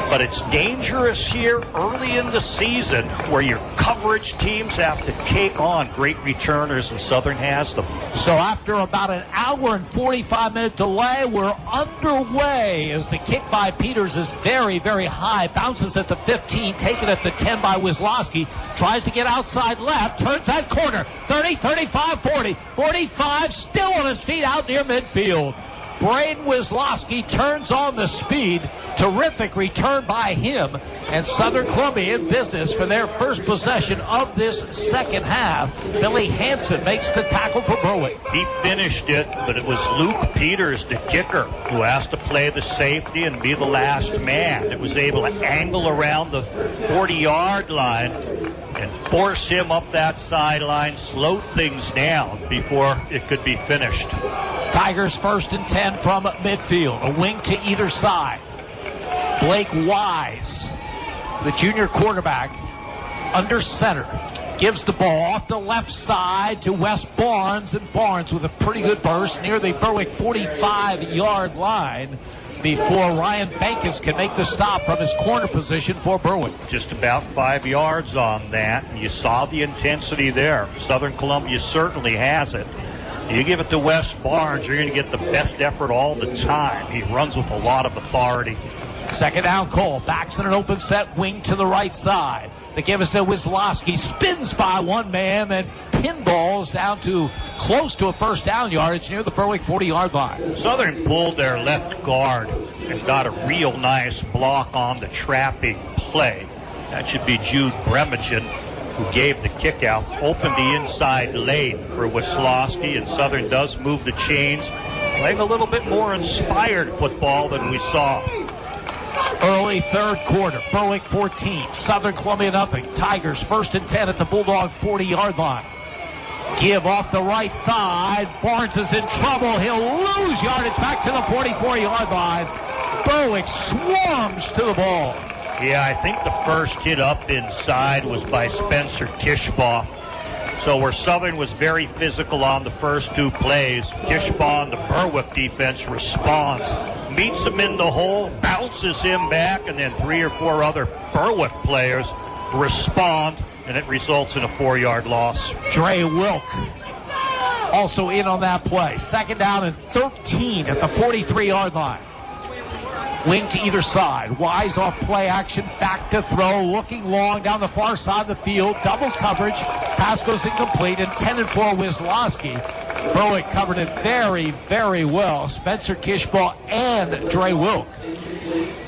But it's dangerous here early in the season where your coverage teams have to take on great returners, and Southern has them. So after about an hour and 45-minute delay, we're underway as the kick by Peters is very, very high. Bounces at the 15, taken at the 10 by Wisłowski. Tries to get outside left, turns that corner. 30, 35, 40, 45, still on his feet out near midfield. Braden Wisłowski turns on the speed. Terrific return by him. And Southern Columbia in business for their first possession of this second half. Billy Hansen makes the tackle for Berwick. He finished it, but it was Luke Peters, the kicker, who has to play the safety and be the last man. It was able to angle around the 40-yard line and force him up that sideline, slowed things down before it could be finished. Tigers 1st and 10 from midfield. A wing to either side. Blake Wise, the junior quarterback, under center. Gives the ball off the left side to Wes Barnes, and Barnes with a pretty good burst near the Berwick 45-yard line before Ryan Bankus can make the stop from his corner position for Berwick. Just about 5 yards on that. You saw the intensity there. Southern Columbia certainly has it. You give it to Wes Barnes, you're going to get the best effort all the time. He runs with a lot of authority. Second down call. Backs in an open set, wing to the right side. They give us to Wisłowski. Spins by one man, then pinballs down to close to a first down yardage near the Berwick 40-yard line. Southern pulled their left guard and got a real nice block on the trapping play. That should be Jude Bremigen, who gave the kick out, opened the inside lane for Wisłowski, and Southern does move the chains, playing a little bit more inspired football than we saw. Early third quarter, Berwick 14, Southern Columbia nothing. Tigers 1st and 10 at the Bulldog 40-yard line. Give off the right side. Barnes is in trouble. He'll lose yardage back to the 44-yard line. Berwick swarms to the ball. Yeah, I think the first hit up inside was by Spencer Kishbaugh. So where Southern was very physical on the first two plays, Kishbaugh and the Berwick defense responds, meets him in the hole, bounces him back, and then 3 or 4 other Berwick players respond, and it results in a 4-yard loss. Dre Wilk also in on that play. Second down and 13 at the 43-yard line. Wing to either side. Wise off play action, back to throw, looking long down the far side of the field. Double coverage. Pass goes incomplete, and 10 and 4 Wisłowski. Berwick covered it very, very well. Spencer Kishbaugh and Dre Wilk.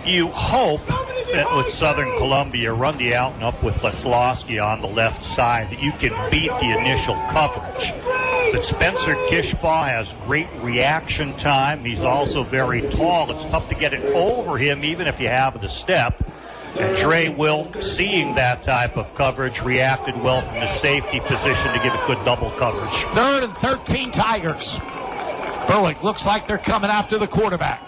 You hope that with Southern Columbia, run the out and up with Wisłowski on the left side, that you can beat the initial coverage. But Spencer Kishbaugh has great reaction time. He's also very tall. It's tough to get it over him, even if you have the step. And Dre Wilk, seeing that type of coverage, reacted well from the safety position to give it good double coverage. 3rd and 13 Tigers. Berwick looks like they're coming after the quarterback.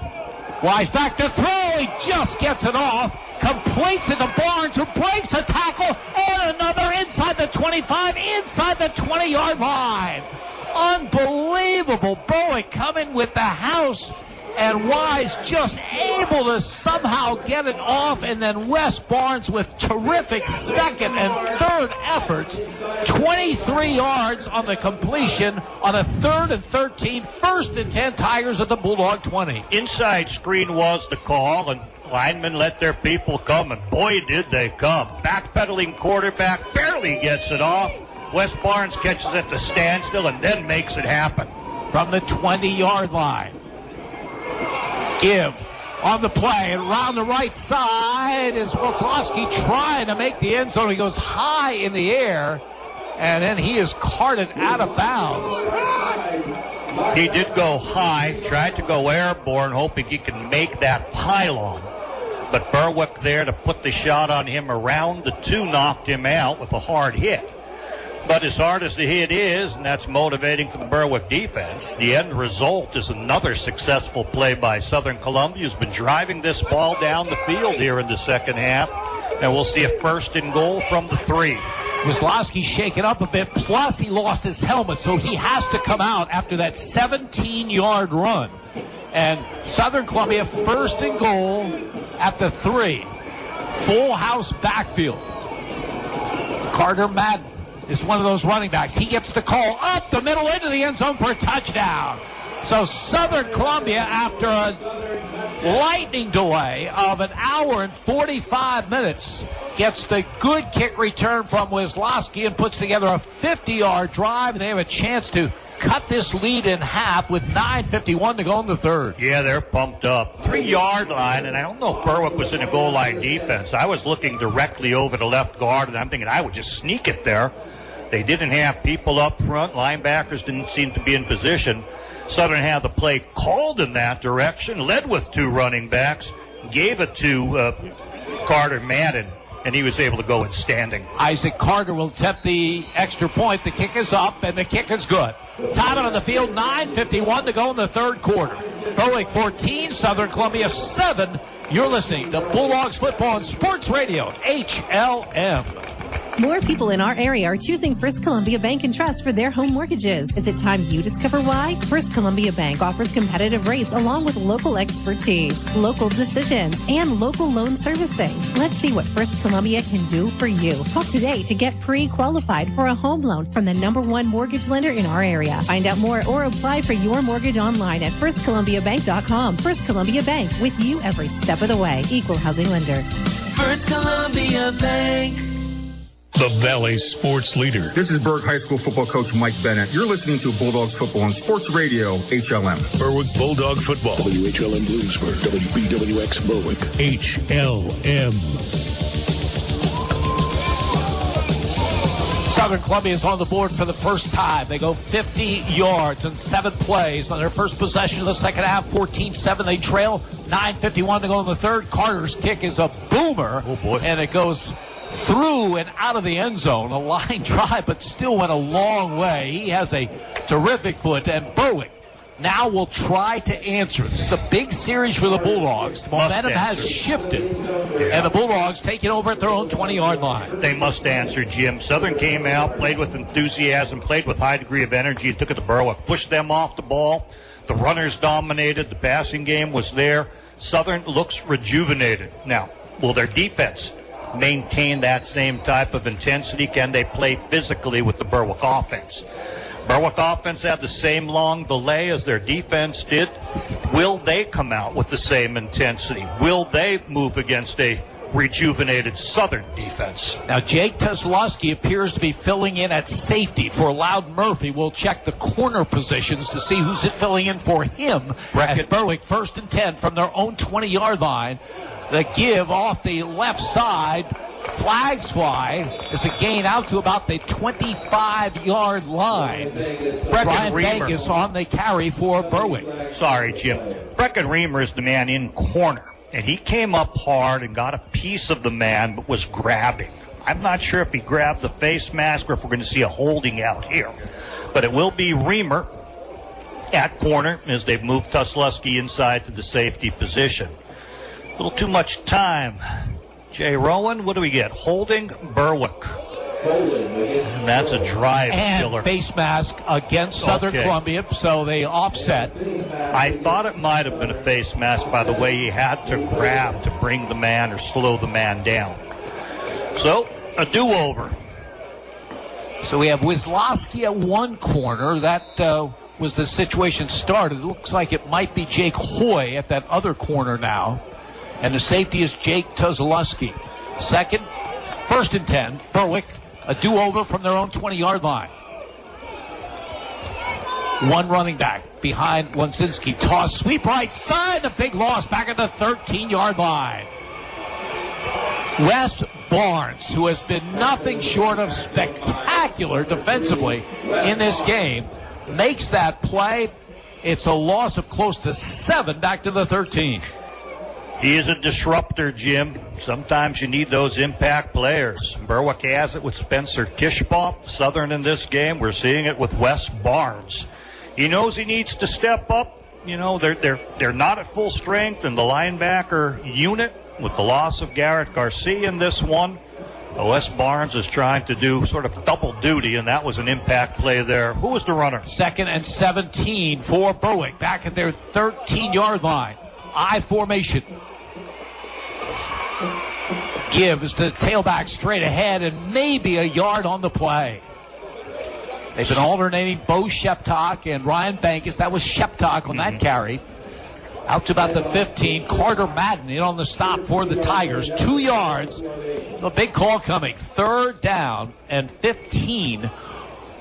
Wise back to throw. He just gets it off. Completes it to Barnes, who breaks a tackle, and another inside the 25, inside the 20-yard line. Unbelievable. Berwick coming with the house, and Wise just able to somehow get it off, and then Wes Barnes with terrific second and third efforts. 23 yards on the completion on a 3rd and 13, 1st and 10 Tigers at the Bulldog 20. Inside screen was the call, and linemen let their people come, and boy did they come. Backpedaling quarterback barely gets it off. Wes Barnes catches it to standstill and then makes it happen. From the 20-yard line. Give on the play, and around the right side is Wisłowski trying to make the end zone. He goes high in the air, and then he is carted out of bounds. He did go high, tried to go airborne, hoping he can make that pylon. But Berwick there to put the shot on him around the 2 knocked him out with a hard hit. But as hard as the hit is, and that's motivating for the Berwick defense, the end result is another successful play by Southern Columbia, who's been driving this ball down the field here in the second half. And we'll see a 1st and goal from the 3. Wisłowski shaken up a bit, plus he lost his helmet, so he has to come out after that 17-yard run. And Southern Columbia 1st and goal at the 3. Full house backfield. Carter Madden is one of those running backs. He gets the call up the middle into the end zone for a touchdown. So Southern Columbia, after a lightning delay of an hour and 45 minutes, gets the good kick return from Wisłowski and puts together a 50-yard drive, and they have a chance to cut this lead in half with 9:51 to go in the third. Yeah, they're pumped up. 3-yard line, and I don't know if Berwick was in a goal line defense. I was looking directly over the left guard, and I'm thinking I would just sneak it there. They didn't have people up front. Linebackers didn't seem to be in position. Southern had the play called in that direction, led with 2 running backs, gave it to Carter Madden, and he was able to go in standing. Isaac Carter will attempt the extra point. The kick is up, and the kick is good. Time out on the field, 9:51 to go in the third quarter. Berwick 14, Southern Columbia 7. You're listening to Bulldogs Football and Sports Radio, HLM. More people in our area are choosing First Columbia Bank and Trust for their home mortgages. Is it time you discover why? First Columbia Bank offers competitive rates along with local expertise, local decisions, and local loan servicing. Let's see what First Columbia can do for you. Call today to get pre-qualified for a home loan from the #1 mortgage lender in our area. Find out more or apply for your mortgage online at firstcolumbiabank.com. First Columbia Bank, with you every step of the way. Equal housing lender. First Columbia Bank. The Valley Sports Leader. This is Berwick High School football coach Mike Bennett. You're listening to Bulldogs Football on Sports Radio, HLM. Berwick Bulldog Football. WHLM Bloomsburg, WBWX Berwick. HLM. Southern Columbia is on the board for the first time. They go 50 yards in 7 plays on their first possession of the second half. 14-7. They trail. 9:51 to go in the third. Carter's kick is a boomer. Oh, boy. And it goes through and out of the end zone. A line drive, but still went a long way. He has a terrific foot. And Berwick now will try to answer. This is a big series for the Bulldogs. The momentum has shifted, and the Bulldogs take it over at their own 20-yard line. They must answer, Jim. Southern came out, played with enthusiasm, played with high degree of energy, and took it to Berwick. Pushed them off the ball. The runners dominated. The passing game was there. Southern looks rejuvenated. Now, will their defense maintain that same type of intensity? Can they play physically with the Berwick offense? Berwick offense had the same long delay as their defense did. Will they come out with the same intensity? Will they move against a rejuvenated Southern defense? Now, Jake Kozlowski appears to be filling in at safety for Loud Murphy. We'll check the corner positions to see who's filling in for him. As Berwick 1st and 10 from their own 20-yard line. The give off the left side. Flags fly. There's a gain out to about the 25-yard line. Brian Vegas on the carry for Berwick. Sorry, Jim. Brecken Reamer is the man in corner, and he came up hard and got a piece of the man, but was grabbing. I'm not sure if he grabbed the face mask or if we're going to see a holding out here. But it will be Reamer at corner as they've moved Kozlowski inside to the safety position. A little too much time. Jay Rowan, what do we get? Holding Berwick. And that's a drive killer. And face mask against Southern Columbia, so they offset. I thought it might have been a face mask by the way he had to grab to bring the man or slow the man down. So, a do-over. So we have Wislowski at one corner. That was the situation started. It looks like it might be Jake Hoy at that other corner now. And the safety is Jake Kozlowski. 1st and 10, Berwick, a do-over from their own 20-yard line. One running back behind Wansinski. Toss, sweep right side, the big loss back at the 13-yard line. Wes Barnes, who has been nothing short of spectacular defensively in this game, makes that play. It's a loss of close to 7 back to the 13. He is a disruptor, Jim. Sometimes you need those impact players. Berwick has it with Spencer Kishbaugh. Southern in this game, we're seeing it with Wes Barnes. He knows he needs to step up. You know, they're not at full strength in the linebacker unit with the loss of Garrett Garcia in this one. Wes Barnes is trying to do sort of double duty, and that was an impact play there. Who was the runner? 2nd and 17 for Berwick, back at their 13-yard line. I formation. Give is the tailback straight ahead and maybe a yard on the play. They've been alternating Bo Sheptock and Ryan Bankus. That was Sheptock on that carry. Out to about the 15. Carter Madden in on the stop for the Tigers. 2 yards. So a big call coming. 3rd down and 15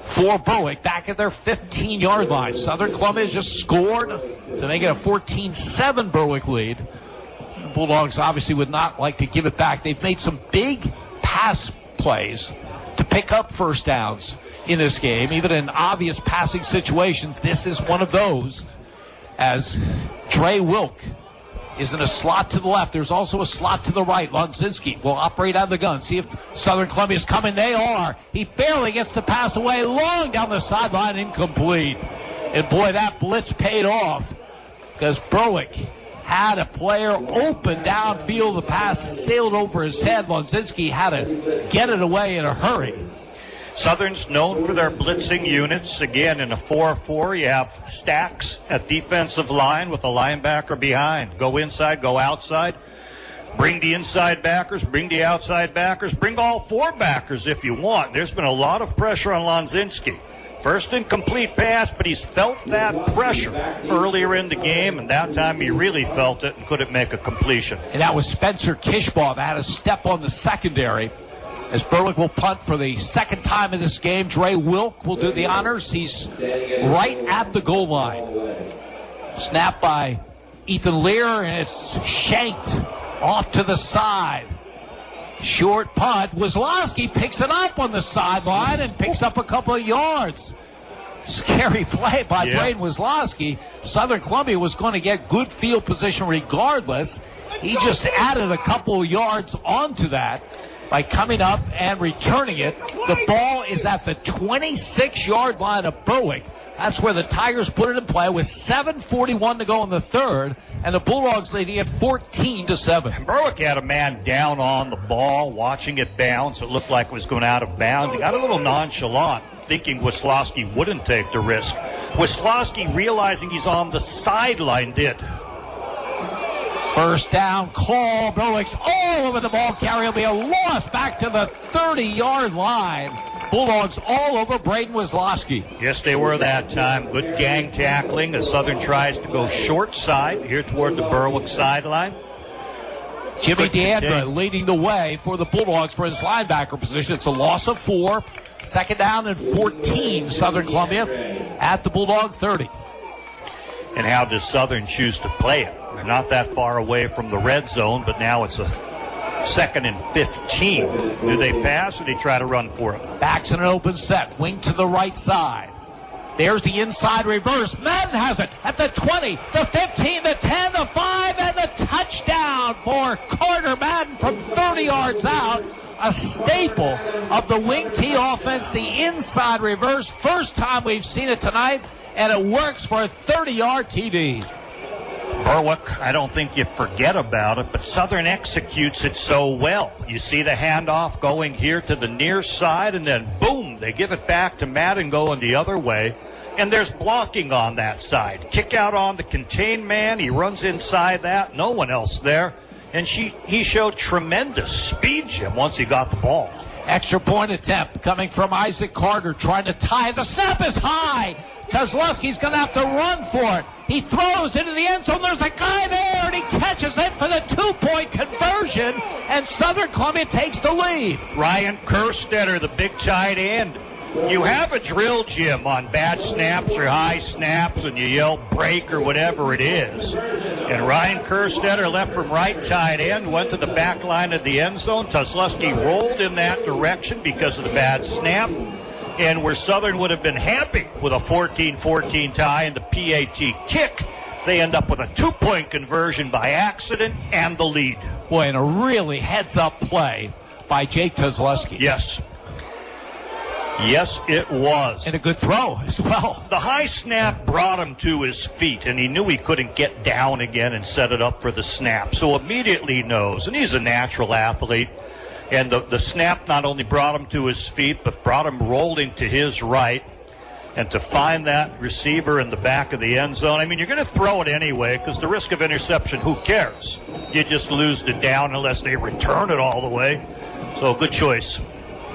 for Berwick back at their 15-yard line. Southern Columbia just scored to make it a 14-7 Berwick lead. The Bulldogs obviously would not like to give it back. They've made some big pass plays to pick up first downs in this game, even in obvious passing situations. This is one of those, as Dre Wilk is in a slot to the left. There's also a slot to the right. Lonzinski will operate out of the gun. See if Southern Columbia is coming. They are. He barely gets the pass away. Long down the sideline, incomplete. And boy, that blitz paid off, because Berwick had a player open downfield. The pass sailed over his head. Lonzinski had to get it away in a hurry. Southern's known for their blitzing units. Again, in a 4-4, you have stacks at defensive line with a linebacker behind. Go inside, go outside. Bring the inside backers, bring the outside backers, bring all four backers if you want. There's been a lot of pressure on Lonzinski. First incomplete pass, but he's felt that pressure earlier in the game, and that time he really felt it and couldn't make a completion. And that was Spencer Kishbaugh that had a step on the secondary. As Berwick will punt for the second time in this game, Dre Wilk will do the honors. He's right at the goal line. Snap by Ethan Lear, and it's shanked off to the side. Short punt. Wisłowski picks it up on the sideline and picks up a couple of yards. Scary play by Braden Wisłowski. Southern Columbia was going to get good field position regardless. He just added a couple of yards onto that by coming up and returning it. The ball is at the 26-yard line of Berwick. That's where the Tigers put it in play with 7:41 to go in the third, and the Bulldogs leading at 14-7. Berwick had a man down on the ball, watching it bounce. It looked like it was going out of bounds. He got a little nonchalant, thinking Wisłowski wouldn't take the risk. Wisłowski, realizing he's on the sideline, did. First down call. Berwick's all over the ball carrier. Will be a loss back to the 30-yard line. Bulldogs all over Braden Wisłowski. Yes, they were that time. Good gang tackling as Southern tries to go short side here toward the Berwick sideline. Jimmy Deandra leading the way for the Bulldogs for his linebacker position. It's a loss of 4. Second down and 14, Southern Columbia at the Bulldog 30. And how does Southern choose to play it? They're not that far away from the red zone, but now it's a 2nd and 15. Do they pass or do they try to run for it? Backs in an open set. Wing to the right side. There's the inside reverse. Madden has it at the 20, the 15, the 10, the 5, and the touchdown for Carter Madden from 30 yards out. A staple of the wing T offense, the inside reverse. First time we've seen it tonight, and it works for a 30-yard TD. Berwick, I don't think you forget about it, but Southern executes it so well. You see the handoff going here to the near side, and then boom, they give it back to Madden going the other way. And there's blocking on that side. Kick out on the contained man. He runs inside that. No one else there. And he showed tremendous speed, Jim, once he got the ball. Extra point attempt coming from Isaac Carter, trying to tie. The snap is high. Kozlowski's going to have to run for it. He throws into the end zone. There's a guy there, and he catches it for the 2-point conversion, and Southern Columbia takes the lead. Ryan Kerstetter, the big tight end. You have a drill, Jim, on bad snaps or high snaps, and you yell break or whatever it is. And Ryan Kerstetter, left from right tight end, went to the back line of the end zone. Kozlowski rolled in that direction because of the bad snap. And where Southern would have been happy with a 14-14 tie and the PAT kick, they end up with a 2-point conversion by accident and the lead. Boy, and a really heads-up play by Jake Kozlowski. Yes. Yes, it was. And a good throw as well. The high snap brought him to his feet, and he knew he couldn't get down again and set it up for the snap. So immediately he knows, and he's a natural athlete. And the snap not only brought him to his feet, but brought him rolling to his right. And to find that receiver in the back of the end zone, I mean, you're going to throw it anyway because the risk of interception, who cares? You just lose the down unless they return it all the way. So good choice.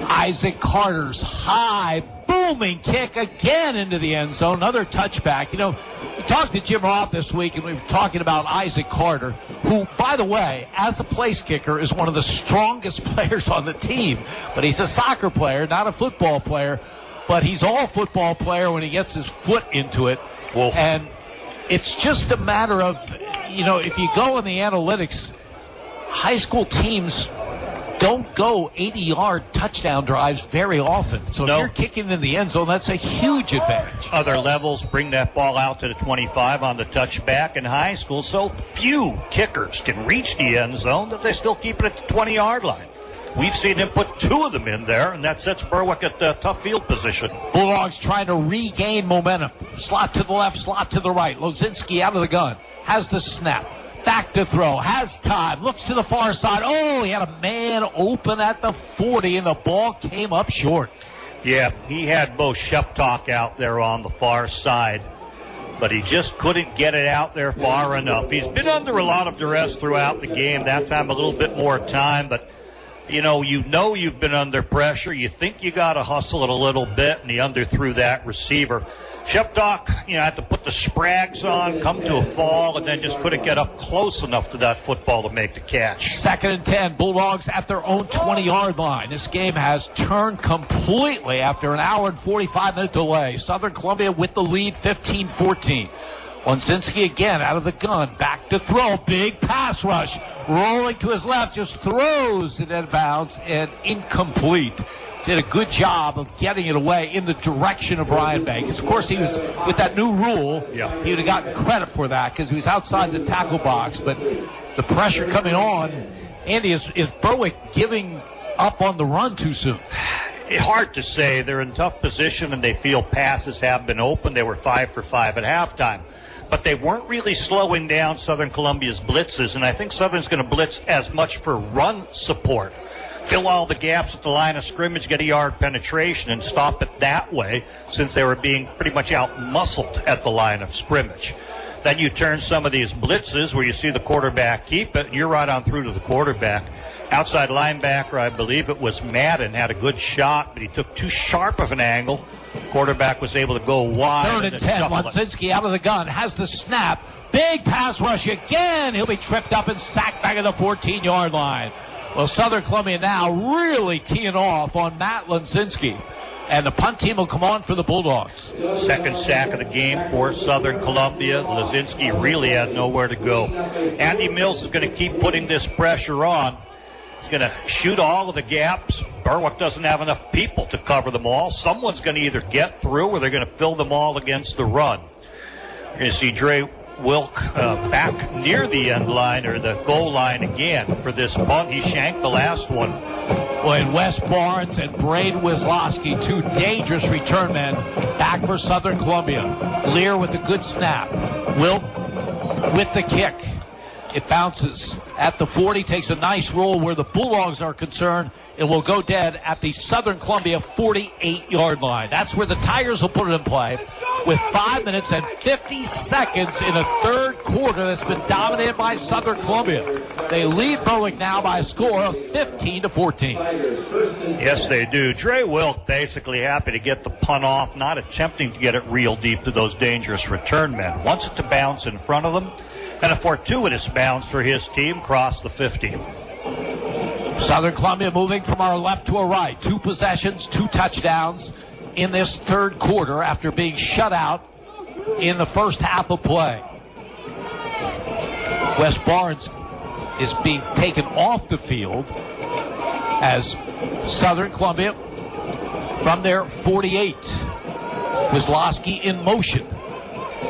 Isaac Carter's high, booming kick again into the end zone. Another touchback. You know, we talked to Jim Roth this week, and we were talking about Isaac Carter, who, by the way, as a place kicker, is one of the strongest players on the team. But he's a soccer player, not a football player. but he's all football player when he gets his foot into it. Whoa. And it's just a matter of, if you go in the analytics, high school teams don't go 80-yard touchdown drives very often. So if you're kicking in the end zone, that's a huge advantage. Other levels bring that ball out to the 25 on the touchback. In high school, so few kickers can reach the end zone that they still keep it at the 20-yard line. We've seen him put 2 of them in there, and that sets Berwick at the tough field position. Bulldogs trying to regain momentum. Slot to the left, slot to the right. Lozinski out of the gun. Has the snap. Back to throw. Has time. Looks to the far side. Oh, he had a man open at the 40, and the ball came up short. Yeah, he had Bo Sheptalk out there on the far side, but he just couldn't get it out there far enough. He's been under a lot of duress throughout the game. That time a little bit more time, but you've been under pressure. You think you got to hustle it a little bit, and he underthrew that receiver. Sheptalk, had to put the sprags on, come to a fall, and then just couldn't get up close enough to that football to make the catch. 2nd and 10, Bulldogs at their own 20-yard line. This game has turned completely after an hour and 45-minute delay. Southern Columbia with the lead, 15-14. Lozinski again out of the gun, back to throw, big pass rush, rolling to his left, just throws it out of bounds and incomplete. Did a good job of getting it away in the direction of Ryan Banks. Of course, he was, with that new rule, he would have gotten credit for that because he was outside the tackle box, but the pressure coming on. Andy, is Berwick giving up on the run too soon? Hard to say. They're in tough position and they feel passes have been open. They were 5 for 5 at halftime. But they weren't really slowing down Southern Columbia's blitzes, and I think Southern's going to blitz as much for run support. Fill all the gaps at the line of scrimmage, get a yard penetration, and stop it that way since they were being pretty much out-muscled at the line of scrimmage. Then you turn some of these blitzes where you see the quarterback keep it, you're right on through to the quarterback. Outside linebacker, I believe it was Madden, had a good shot, but he took too sharp of an angle. Quarterback was able to go wide. 3rd and 10, Lozinski out of the gun, has the snap. Big pass rush again. He'll be tripped up and sacked back at the 14-yard line. Well, Southern Columbia now really teeing off on Matt Lozinski. And the punt team will come on for the Bulldogs. 2nd sack of the game for Southern Columbia. Lozinski really had nowhere to go. Andy Mills is going to keep putting this pressure on. He's going to shoot all of the gaps. Berwick doesn't have enough people to cover them all. Someone's going to either get through or they're going to fill them all against the run. You're going to see Dre Wilk back near the end line or the goal line again for this punt. He shanked the last one. Boy, and Wes Barnes and Braden Wisloski, 2 dangerous return men, back for Southern Columbia. Lear with a good snap. Wilk with the kick. It bounces at the 40, takes a nice roll where the Bulldogs are concerned. It will go dead at the Southern Columbia 48-yard line. That's where the Tigers will put it in play with 5 minutes and 50 seconds in a third quarter that's been dominated by Southern Columbia. They lead Berwick now by a score of 15-14. Yes, they do. Dre Wilk basically happy to get the punt off, not attempting to get it real deep to those dangerous return men. Wants it to bounce in front of them, and a fortuitous bounce for his team across the 50. Southern Columbia moving from our left to our right. 2 possessions, 2 touchdowns in this third quarter after being shut out in the first half of play. Wes Barnes is being taken off the field as Southern Columbia from their 48. Wisloski in motion.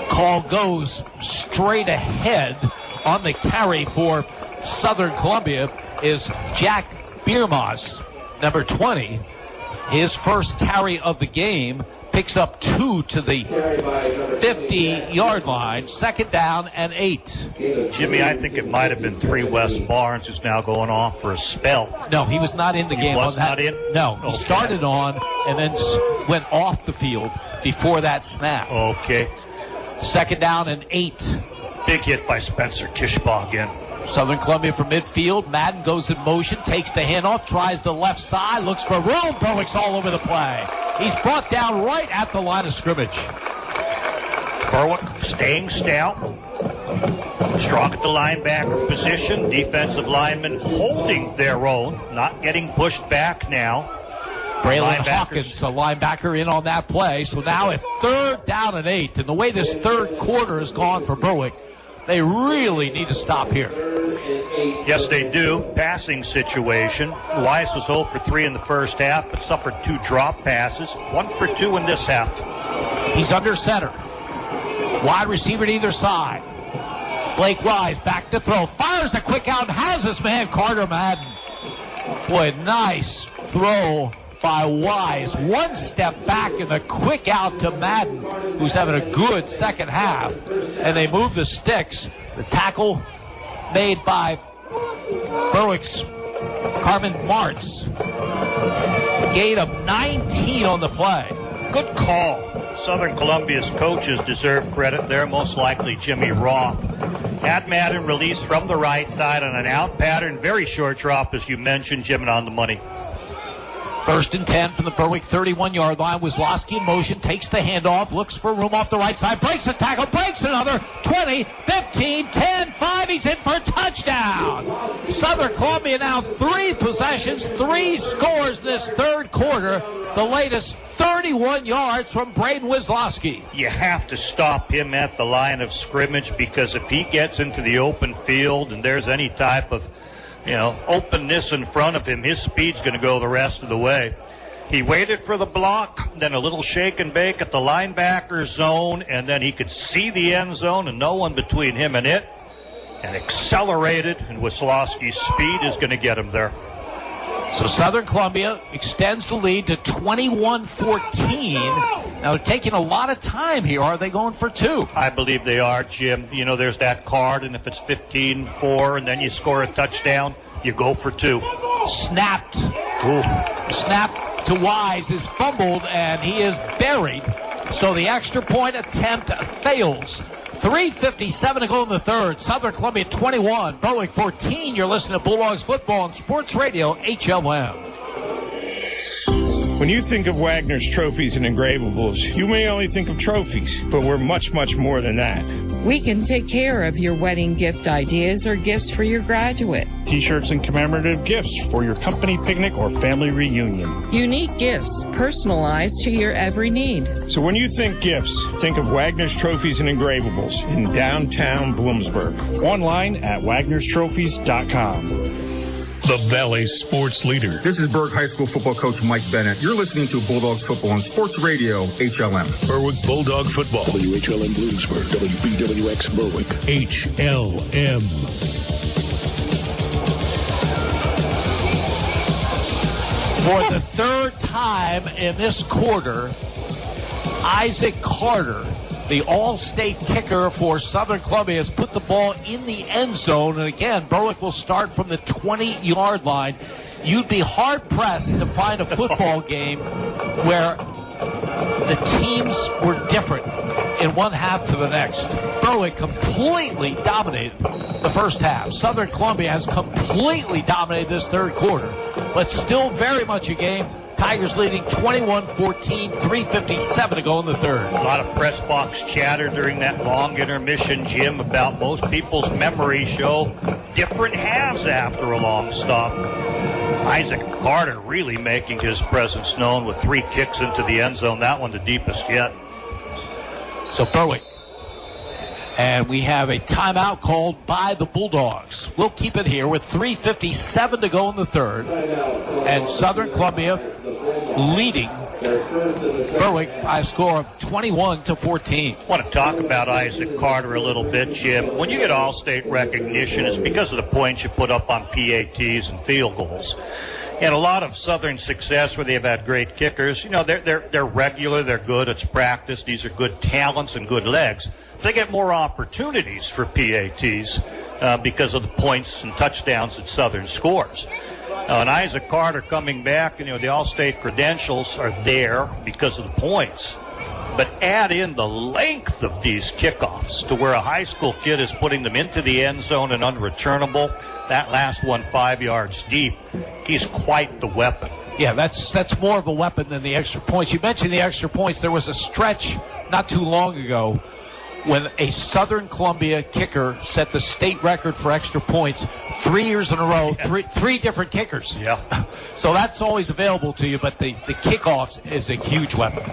Call goes straight ahead on the carry for Southern Columbia is Jack Biermas, number 20. His first carry of the game picks up 2 to the 50-yard line. 2nd down and 8. Jimmy, I think it might have been 3 Wes Barnes who's now going off for a spell. No, he was not in the game. He was not in? No, he started on and then went off the field before that snap. Okay. 2nd down and 8. Big hit by Spencer Kishbaugh again. Southern Columbia from midfield. Madden goes in motion, takes the handoff, tries the left side, looks for room. Berwick's all over the play. He's brought down right at the line of scrimmage. Berwick staying stout. Strong at the linebacker position. Defensive linemen holding their own, not getting pushed back now. Braylon Hawkins, a linebacker, in on that play. So now at 3rd down and 8. And the way this third quarter has gone for Berwick, they really need to stop here. Yes, they do. Passing situation. Wise was 0 for 3 in the first half, but suffered 2 drop passes. 1 for 2 in this half. He's under center. Wide receiver to either side. Blake Wise back to throw. Fires a quick out and has his man, Carter Madden. Boy, nice throw by Wise. One step back and a quick out to Madden, who's having a good second half. And they move the sticks. The tackle made by Berwick's Carmen Martz. Gain of 19 on the play. Good call. Southern Columbia's coaches deserve credit there, most likely Jimmy Roth. Had Madden released from the right side on an out pattern. Very short drop, as you mentioned, Jim, and on the money. 1st and 10 from the Berwick 31-yard line. Wisłowski in motion, takes the handoff, looks for room off the right side, breaks a tackle, breaks another, 20, 15, 10, 5, he's in for a touchdown. Southern Columbia now 3 possessions, 3 scores in this third quarter. The latest 31 yards from Braden Wisłowski. You have to stop him at the line of scrimmage, because if he gets into the open field and there's any type of openness in front of him, his speed's going to go the rest of the way. He waited for the block, then a little shake and bake at the linebacker zone, and then he could see the end zone and no one between him and it, and accelerated, and Wisłowski's speed is going to get him there. So Southern Columbia extends the lead to 21-14. Now, they're taking a lot of time here. Are they going for 2? I believe they are, Jim. There's that card, and if it's 15-4 and then you score a touchdown, you go for 2. Snapped. Ooh. Snapped to Wise is fumbled, and he is buried. So the extra point attempt fails. 3:57 to go in the third. Southern Columbia 21, Berwick 14. You're listening to Bulldogs football on Sports Radio HLM. When you think of Wagner's trophies and engravables, you may only think of trophies, but we're much, much more than that. We can take care of your wedding gift ideas or gifts for your graduate. T-shirts and commemorative gifts for your company picnic or family reunion. Unique gifts, personalized to your every need. So when you think gifts, think of Wagner's Trophies and Engravables in downtown Bloomsburg. Online at wagnerstrophies.com. The Valley Sports Leader. This is Berg High School football coach Mike Bennett. You're listening to Bulldogs football on Sports Radio HLM. Berwick Bulldog football. WHLM Bloomsburg, WBWX Berwick. HLM. For the third time in this quarter, Isaac Carter, the all-state kicker for Southern Columbia, has put the ball in the end zone. And again, Berwick will start from the 20-yard line. You'd be hard-pressed to find a football game where the teams were different in one half to the next. Berwick completely dominated the first half. Southern Columbia has completely dominated this third quarter, but still very much a game. Tigers leading 21-14, 3:57 to go in the third. A lot of press box chatter during that long intermission, Jim, about most people's memories show different halves after a long stop. Isaac Carter really making his presence known with 3 kicks into the end zone, that one the deepest yet. So Berwick. And we have a timeout called by the Bulldogs. We'll keep it here with 3:57 to go in the third. And Southern Columbia leading Berwick by a score of 21-14. I want to talk about Isaac Carter a little bit, Jim. When you get all-state recognition, it's because of the points you put up on PATs and field goals. And a lot of Southern success where they've had great kickers, they're regular, they're good, it's practice. These are good talents and good legs. They get more opportunities for PATs because of the points and touchdowns that Southern scores. And Isaac Carter coming back, the all-state credentials are there because of the points. But add in the length of these kickoffs to where a high school kid is putting them into the end zone and unreturnable. That last one 5 yards deep. He's quite the weapon. Yeah, that's more of a weapon than the extra points. You mentioned the extra points. There was a stretch not too long ago when a Southern Columbia kicker set the state record for extra points 3 years in a row, three different kickers. Yeah. So that's always available to you, but the kickoffs is a huge weapon.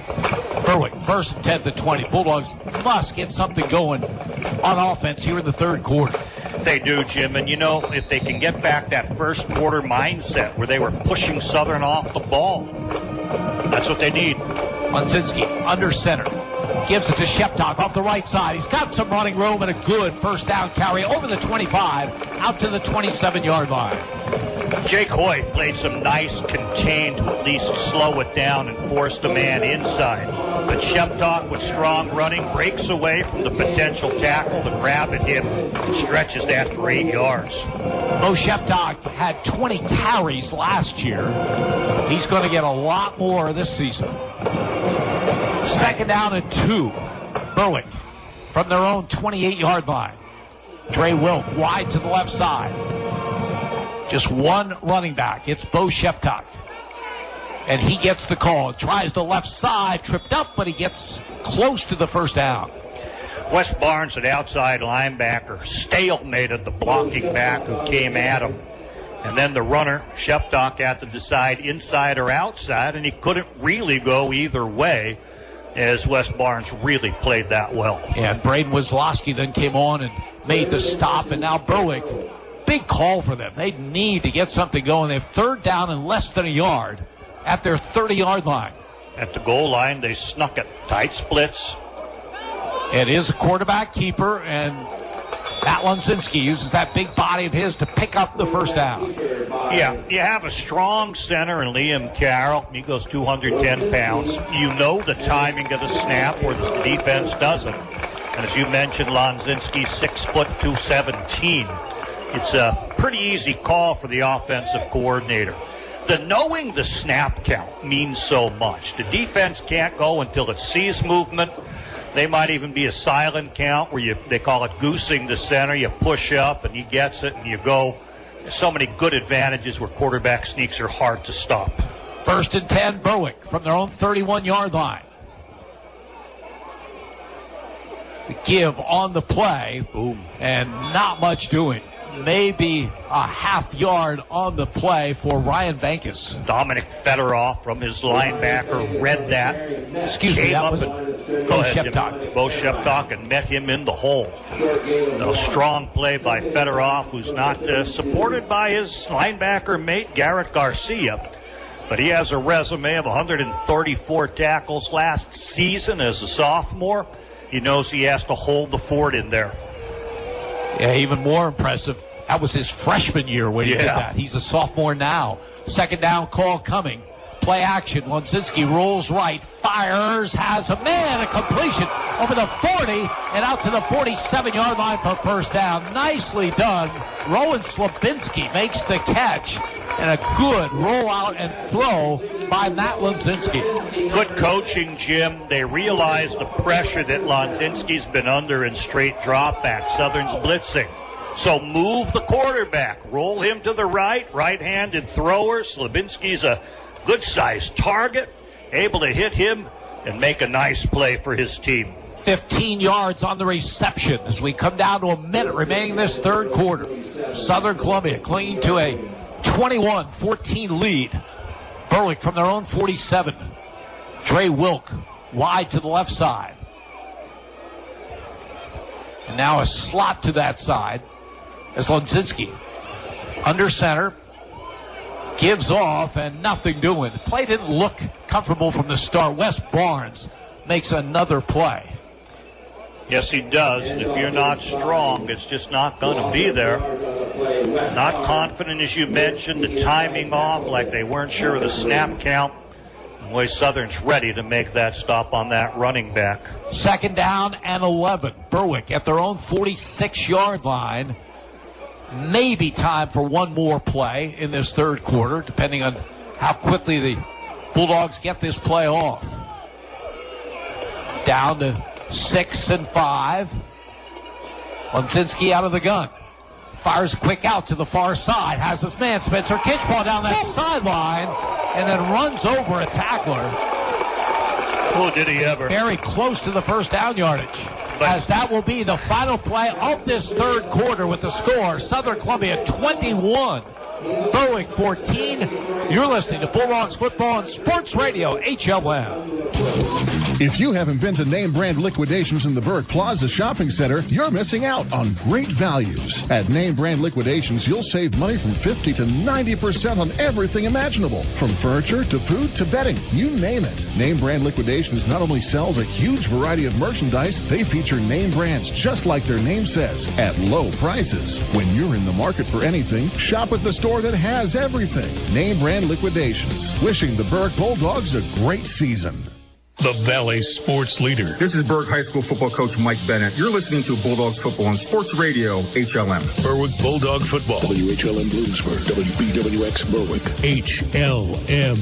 Berwick, 1st and 10th and 20. Bulldogs must get something going on offense here in the third quarter. They do, Jim. And, if they can get back that first quarter mindset where they were pushing Southern off the ball, that's what they need. Lonzinski under center. Gives it to Sheptock off the right side. He's got some running room and a good first down carry over the 25 out to the 27-yard line. Jake Hoyt played some nice contained to at least slow it down and force the man inside. But Sheptock with strong running breaks away from the potential tackle to grab at him and stretches that for 8 yards. Bo Sheptock had 20 carries last year. He's going to get a lot more this season. 2nd down and 2. Berwick from their own 28-yard line. Dre Wilk wide to the left side. Just one running back. It's Bo Sheptock. And he gets the call. Tries the left side, tripped up, but he gets close to the first down. Wes Barnes, an outside linebacker, stalemated the blocking back who came at him. And then the runner, Sheptock, had to decide inside or outside, and he couldn't really go either way, as Wes Barnes really played that well. Yeah, and Braden Wazlowski then came on and made the stop, and now Berwick, big call for them. They need to get something going. They have 3rd down and less than a yard at their 30-yard line. At the goal line, they snuck it. Tight splits. It is a quarterback keeper, and Matt Lonzinski uses that big body of his to pick up the first down. Yeah, you have a strong center in Liam Carroll. He goes 210 pounds. You know the timing of the snap where the defense doesn't. And as you mentioned, Lonzinski, 6', 217. It's a pretty easy call for the offensive coordinator. The knowing the snap count means so much. The defense can't go until it sees movement. They might even be a silent count where they call it goosing the center. You push up and he gets it and you go. There's so many good advantages where quarterback sneaks are hard to stop. 1st and 10, Berwick from their own 31-yard line. The give on the play. Boom. And not much doing. Maybe a half yard on the play for Ryan Bankus. Dominic Fedorov from his linebacker read that. Excuse me, that was Bo Sheptock. Bo Sheptock and met him in the hole. A strong play by Fedorov, who's not supported by his linebacker mate Garrett Garcia. But he has a resume of 134 tackles last season as a sophomore. He knows he has to hold the fort in there. Yeah, even more impressive. That was his freshman year when he did that. He's a sophomore now. 2nd down call coming. Play action. Lonzinski rolls right, fires, has a man, a completion over the 40 and out to the 47-yard line for first down. Nicely done. Rowan Slabinski makes the catch, and a good rollout and throw by Matt Lonzinski. Good coaching, Jim. They realize the pressure that Lonzinski's been under in straight dropback. Southern's blitzing. So move the quarterback. Roll him to the right. Right-handed thrower. Slabinski's a good-sized target. Able to hit him and make a nice play for his team. 15 yards on the reception as we come down to a minute remaining this third quarter. Southern Columbia clinging to a 21-14 lead. Berwick from their own 47. Dre Wilk wide to the left side. And now a slot to that side as Lonzinski under center gives off and nothing doing. The play didn't look comfortable from the start. Wes Barnes makes another play. Yes, he does. And if you're not strong, it's just not going to be there. Not confident, as you mentioned, the timing off, like they weren't sure of the snap count. The way Southern's ready to make that stop on that running back. 2nd down and 11. Berwick at their own 46-yard line. Maybe time for one more play in this third quarter, depending on how quickly the Bulldogs get this play off. Down to 6 and 5. Lonzinski out of the gun. Fires quick out to the far side. Has his man, Spencer Kitchball, down that sideline, and then runs over a tackler. Oh, did he ever. Very close to the first down yardage. as that will be the final play of this third quarter with the score, Southern Columbia 21, Berwick 14. You're listening to Bulldogs Football on Sports Radio HLM. If you haven't been to Name Brand Liquidations in the Berwick Plaza Shopping Center, you're missing out on great values. At Name Brand Liquidations, you'll save money from 50 to 90% on everything imaginable. From furniture to food to bedding, you name it. Name Brand Liquidations not only sells a huge variety of merchandise, they feature name brands just like their name says, at low prices. When you're in the market for anything, shop at the store that has everything. Name Brand Liquidations. Wishing the Berwick Bulldogs a great season. The Valley Sports Leader. This is Berwick High School football coach Mike Bennett. You're listening to Bulldogs Football on Sports Radio HLM. Berwick Bulldog Football. WHLM Bloomsburg. WBWX Berwick. HLM.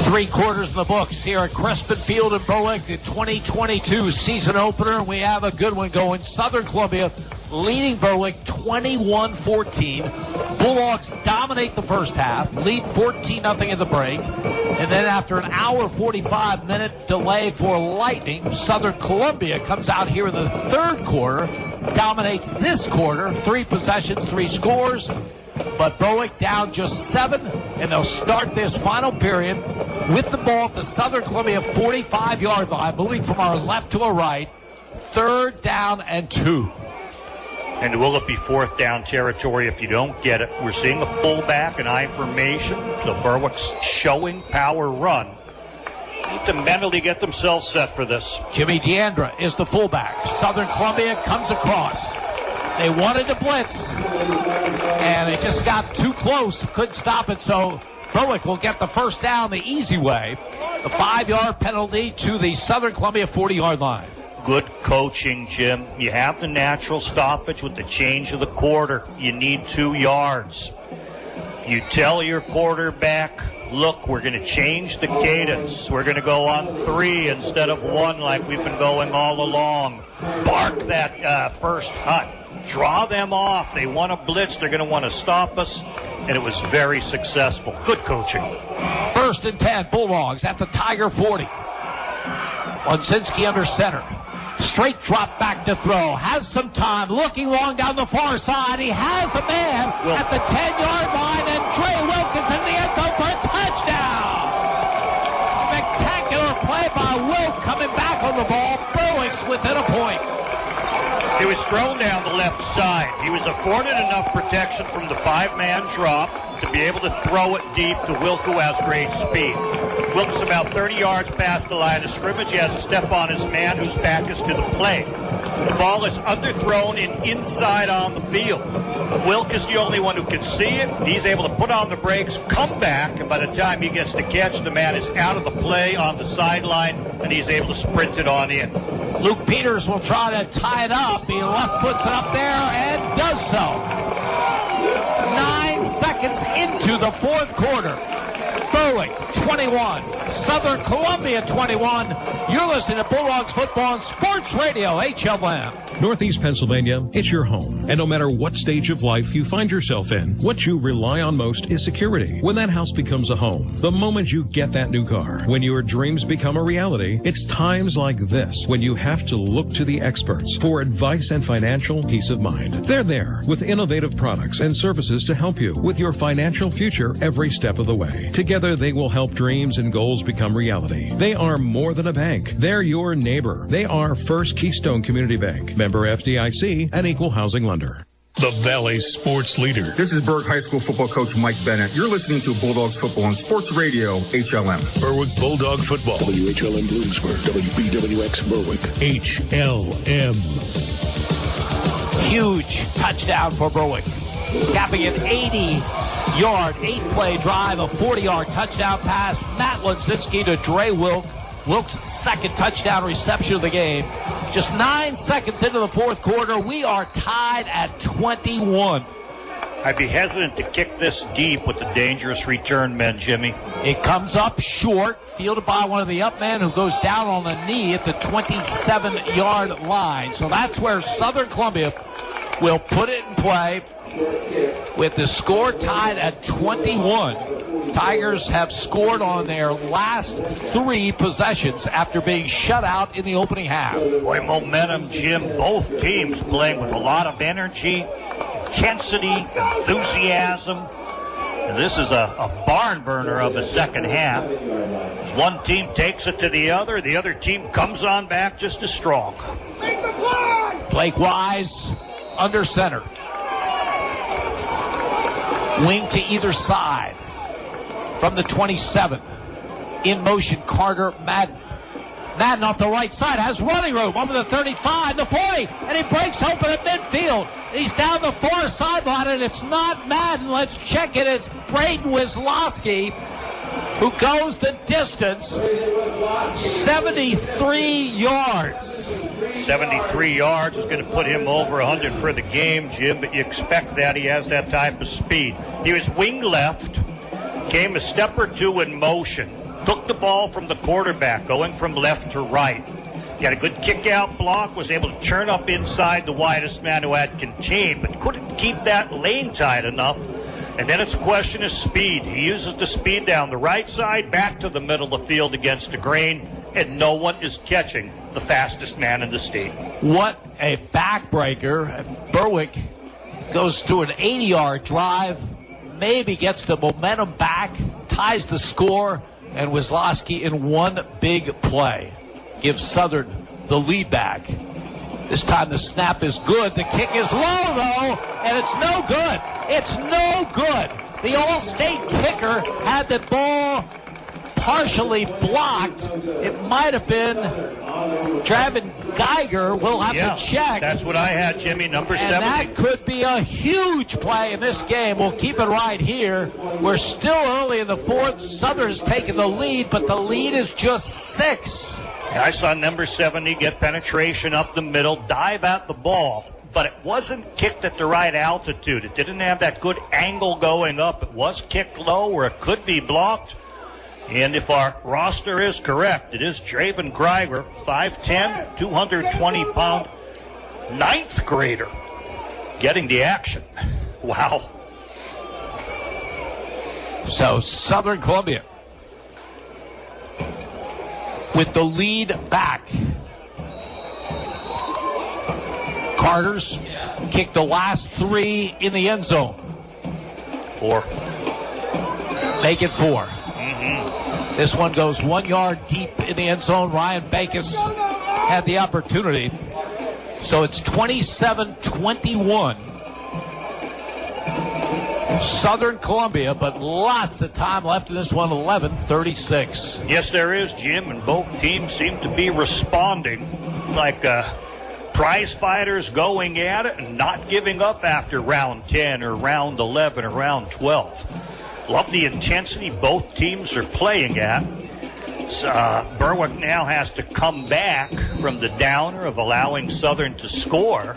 3 quarters in the books here at Crespin Field in Berwick, the 2022 season opener. We have a good one going. Southern Columbia leading Berwick 21-14. Bulldogs dominate the first half, lead 14-0 in the break. And then after an hour, 45-minute delay for Lightning, Southern Columbia comes out here in the third quarter, dominates this quarter, 3 possessions, 3 scores. But Berwick down just 7, and they'll start this final period with the ball at the Southern Columbia 45-yard line, moving from our left to our right, 3rd down and 2. And will it be 4th down territory if you don't get it? We're seeing a fullback and I formation, so Berwick's showing power run. Need to mentally get themselves set for this. Jimmy Deandra is the fullback. Southern Columbia comes across. They wanted to blitz, and it just got too close. Couldn't stop it, so Berwick will get the first down the easy way. The 5-yard penalty to the Southern Columbia 40-yard line. Good coaching, Jim. You have the natural stoppage with the change of the quarter. You need 2 yards. You tell your quarterback, look, we're going to change the cadence. We're going to go on 3 instead of 1 like we've been going all along. Bark that first hut. Draw them off. They want to blitz. They're going to want to stop us. And it was very successful. Good coaching. 1st and 10, Bulldogs at the Tiger 40. Onsinski under center. Straight drop back to throw. Has some time. Looking long down the far side. He has a man at the 10-yard line. And Dre Wilk is in the end zone for a touchdown. Spectacular play by Wilk coming back on the ball. Berwick's within a point. He was thrown down the left side. He was afforded enough protection from the 5-man drop to be able to throw it deep to Wilk, who has great speed. Wilk's about 30 yards past the line of scrimmage. He has to step on his man, whose back is to the play. The ball is underthrown and inside on the field. Wilk is the only one who can see it. He's able to put on the brakes, come back, and by the time he gets the catch, the man is out of the play on the sideline, and he's able to sprint it on in. Luke Peters will try to tie it up. He left foots it up there and does so. 9 seconds into the 4th quarter. Berwick 21, Southern Columbia 21. You're listening to Bulldogs Football on Sports Radio HLM. Northeast Pennsylvania, it's your home. And no matter what stage of life you find yourself in, what you rely on most is security. When that house becomes a home, the moment you get that new car, when your dreams become a reality, it's times like this when you have to look to the experts for advice and financial peace of mind. They're there with innovative products and services to help you with your financial future every step of the way. Together, they will help dreams and goals become reality. They are more than a bank. They're your neighbor. They are First Keystone Community Bank, member FDIC, and equal housing lender. The Valley Sports Leader. This is Berwick High School football coach Mike Bennett. You're listening to Bulldogs Football on Sports Radio HLM. Berwick Bulldog Football. WHLM Bloomsburg. WBWX Berwick. HLM. Huge touchdown for Berwick. Capping an 80-yard, 8-play drive, a 40-yard touchdown pass. Matt Lonzinski to Dre Wilk. Wilk's 2nd touchdown reception of the game. Just 9 seconds into the 4th quarter, we are tied at 21. I'd be hesitant to kick this deep with the dangerous return men, Jimmy. It comes up short, fielded by one of the up men who goes down on the knee at the 27-yard line. So that's where Southern Columbia will put it in play. With the score tied at 21, Tigers have scored on their last 3 possessions after being shut out in the opening half. Boy, momentum, Jim. Both teams playing with a lot of energy, intensity, enthusiasm. And this is a barn burner of a second half. One team takes it to the other team comes on back just as strong. Blake Wise under center. Wing to either side. From the 27. In motion, Carter Madden. Madden off the right side has running room over the 35, the 40, and he breaks open at midfield. He's down the far sideline, and it's not Madden. Let's check it. It's Braden Wisloski, who goes the distance, 73 yards. 73 yards is going to put him over 100 for the game, Jim, but you expect that. He has that type of speed. He was wing left, came a step or two in motion, took the ball from the quarterback, going from left to right. He had a good kick-out block, was able to turn up inside the widest man who had contained, but couldn't keep that lane tight enough. And then it's a question of speed. He uses the speed down the right side, back to the middle of the field against the grain, and no one is catching the fastest man in the state. What a backbreaker. Berwick goes through an 80-yard drive, maybe gets the momentum back, ties the score, and Wisloski in one big play gives Southern the lead back. This time the snap is good. The kick is low, though, and it's no good. It's no good. The All-State kicker had the ball partially blocked. It might have been Travis Geiger. We'll have to check. That's what I had, Jimmy, number 70. And that could be a huge play in this game. We'll keep it right here. We're still early in the fourth. Southern's taking the lead, but the lead is just 6. I saw number 70 get penetration up the middle, dive at the ball, but it wasn't kicked at the right altitude. It didn't have that good angle going up. It was kicked low where it could be blocked. And if our roster is correct, it is Draven Greiger, 5'10", 220-pound, 9th grader, getting the action. Wow. So Southern Columbia with the lead back. Carter's kicked the last 3 in the end zone. 4. Make it 4. This one goes 1 yard deep in the end zone. Ryan Backus had the opportunity. So it's 27-21. Southern Columbia, but lots of time left in this one, 11:36. Yes, there is, Jim, and both teams seem to be responding like prize fighters going at it and not giving up after round 10 or round 11 or round 12. Love the intensity both teams are playing at. Berwick now has to come back from the downer of allowing Southern to score,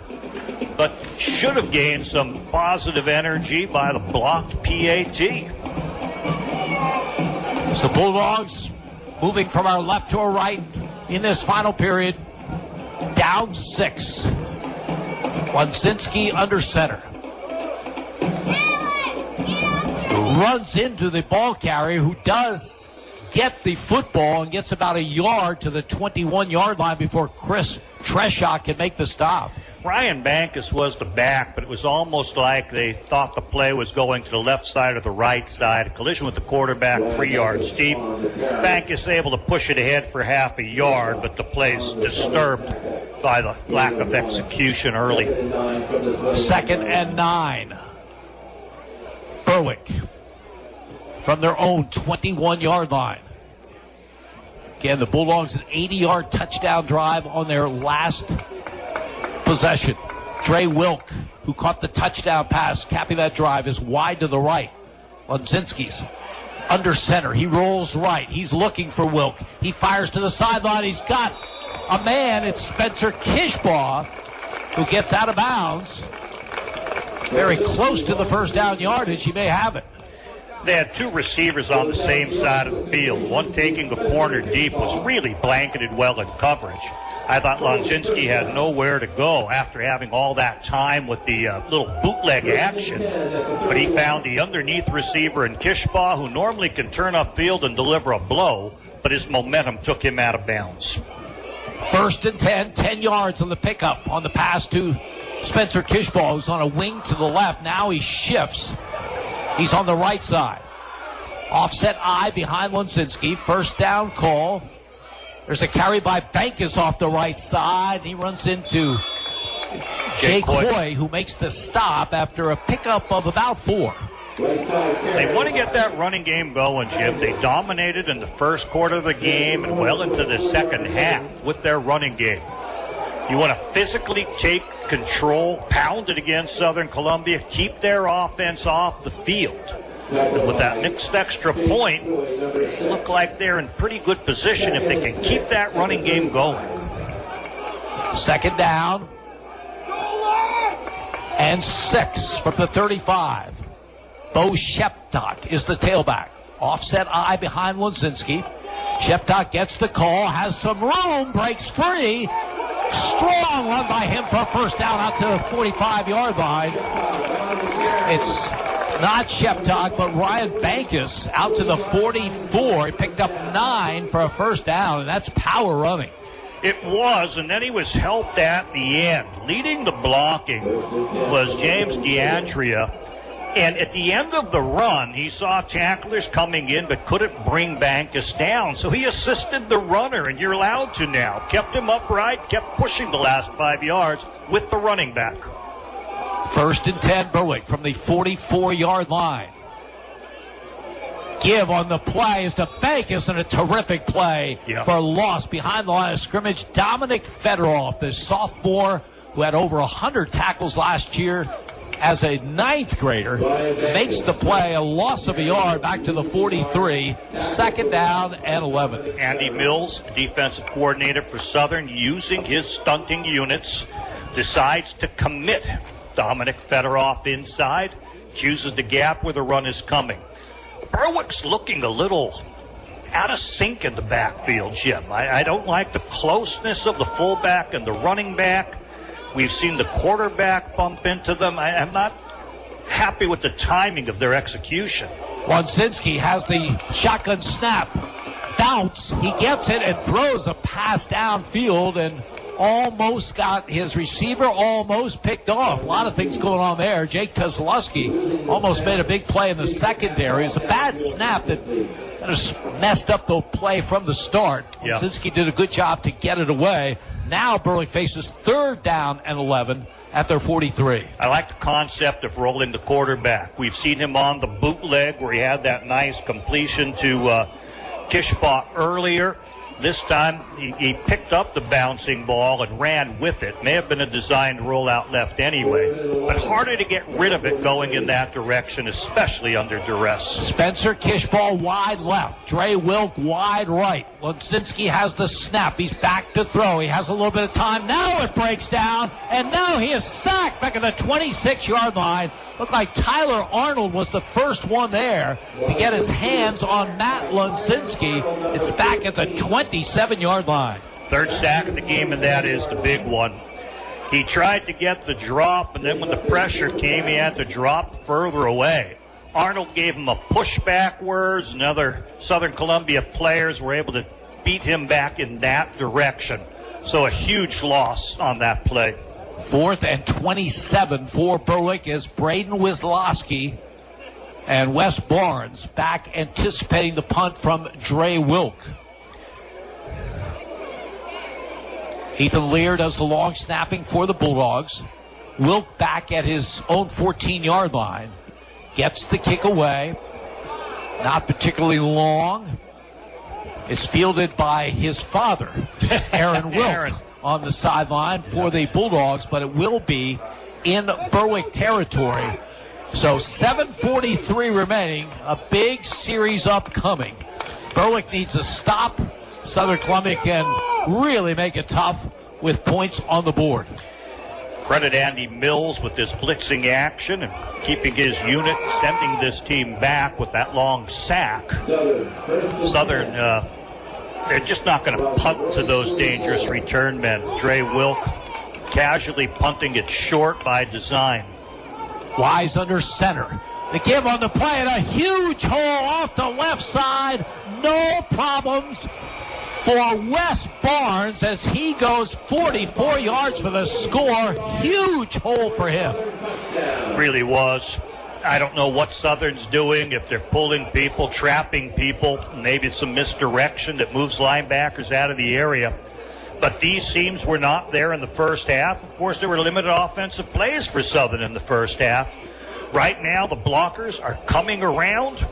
but should have gained some positive energy by the blocked PAT. So Bulldogs moving from our left to our right in this final period, down 6. Wanzinski under center. Runs into the ball carrier, who does get the football and gets about a yard to the 21-yard line before Chris Treshock can make the stop. Ryan Bankus was the back, but it was almost like they thought the play was going to the left side or the right side. A collision with the quarterback, 3 yards deep. Bankus able to push it ahead for half a yard, but the play's disturbed by the lack of execution early. 2nd and 9. Berwick from their own 21-yard line. Again, the Bulldogs an 80-yard touchdown drive on their last possession. Trey Wilk, who caught the touchdown pass, capping that drive, is wide to the right. Wanzinski's under center. He rolls right. He's looking for Wilk. He fires to the sideline. He's got a man. It's Spencer Kishbaugh, who gets out of bounds. Very close to the first down yardage. He may have it. They had two receivers on the same side of the field. One taking a corner deep was really blanketed well in coverage. I thought Lonzinski had nowhere to go after having all that time with the little bootleg action. But he found the underneath receiver in Kishbaugh, who normally can turn upfield and deliver a blow, but his momentum took him out of bounds. 1st and 10, 10 yards on the pickup on the pass to Spencer Kishbaugh, who's on a wing to the left. Now he shifts. He's on the right side. Offset I behind Lonzinski. First down call. There's a carry by Bankus off the right side. He runs into Jake Hoy, who makes the stop after a pickup of about 4. They want to get that running game going, Jim. They dominated in the first quarter of the game and well into the second half with their running game. You want to physically take control, pound it against Southern Columbia, keep their offense off the field. And with that mixed extra point, they look like they're in pretty good position if they can keep that running game going. 2nd down and 6 from the 35. Bo Sheptock is the tailback. Offset I behind Lonzinski. Sheptock gets the call, has some room, breaks free. Strong run by him for a first down out to the 45-yard line. It's not Sheptock, but Ryan Bankus out to the 44. He picked up 9 for a first down, and that's power running. It was, and then he was helped at the end. Leading the blocking was James DeAndrea. And at the end of the run, he saw tacklers coming in but couldn't bring Bankus down. So he assisted the runner, and you're allowed to now. Kept him upright, kept pushing the last 5 yards with the running back. 1st and 10, Berwick from the 44-yard line. Give on the play is to Bankus, and a terrific play for a loss behind the line of scrimmage. Dominic Fedorov, the sophomore who had over 100 tackles last year as a 9th grader, makes the play, a loss of a yard back to the 43. 2nd down and 11. Andy Mills, defensive coordinator for Southern, using his stunting units, decides to commit Dominic Fedorov inside, chooses the gap where the run is coming. Berwick's looking a little out of sync in the backfield, Jim. I don't like the closeness of the fullback and the running back. We've seen the quarterback bump into them. I'm not happy with the timing of their execution. Lonzinski has the shotgun snap. Bounce. He gets it and throws a pass downfield and almost got his receiver almost picked off. A lot of things going on there. Jake Kozlowski almost made a big play in the secondary. It was a bad snap that kind of messed up the play from the start. Lonzinski did a good job to get it away. Now Berwick faces 3rd down and 11 at their 43. I like the concept of rolling the quarterback. We've seen him on the bootleg where he had that nice completion to Kishbaugh earlier. This time he picked up the bouncing ball and ran with it. May have been a designed rollout left anyway, but harder to get rid of it going in that direction, especially under duress. Spencer Kishbaugh wide left. Dre Wilk wide right. Lonzinski has the snap. He's back to throw. He has a little bit of time. Now it breaks down, and now he is sacked back at the 26-yard line. Looked like Tyler Arnold was the first one there to get his hands on Matt Lonzinski. It's back at the 27-yard line. 3rd sack of the game, and that is the big one. He tried to get the drop, and then when the pressure came, he had to drop further away. Arnold gave him a push backwards, and other Southern Columbia players were able to beat him back in that direction. So a huge loss on that play. 4th and 27 for Berwick as Braden Wisłowski and Wes Barnes back anticipating the punt from Dre Wilk. Ethan Lear does the long snapping for the Bulldogs. Wilk back at his own 14-yard line. Gets the kick away. Not particularly long. It's fielded by his father, Aaron Wilk, on the sideline for the Bulldogs, but it will be in Berwick territory. So 7:43 remaining, a big series upcoming. Berwick needs a stop. Southern Columbia can really make it tough with points on the board. Credit Andy Mills with this blitzing action and keeping his unit, sending this team back with that long sack. Southern, they're just not going to punt to those dangerous return men. Dre Wilk casually punting it short by design. Wise under center. The give on the play and a huge hole off the left side. No problems for Wes Barnes as he goes 44 yards for the score. Huge hole for him. Really was. I don't know what Southern's doing, if they're pulling people, trapping people. Maybe it's some misdirection that moves linebackers out of the area. But these seams were not there in the first half. Of course, there were limited offensive plays for Southern in the first half. Right now, the blockers are coming around,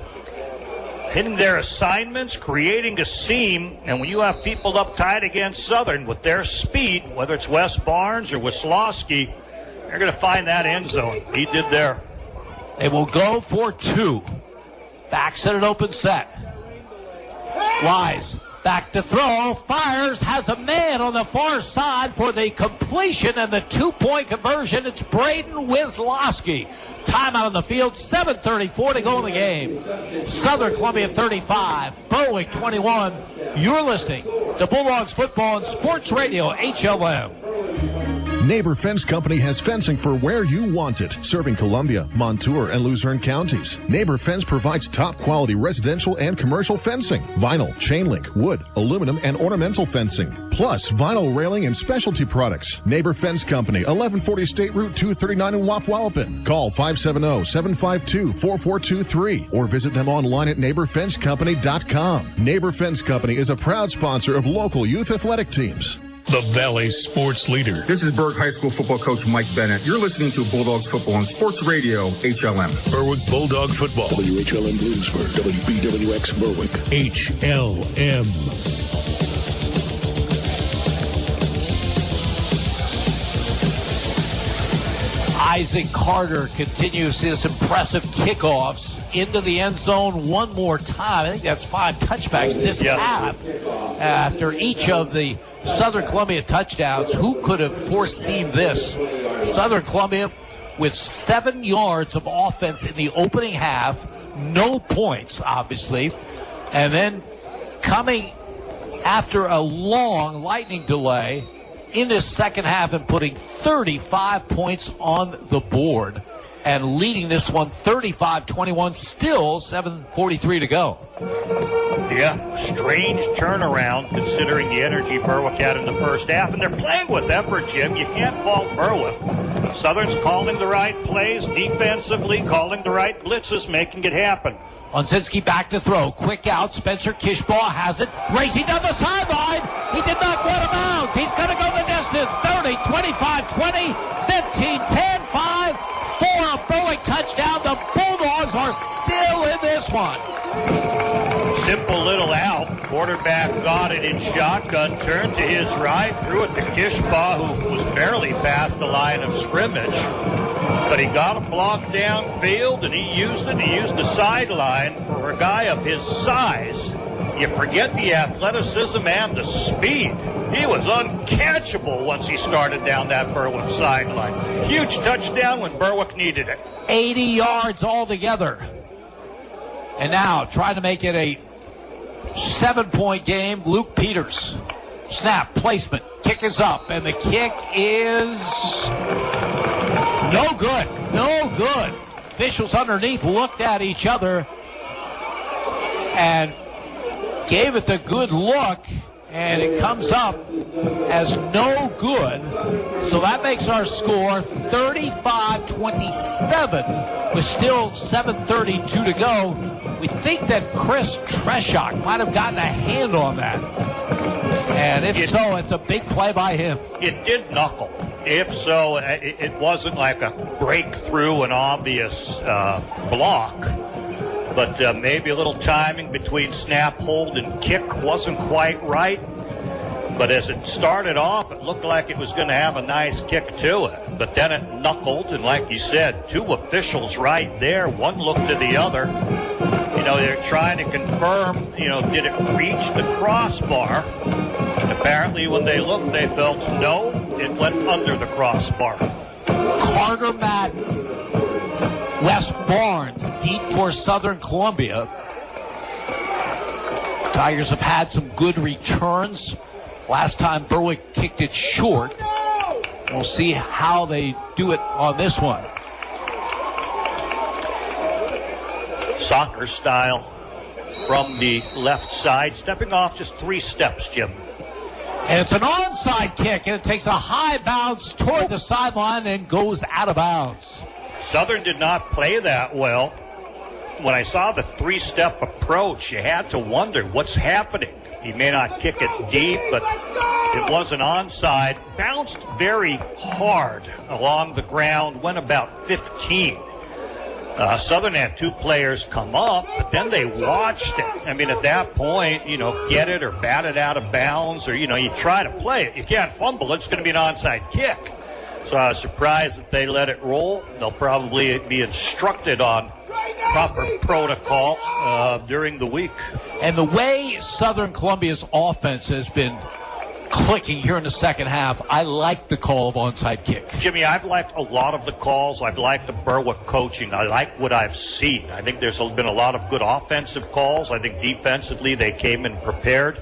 hitting their assignments, creating a seam, and when you have people up tight against Southern with their speed, whether it's Wes Barnes or Wisłowski, they're going to find that end zone. He did there. They will go for 2. Backs at an open set. Wise back to throw, fires, has a man on the far side for the completion and the 2-point conversion. It's Braden Wisłowski. Timeout on the field, 7:34 to go in the game. Southern Columbia 35, Berwick 21. You're listening to Bulldogs Football and Sports Radio HLM. Neighbor Fence Company has fencing for where you want it, serving Columbia, Montour, and Luzerne counties. Neighbor Fence provides top-quality residential and commercial fencing, vinyl, chain link, wood, aluminum, and ornamental fencing, plus vinyl railing and specialty products. Neighbor Fence Company, 1140 State Route 239 in Wapwallopen. Call 570-752-4423 or visit them online at neighborfencecompany.com. Neighbor Fence Company is a proud sponsor of local youth athletic teams. The Valley Sports Leader. This is Berwick High School football coach Mike Bennett. You're listening to Bulldogs Football on Sports Radio HLM. Berwick Bulldog Football. WHLM Bloomsburg, WBWX Berwick. HLM. Isaac Carter continues his impressive kickoffs into the end zone one more time. I think that's 5 touchbacks this half. After each of the Southern Columbia touchdowns, who could have foreseen this? Southern Columbia with 7 yards of offense in the opening half, no points, obviously, and then coming after a long lightning delay in this second half and putting 35 points on the board and leading this one 35-21, still 7:43 to go. Yeah, strange turnaround considering the energy Berwick had in the first half, and they're playing with effort, Jim. You can't fault Berwick. Southern's calling the right plays defensively, calling the right blitzes, making it happen. Onsinski back to throw. Quick out. Spencer Kishbaugh has it. Racing down the sideline. He did not go out of bounds. He's going to go the distance. 30, 25, 20, 15, 10, 5, 4. Berwick touchdown. The Bulldogs are still in this one. Simple little out. Quarterback got it in shotgun. Turned to his right. Threw it to Kishbaugh, who was barely past the line of scrimmage. But he got a block downfield, and he used it. He used the sideline for a guy of his size. You forget the athleticism and the speed. He was uncatchable once he started down that Berwick sideline. Huge touchdown when Berwick needed it. 80 yards altogether. And now trying to make it a 7-point game, Luke Peters. Snap, placement, kick is up, and the kick is no good. No good. Officials underneath looked at each other and gave it the good look, and it comes up as no good. So that makes our score 35-27 with still 7:32 to go. We think that Chris Treshock might have gotten a hand on that. And if so, it's a big play by him. It did knuckle. If so, it wasn't like a breakthrough, an obvious block. But maybe a little timing between snap, hold, and kick wasn't quite right. But as it started off, it looked like it was going to have a nice kick to it. But then it knuckled, and like you said, 2 officials right there. One looked at the other. You know, they're trying to confirm, did it reach the crossbar? And apparently when they looked, they felt no, it went under the crossbar. Carter Madden, Wes Barnes deep for Southern Columbia. Tigers have had some good returns. Last time Berwick kicked it short. We'll see how they do it on this one. Soccer style from the left side, stepping off just 3 steps, Jim. And it's an onside kick, and it takes a high bounce toward the sideline and goes out of bounds. Southern did not play that well. When I saw the 3-step approach, you had to wonder what's happening. He may not kick it deep, but it was an onside. Bounced very hard along the ground, went about 15. Southern had 2 players come up, but then they watched it. I mean, at that point, get it or bat it out of bounds, or, you try to play it. You can't fumble it. It's going to be an onside kick. So I was surprised that they let it roll. They'll probably be instructed on proper protocol during the week. And the way Southern Columbia's offense has been clicking here in the second half, I like the call of onside kick. Jimmy, I've liked a lot of the calls. I've liked the Berwick coaching. I like what I've seen. I think there's been a lot of good offensive calls. I think defensively they came in prepared.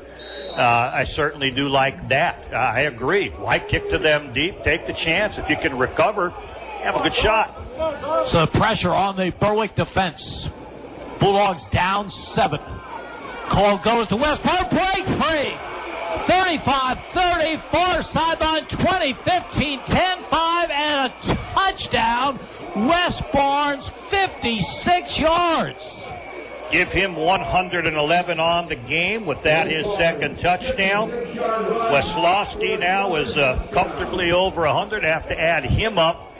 I certainly do like that. I agree. Why kick to them deep? Take the chance. If you can recover, have a good shot. So pressure on the Berwick defense. Bulldogs down 7. Call goes to West. Break free. 35-30, far sideline, 20, 15, 10, 5, and a touchdown. Wes Barnes, 56 yards. Give him 111 on the game. With that, his second touchdown. Weslowski now is comfortably over 100. Have to add him up.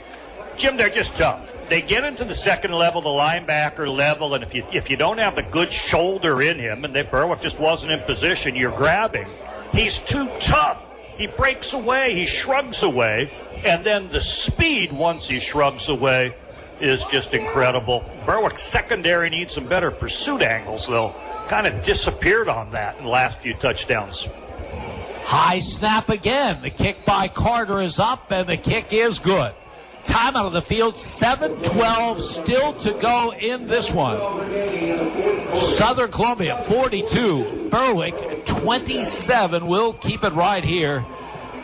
Jim, they're just tough. They get into the second level, the linebacker level, and if you don't have the good shoulder in him, and Berwick just wasn't in position, you're grabbing. He's too tough. He breaks away. He shrugs away. And then the speed once he shrugs away is just incredible. Berwick's secondary needs some better pursuit angles, though. Kind of disappeared on that in the last few touchdowns. High snap again. The kick by Carter is up, and the kick is good. Time out of the field, 7:12 still to go in this one. Southern Columbia 42, Berwick 27. We'll keep it right here.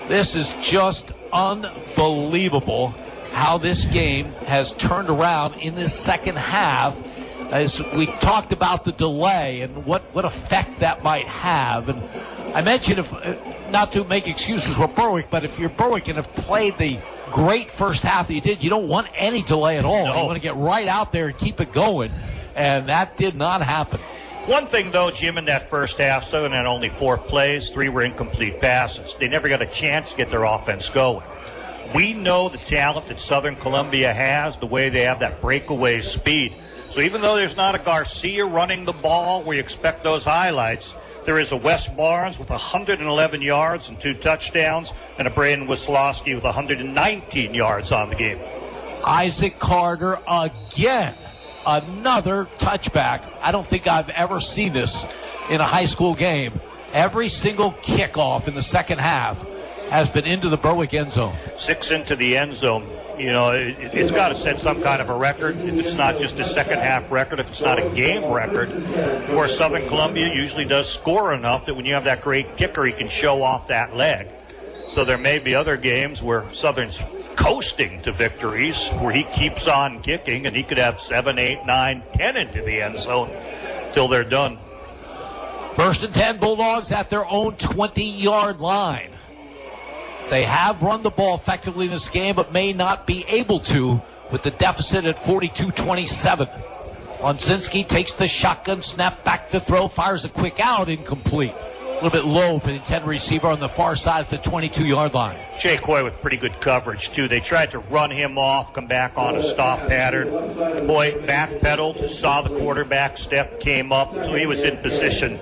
This is just unbelievable how this game has turned around in this second half. As we talked about the delay and what effect that might have. And I mentioned, if not to make excuses for Berwick, but if you're Berwick and have played the great first half that you did, you don't want any delay at all. No. You want to get right out there and keep it going. And that did not happen. One thing, though, Jim, in that first half, Southern had only 4 plays, 3 were incomplete passes. They never got a chance to get their offense going. We know the talent that Southern Columbia has, the way they have that breakaway speed. So even though there's not a Garcia running the ball where you expect those highlights, there is a Wes Barnes with 111 yards and 2 touchdowns, and a Braden Weslowski with 119 yards on the game. Isaac Carter again. Another touchback. I don't think I've ever seen this in a high school game. Every single kickoff in the second half has been into the Berwick end zone. 6 into the end zone. You know, it's got to set some kind of a record. If it's not just a second half record, if it's not a game record, where Southern Columbia usually does score enough that when you have that great kicker, he can show off that leg. So there may be other games where Southern's coasting to victories, where he keeps on kicking, and he could have 7, 8, 9, 10 into the end zone till they're done. 1st and 10, Bulldogs at their own 20-yard line. They have run the ball effectively in this game, but may not be able to with the deficit at 42-27. Onsinski takes the shotgun snap, back to throw, fires a quick out, incomplete. A little bit low for the intended receiver on the far side at the 22-yard line. Jay Coy with pretty good coverage, too. They tried to run him off, come back on a stop pattern. Coy backpedaled, saw the quarterback step, came up, so he was in position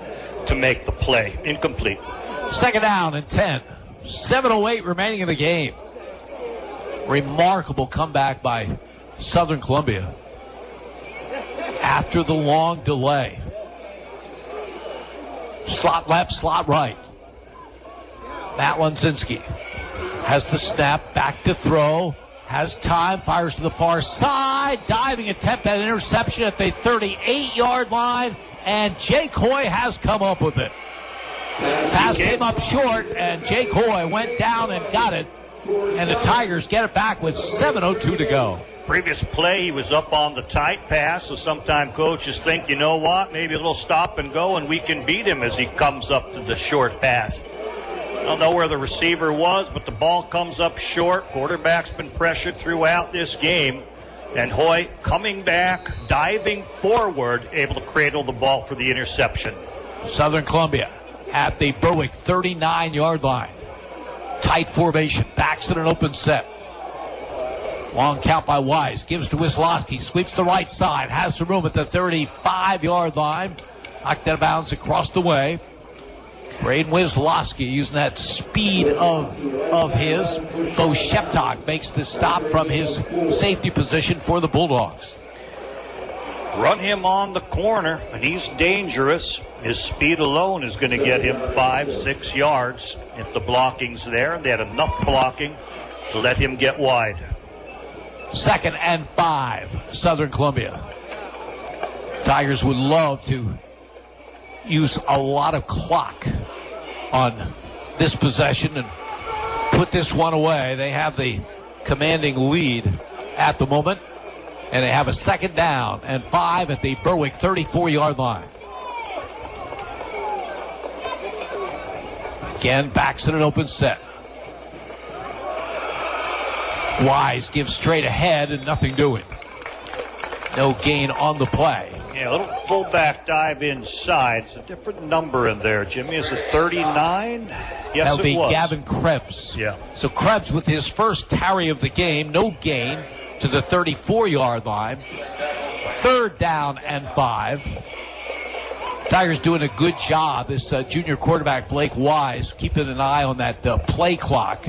to make the play. Incomplete. 2nd down and 10. 7:08 remaining in the game. Remarkable comeback by Southern Columbia after the long delay. Slot left, slot right. Matt Onsinski has the snap, back to throw, has time, fires to the far side, diving attempt at interception at the 38-yard line, and Jake Hoy has come up with it. Pass came up short, and Jake Hoy went down and got it, and the Tigers get it back with 7:02 to go. Previous play, he was up on the tight pass, so sometimes coaches think, you know what, maybe a little stop and go, and we can beat him as he comes up to the short pass. I don't know where the receiver was, but the ball comes up short. Quarterback's been pressured throughout this game. And Hoy coming back, diving forward, able to cradle the ball for the interception. Southern Columbia at the Berwick 39-yard line. Tight formation, backs in an open set. Long count by Wise, gives to Wisloski, sweeps the right side, has some room at the 35-yard line. Knocked out of bounds across the way. Braden Wisloski using that speed of his. Bo Sheptok makes the stop from his safety position for the Bulldogs. Run him on the corner, and he's dangerous. His speed alone is going to get him 5-6 yards if the blocking's there. They had enough blocking to let him get wide. 2nd and 5, Southern Columbia. Tigers would love to use a lot of clock on this possession and put this one away. They have the commanding lead at the moment, and they have a 2nd down and 5 at the Berwick 34-yard line. Again, backs in an open set. Wise gives straight ahead and nothing doing. No gain on the play. Yeah, a little fullback dive inside. It's a different number in there, Jimmy. Is it 39? Yes, That'll be it was. Gavin Krebs. Yeah. So Krebs with his first carry of the game, no gain to the 34-yard line. 3rd down and 5. Tigers doing a good job. This junior quarterback, Blake Wise, keeping an eye on that play clock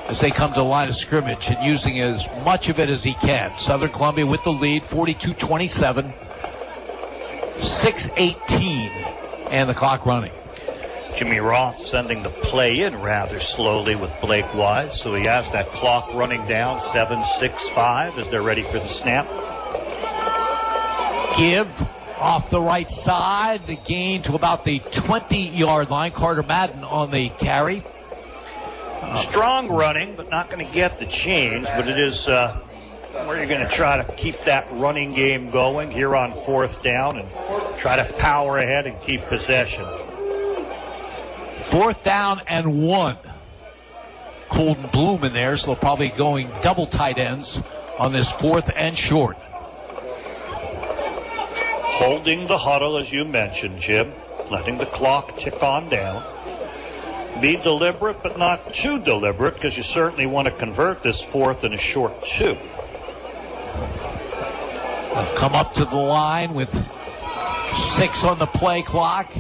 as they come to the line of scrimmage and using as much of it as he can. Southern Columbia with the lead, 42-27. 6:18 and the clock running. Jimmy Roth sending the play in rather slowly with Blake Wise, so he has that clock running down 7-6-5 as they're ready for the snap. Give off the right side, the gain to about the 20-yard line. Carter Madden on the carry. Strong running, but not going to get the change, but it is where you're going to try to keep that running game going here on 4th down and try to power ahead and keep possession. 4th down and 1. Colton Bloom in there, so they'll probably going double tight ends on this 4th and short. Holding the huddle, as you mentioned, Jim, letting the clock tick on down. Be deliberate, but not too deliberate, because you certainly want to convert this 4th and a short 2. They'll come up to the line with 6 on the play clock.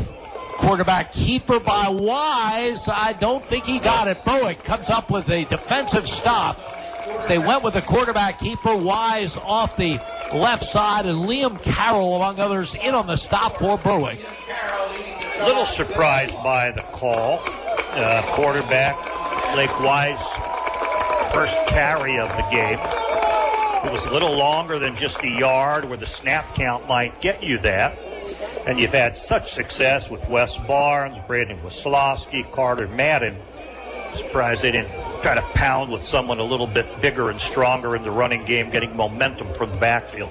Quarterback keeper by Wise. I don't think he got it. Berwick comes up with a defensive stop. They went with the quarterback keeper. Wise off the left side, and Liam Carroll, among others, in on the stop for Berwick. A little surprised by the call. Quarterback Blake Wise, first carry of the game. It was a little longer than just a yard, where the snap count might get you that. And you've had such success with Wes Barnes, Braden Wisloski, Carter Madden. Surprised they didn't try to pound with someone a little bit bigger and stronger in the running game, getting momentum from the backfield.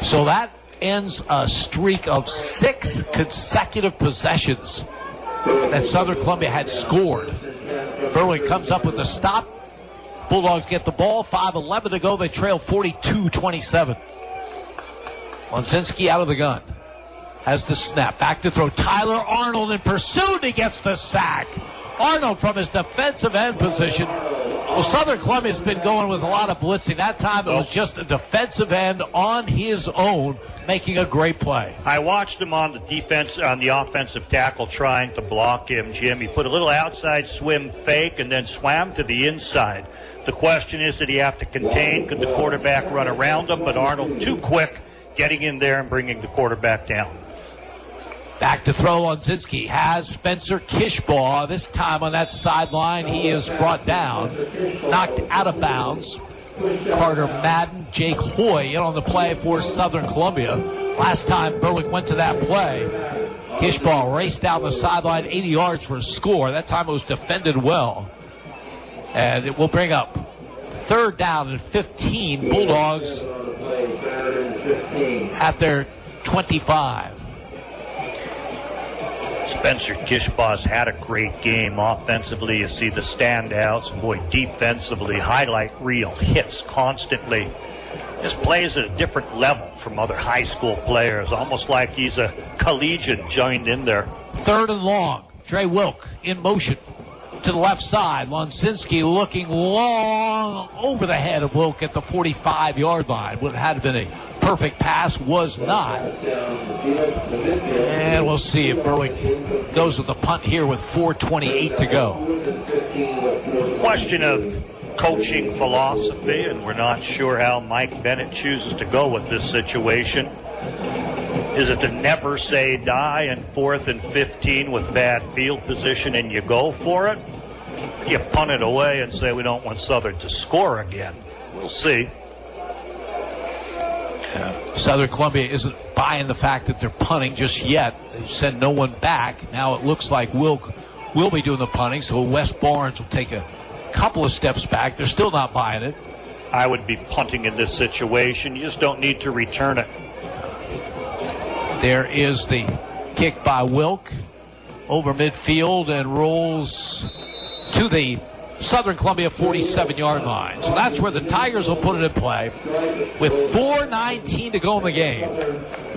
So that ends a streak of 6 consecutive possessions that Southern Columbia had scored. Berwick comes up with the stop. Bulldogs get the ball. 5:11 to go. They trail 42-27. Lonsinski out of the gun. Has the snap. Back to throw. Tyler Arnold in pursuit. He gets the sack. Arnold from his defensive end position. Well, Southern Columbia's been going with a lot of blitzing. That time it was just a defensive end on his own making a great play. I watched him on the offensive tackle trying to block him, Jim. He put a little outside swim fake and then swam to the inside. The question is, did he have to contain? Could the quarterback run around him? But Arnold too quick, getting in there and bringing the quarterback down. Back to throw. Lonsinski has Spencer Kishbaugh. This time on that sideline, he is brought down, knocked out of bounds. Carter Madden, Jake Hoy in on the play for Southern Columbia. Last time Berwick went to that play, Kishball raced down the sideline 80 yards for a score. That time it was defended well. And it will bring up 3rd down and 15. Bulldogs at their 25. Spencer Kishbaugh's had a great game. Offensively, you see the standouts. Boy, defensively, highlight reel hits constantly. Just plays at a different level from other high school players, almost like he's a collegiate joined in there. 3rd and long. Dre Wilk in motion to the left side. Lonsinski looking long over the head of Wilk at the 45-yard line. Would have had been a perfect pass, was not. And we'll see if Berwick goes with a punt here with 4:28 to go. Question of coaching philosophy, and we're not sure how Mike Bennett chooses to go with this situation. Is it to never say die in 4th and 15 with bad field position and you go for it? You punt it away and say we don't want Southern to score again. We'll see. Southern Columbia isn't buying the fact that they're punting just yet. They send no one back. Now it looks like Wilk will be doing the punting, so Wes Barnes will take a couple of steps back. They're still not buying it. I would be punting in this situation. You just don't need to return it. There is the kick by Wilk over midfield and rolls to the Southern Columbia 47-yard line. So that's where the Tigers will put it in play. With 4:19 to go in the game,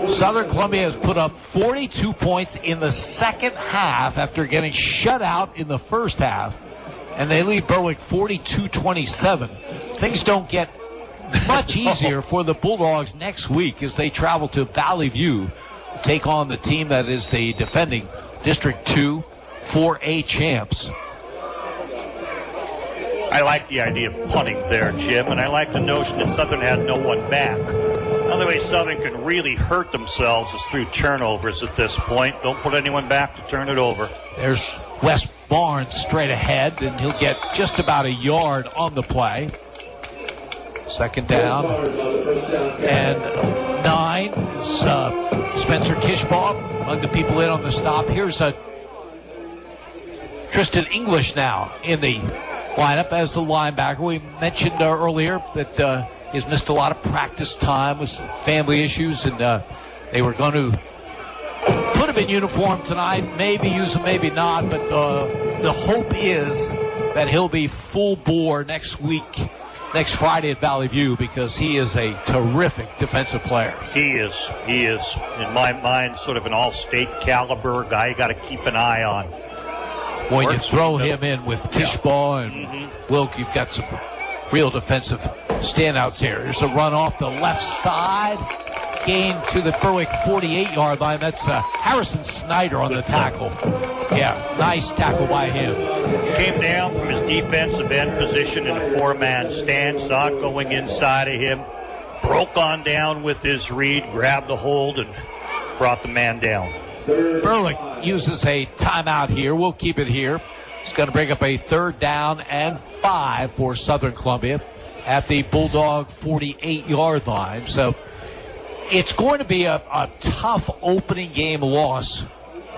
Southern Columbia has put up 42 points in the second half after getting shut out in the first half, and they lead Berwick 42-27. Things don't get much easier for the Bulldogs next week as they travel to Valley View to take on the team that is the defending District 2 4A champs. I like the idea of punting there, Jim, and I like the notion that Southern had no one back. Another way Southern can really hurt themselves is through turnovers at this point. Don't put anyone back to turn it over. There's Wes Barnes straight ahead, and he'll get just about a yard on the play. 2nd down and 9 is Spencer Kishbaugh among the people in on the stop. Here's Tristan English now in the lineup as the linebacker. We mentioned earlier that he's missed a lot of practice time with some family issues, and they were going to put him in uniform tonight, maybe use him, maybe not, but the hope is that he'll be full bore next Friday at Valley View, because he is a terrific defensive player. He is, in my mind, sort of an all-state caliber guy you got to keep an eye on. When you throw him in with Kishbaugh and Wilk, you've got some real defensive standouts here. There's a run off the left side, gain to the Berwick 48-yard line. That's Harrison Snyder on the tackle. Yeah, nice tackle by him. Came down from his defensive end position in a 4-man stand, saw it going inside of him, broke on down with his read, grabbed the hold, and brought the man down. Berwick uses a timeout here. We'll keep it here. It's going to bring up a 3rd down and 5 for Southern Columbia at the Bulldog 48-yard line. So it's going to be a tough opening game loss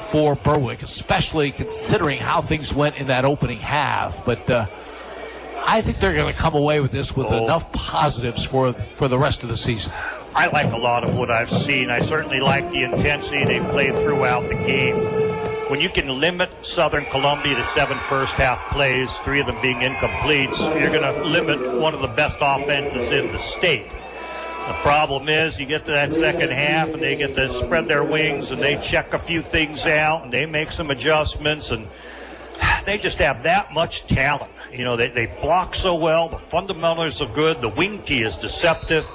for Berwick, especially considering how things went in that opening half. But I think they're going to come away with this with enough positives for the rest of the season. I like a lot of what I've seen. I certainly like the intensity they played throughout the game. When you can limit Southern Columbia to 7 first-half plays, 3 of them being incompletes, you're going to limit one of the best offenses in the state. The problem is you get to that second half and they get to spread their wings and they check a few things out and they make some adjustments, and they just have that much talent. You know, they block so well, the fundamentals are good, the wing tee is deceptive.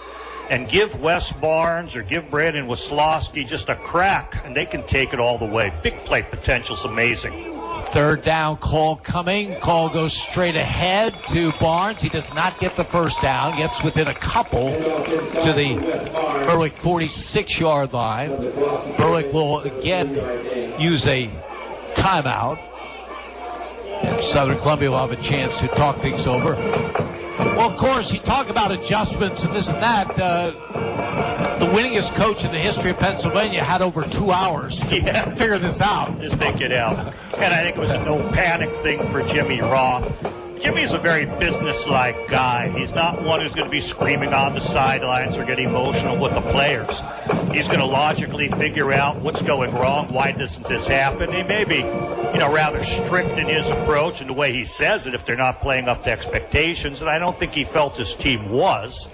And give Wes Barnes or give Brandon Waslowski just a crack, and they can take it all the way. Big play potential's amazing. 3rd down call coming. Call goes straight ahead to Barnes. He does not get the first down. Gets within a couple to the Berwick 46-yard line. Berwick will again use a timeout. And Southern Columbia will have a chance to talk things over. Well, of course, you talk about adjustments and this and that. The winningest coach in the history of Pennsylvania had over 2 hours to figure this out. Just think it out. And I think it was a no-panic thing for Jimmy Roth. Jimmy's a very business-like guy. He's not one who's going to be screaming on the sidelines or get emotional with the players. He's going to logically figure out what's going wrong, why doesn't this happen. He may be, rather strict in his approach and the way he says it if they're not playing up to expectations, and I don't think he felt his team was.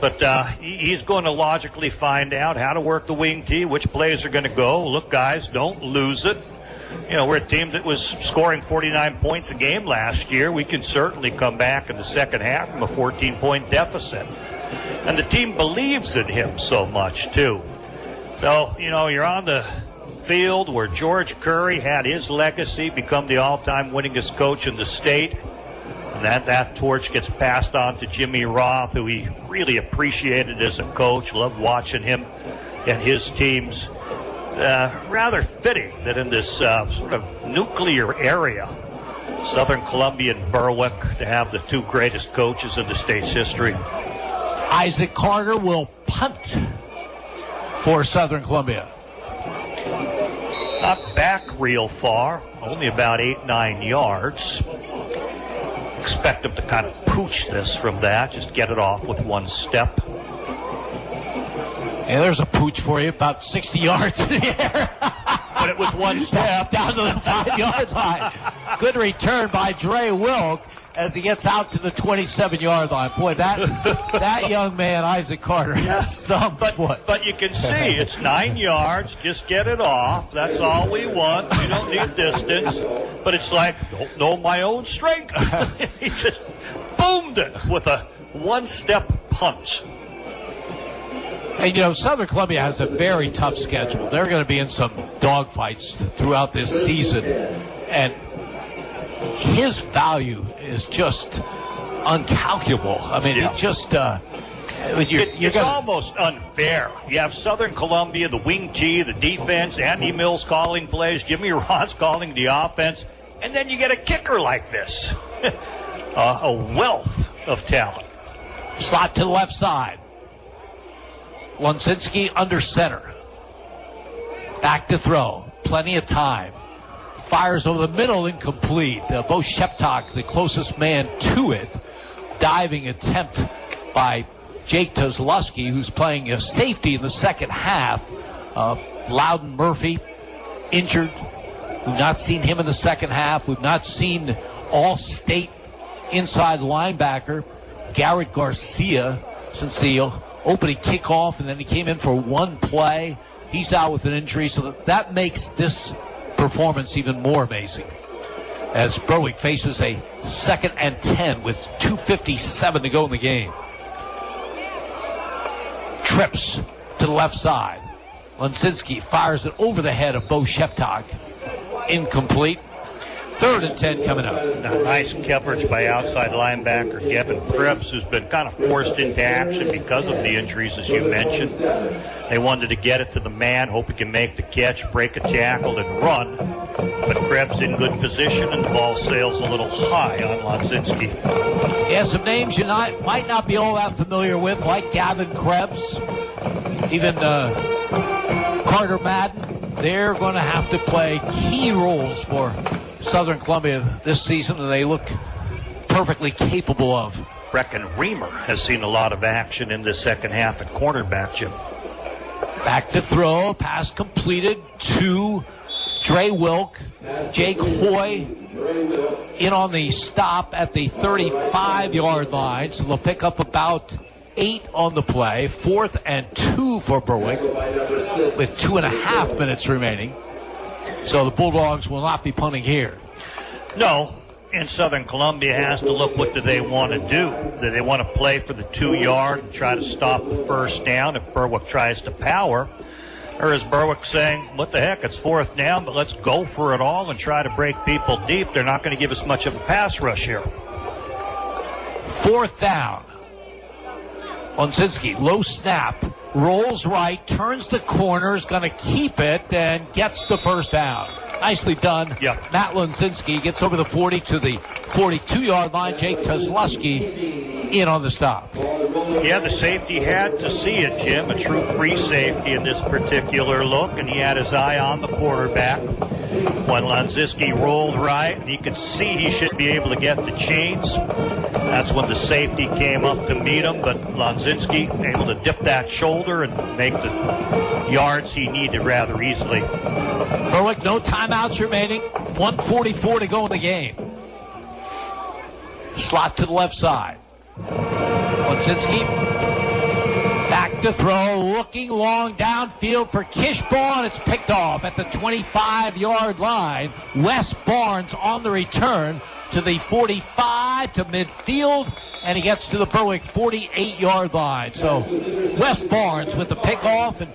But he's going to logically find out how to work the wing tee, which plays are going to go. Look, guys, don't lose it. We're a team that was scoring 49 points a game last year. We can certainly come back in the second half from a 14-point deficit. And the team believes in him so much, too. So, you're on the field where George Curry had his legacy, become the all-time winningest coach in the state. And that torch gets passed on to Jimmy Roth, who he really appreciated as a coach, loved watching him and his teams. Rather fitting that in this sort of nuclear area, Southern Columbia and Berwick, to have the two greatest coaches in the state's history. Isaac Carter will punt for Southern Columbia. Not back real far, only about 8-9 yards. Expect him to kind of pooch this from that, just get it off with one step. Yeah, there's a pooch for you, about 60 yards in the air. But it was one step down to the 5-yard line. Good return by Dre Wilk as he gets out to the 27-yard line. Boy, that young man, Isaac Carter, has some foot. But you can see it's 9 yards. Just get it off. That's all we want. We don't need distance. But it's like, don't know my own strength. He just boomed it with a one-step punt. And, Southern Columbia has a very tough schedule. They're going to be in some dogfights throughout this season. And his value is just uncalculable. I mean, it just... it's almost unfair. You have Southern Columbia, the wing tee, the defense, Andy Mills calling plays, Jimmy Ross calling the offense, and then you get a kicker like this. A wealth of talent. Slot to the left side. Lonsinski under center. Back to throw. Plenty of time. Fires over the middle, incomplete. Bo Sheptok, the closest man to it. Diving attempt by Jake Tozlowski, who's playing a safety in the second half. Loudon Murphy, injured. We've not seen him in the second half. We've not seen all-state inside linebacker Garrett Garcia since the opening kickoff, and then he came in for one play. He's out with an injury, so that makes this performance even more amazing. As Berwick faces a 2nd and 10 with 2:57 to go in the game. Trips to the left side. Lonsinski fires it over the head of Bo Sheptok. Incomplete. 3rd and 10 coming up. Nice coverage by outside linebacker Gavin Krebs, who's been kind of forced into action because of the injuries, as you mentioned. They wanted to get it to the man, hope he can make the catch, break a tackle, and run. But Krebs in good position, and the ball sails a little high on Lonsinski. Yeah, some names you might not be all that familiar with, like Gavin Krebs, even Carter Madden. They're going to have to play key roles for Southern Columbia this season, and they look perfectly capable of. Brecken Reamer has seen a lot of action in the second half at cornerback, Jim. Back to throw, pass completed to Dre Wilk. Jake Hoy in on the stop at the 35-yard line, so they'll pick up about 8 on the play. 4th and 2 for Berwick with 2.5 minutes remaining. So the Bulldogs will not be punting here. No, and Southern Columbia has to look, what do they want to do? Do they want to play for the 2-yard and try to stop the first down if Berwick tries to power? Or is Berwick saying, what the heck, it's 4th down, but let's go for it all and try to break people deep. They're not going to give us much of a pass rush here. 4th down. Lonsinski, low snap, rolls right, turns the corner, is going to keep it, and gets the first down. Nicely done. Yeah. Matt Lunzinski gets over the 40 to the 42-yard line. Jake Kozlowski in on the stop. Yeah, the safety had to see it, Jim, a true free safety in this particular look, and he had his eye on the quarterback. When Lunzinski rolled right, and he could see he should be able to get the chains. That's when the safety came up to meet him, but Lunzinski able to dip that shoulder and make the yards he needed rather easily. Berwick, no timeouts remaining. 1:44 to go in the game. Slot to the left side. Lunzinski back to throw, looking long downfield for Kishbaugh. It's picked off at the 25-yard line. Wes Barnes on the return to the 45 to midfield, and he gets to the Berwick 48-yard line. So Wes Barnes with the pickoff, and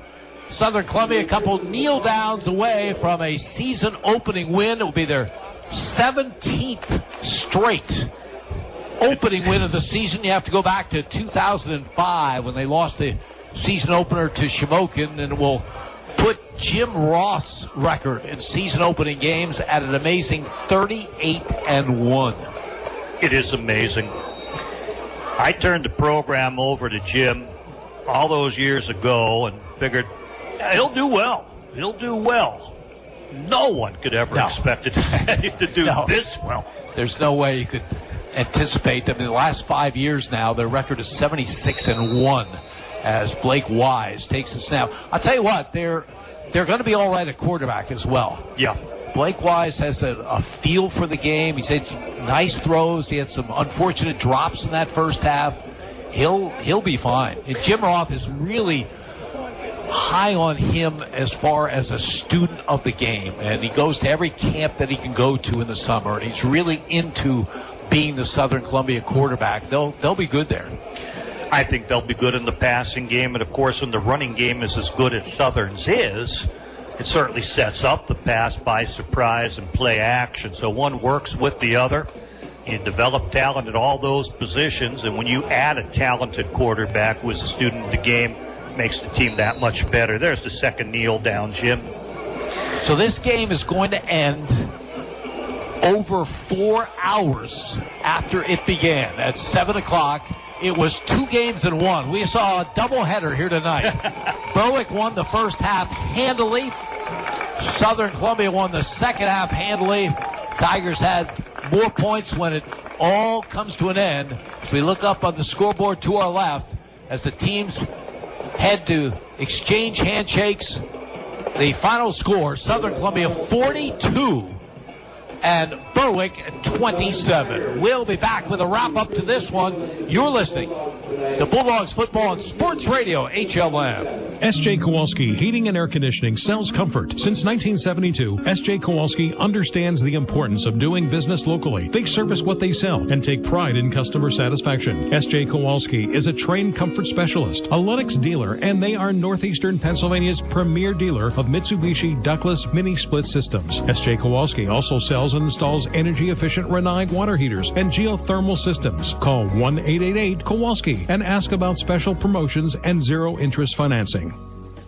Southern Columbia a couple kneel downs away from a season-opening win. It will be their 17th straight opening win of the season. You have to go back to 2005 when they lost the season opener to Shamokin, and will put Jim Roth's record in season opening games at an amazing 38-1. It is amazing. I turned the program over to Jim all those years ago and figured, he'll do well. He'll do well. No one could ever expect it to do this well. There's no way you could anticipate them. In the last 5 years now, their record is 76-1 as Blake Wise takes the snap. I'll tell you what, they're going to be all right at quarterback as well. Yeah. Blake Wise has a feel for the game. He's had some nice throws. He had some unfortunate drops in that first half. He'll be fine. And Jim Roth is really high on him as far as a student of the game, and he goes to every camp that he can go to in the summer, and he's really into being the Southern Columbia quarterback. They'll be good there. I think they'll be good in the passing game, and of course when the running game is as good as Southern's is, it certainly sets up the pass by surprise and play action. So one works with the other. You develop talent at all those positions, and when you add a talented quarterback who is a student of the game, makes the team that much better. There's the second kneel down, Jim. So this game is going to end over 4 hours after it began at 7 o'clock. It was 2 games in one. We saw a doubleheader here tonight. Berwick won the first half handily. Southern Columbia won the second half handily. Tigers had more points when it all comes to an end. As we look up on the scoreboard to our left, as the teams head to exchange handshakes, the final score, Southern Columbia 42 and Berwick 27. We'll be back with a wrap-up to this one. You're listening to Bulldogs Football on Sports Radio, HLM. S.J. Kowalski Heating and Air Conditioning sells comfort. Since 1972, S.J. Kowalski understands the importance of doing business locally. They service what they sell and take pride in customer satisfaction. S.J. Kowalski is a trained comfort specialist, a Lennox dealer, and they are Northeastern Pennsylvania's premier dealer of Mitsubishi ductless mini-split systems. S.J. Kowalski also sells and installs energy-efficient Renai water heaters and geothermal systems. Call 1-888-KOWALSKI and ask about special promotions and zero-interest financing.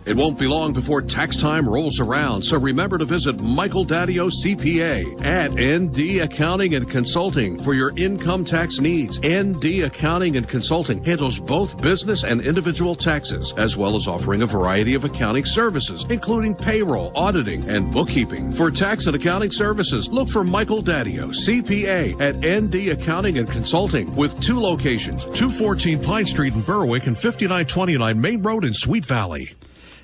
It won't be long before tax time rolls around, so remember to visit Michael Daddio CPA at ND Accounting and Consulting for your income tax needs. ND Accounting and Consulting handles both business and individual taxes, as well as offering a variety of accounting services, including payroll, auditing, and bookkeeping. For tax and accounting services, look for Michael Daddio CPA at ND Accounting and Consulting with 2 locations, 214 Pine Street in Berwick and 5929 Main Road in Sweet Valley.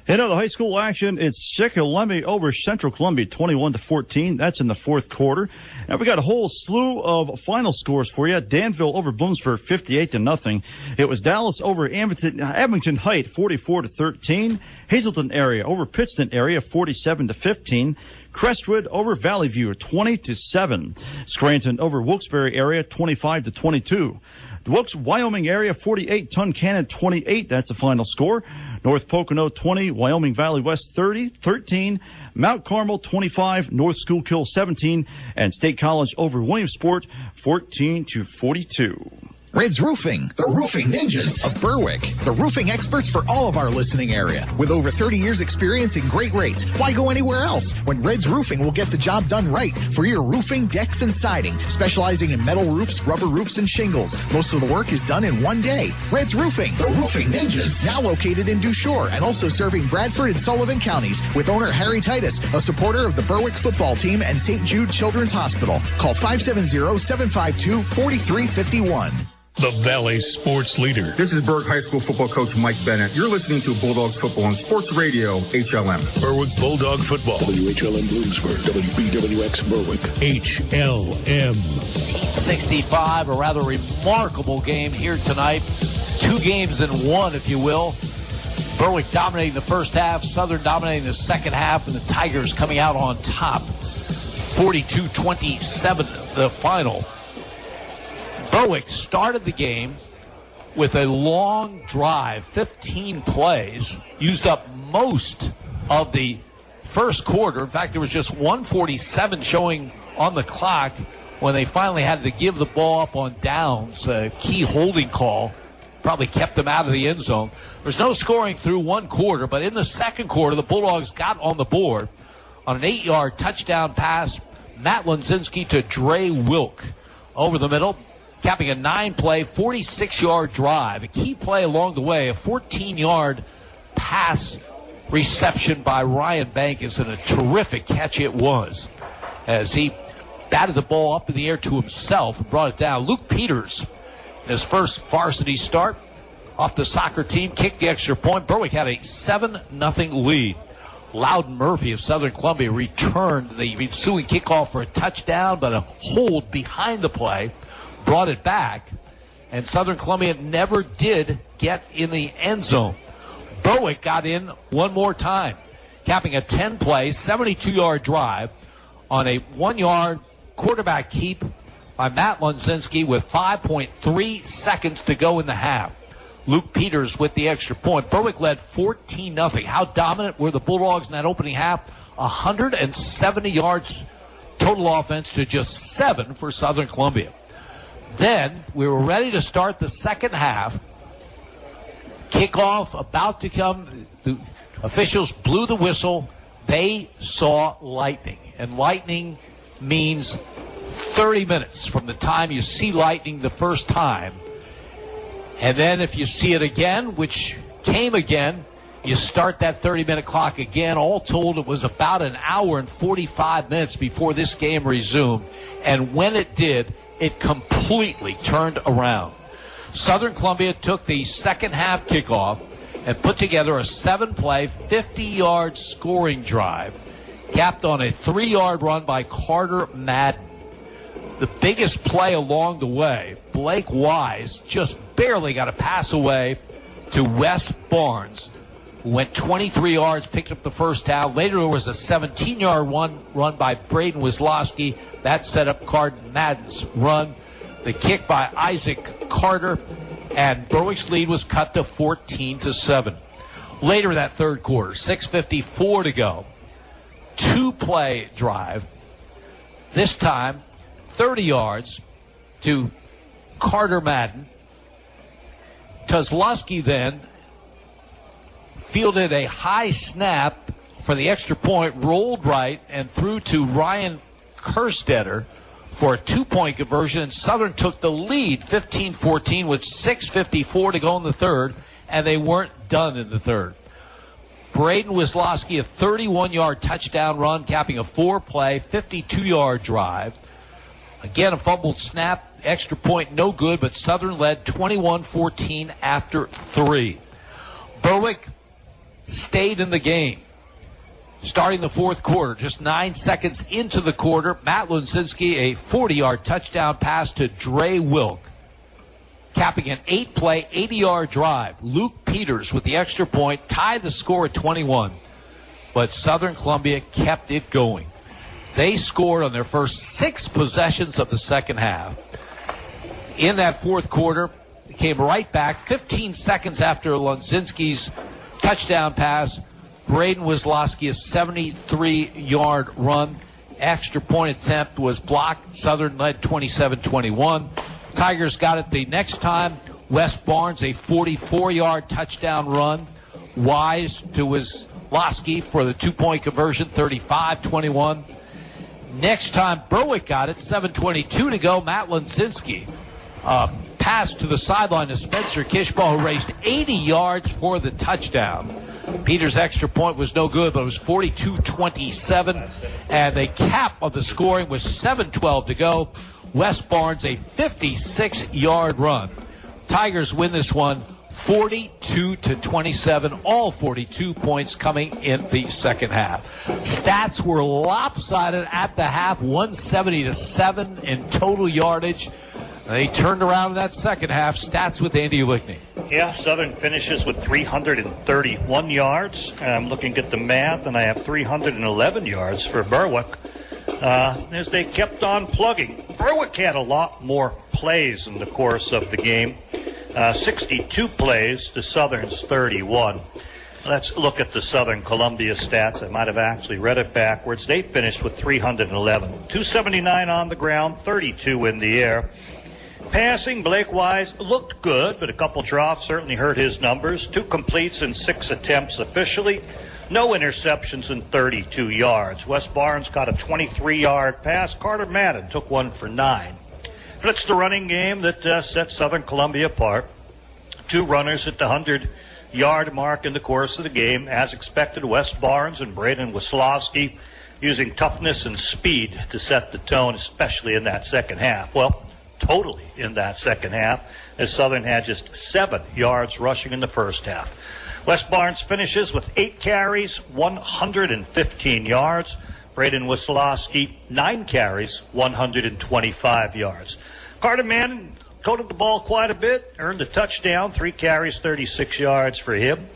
In other high school action, it's Shikellamy over Central Columbia, 21-14. That's in the fourth quarter. And we got a whole slew of final scores for you. Danville over Bloomsburg, 58-0. It was Dallas over Abington Heights, 44-13. Hazleton area over Pittston area, 47-15. Crestwood over Valley View, 20-7. Scranton over Wilkes-Barre area, 25-22. The Wilkes, Wyoming area, 48, Tunkhannon 28. That's the final score. North Pocono 20, Wyoming Valley West 13. Mount Carmel 25, North Schuylkill 17, and State College over Williamsport 14-42. Red's Roofing, the roofing ninjas of Berwick, the roofing experts for all of our listening area. With over 30 years experience and great rates, why go anywhere else when Red's Roofing will get the job done right for your roofing, decks, and siding, specializing in metal roofs, rubber roofs, and shingles. Most of the work is done in one day. Red's Roofing, the roofing ninjas, now located in Dushore and also serving Bradford and Sullivan counties with owner Harry Titus, a supporter of the Berwick football team and St. Jude Children's Hospital. Call 570-752-4351. The Valley Sports Leader. This is Berwick High School football coach Mike Bennett. You're listening to Bulldogs football on Sports Radio HLM. Berwick Bulldog football. WHLM Bloomsburg, WBWX Berwick. HLM. 65, a rather remarkable game here tonight. 2 games in one, if you will. Berwick dominating the first half, Southern dominating the second half, and the Tigers coming out on top. 42-27, the final. Berwick started the game with a long drive, 15 plays, used up most of the first quarter. In fact, there was just 1:47 showing on the clock when they finally had to give the ball up on downs. A key holding call probably kept them out of the end zone. There's no scoring through one quarter, but in the second quarter, the Bulldogs got on the board on an 8-yard touchdown pass. Matt Lunzinski to Dre Wilk over the middle, capping a 9-play, 46-yard drive. A key play along the way, a 14-yard pass reception by Ryan Bankus, and a terrific catch it was as he batted the ball up in the air to himself and brought it down. Luke Peters, in his first varsity start off the soccer team, kicked the extra point. Berwick had a 7-0 lead. Loudon Murphy of Southern Columbia returned the ensuing kickoff for a touchdown, but a hold behind the play brought it back, and Southern Columbia never did get in the end zone. Berwick got in one more time, capping a 10-play, 72-yard drive on a 1-yard quarterback keep by Matt Lunzinski with 5.3 seconds to go in the half. Luke Peters with the extra point. Berwick led 14-0. How dominant were the Bulldogs in that opening half? 170 yards total offense to just 7 for Southern Columbia. Then we were ready to start the second half. Kickoff about to come. The officials blew the whistle. They saw lightning. And lightning means 30 minutes from the time you see lightning the first time. And then if you see it again, which came again, you start that 30-minute clock again. All told, it was about an hour and 45 minutes before this game resumed. And when it did, it completely turned around. Southern Columbia took the second half kickoff and put together a 7-play, 50-yard scoring drive, capped on a 3-yard run by Carter Madden. The biggest play along the way, Blake Wise just barely got a pass away to Wes Barnes, who went 23 yards, picked up the first down. Later there was a 17-yard run by Braden Wisłowski. That set up Carter Madden's run. The kick by Isaac Carter, and Berwick's lead was cut to 14-7. Later that third quarter, 6:54 to go. 2-play drive. This time, 30 yards to Carter Madden. Kozlowski then fielded a high snap for the extra point, rolled right, and threw to Ryan Kerstetter for a 2-point conversion, and Southern took the lead 15-14 with 6:54 to go in the third, and they weren't done in the third. Braden Wisłowski, a 31-yard touchdown run, capping a 4-play, 52-yard drive. Again, a fumbled snap, extra point, no good, but Southern led 21-14 after 3. Berwick stayed in the game. Starting the fourth quarter, just 9 seconds into the quarter, Matt Lunzinski, a 40-yard touchdown pass to Dre Wilk, capping an 8-play, 80-yard drive. Luke Peters with the extra point tied the score at 21, but Southern Columbia kept it going. They scored on their first 6 possessions of the second half. In that fourth quarter, it came right back 15 seconds after Lunzinski's touchdown pass. Braden Wisłowski, a 73-yard run. Extra point attempt was blocked. Southern led 27-21. Tigers got it the next time. Wes Barnes, a 44-yard touchdown run. Wise to Wisloski for the 2-point conversion, 35-21. Next time Berwick got it, 7:22 to go. Matt Lenzinski pass to the sideline to Spencer Kishbaugh, who raced 80 yards for the touchdown. Peter's extra point was no good, but it was 42-27. And the cap of the scoring was 7:12 to go. Wes Barnes, a 56-yard run. Tigers win this one 42-27, all 42 points coming in the second half. Stats were lopsided at the half, 170-7 in total yardage. They turned around in that second half. Stats with Andy Ulickney. Yeah, Southern finishes with 331 yards. I'm looking at the math, and I have 311 yards for Berwick as they kept on plugging. Berwick had a lot more plays in the course of the game. 62 plays to Southern's 31. Let's look at the Southern Columbia stats. I might have actually read it backwards. They finished with 311. 279 on the ground, 32 in the air. Passing, Blake Wise looked good, but a couple drops certainly hurt his numbers. 2 completes in 6 attempts officially. No interceptions in 32 yards. Wes Barnes got a 23-yard pass. Carter Madden took one for 9. But it's the running game that sets Southern Columbia apart. 2 runners at the 100-yard mark in the course of the game. As expected, Wes Barnes and Braden Wisloski using toughness and speed to set the tone, especially in that second half. Well, totally in that second half, as Southern had just 7 yards rushing in the first half. Wes Barnes finishes with 8 carries, 115 yards. Braden Wisloski, 9 carries, 125 yards. Carter Manning coated the ball quite a bit, earned a touchdown, 3 carries, 36 yards for him.